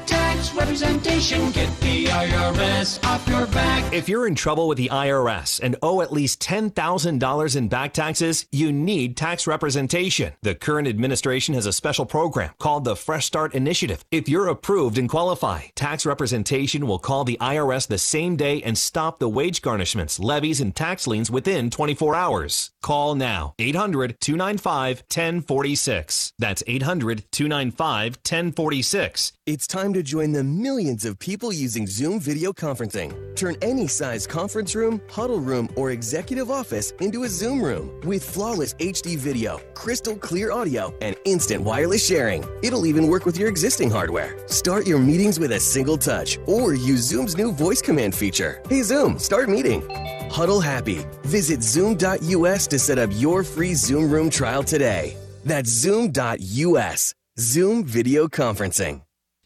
Tax representation, get the IRS off your back. If you're in trouble with the IRS and owe at least $10,000 in back taxes, you need tax representation. The current administration has a special program called the Fresh Start Initiative. If you're approved and qualify, tax representation will call the IRS the same day and stop the wage garnishments, levies, and tax liens within 24 hours. Call now. 800-295-1046. That's 800-295-1046. It's time to join the millions of people using Zoom video conferencing. Turn any size conference room, huddle room, or executive office into a Zoom room with flawless HD video, crystal clear audio, and instant wireless sharing. It'll even work with your existing hardware. Start your meetings with a single touch or use Zoom's new voice command feature. Hey Zoom, start meeting. Huddle happy. Visit Zoom.us to set up your free Zoom room trial today. That's Zoom.us. Zoom video conferencing.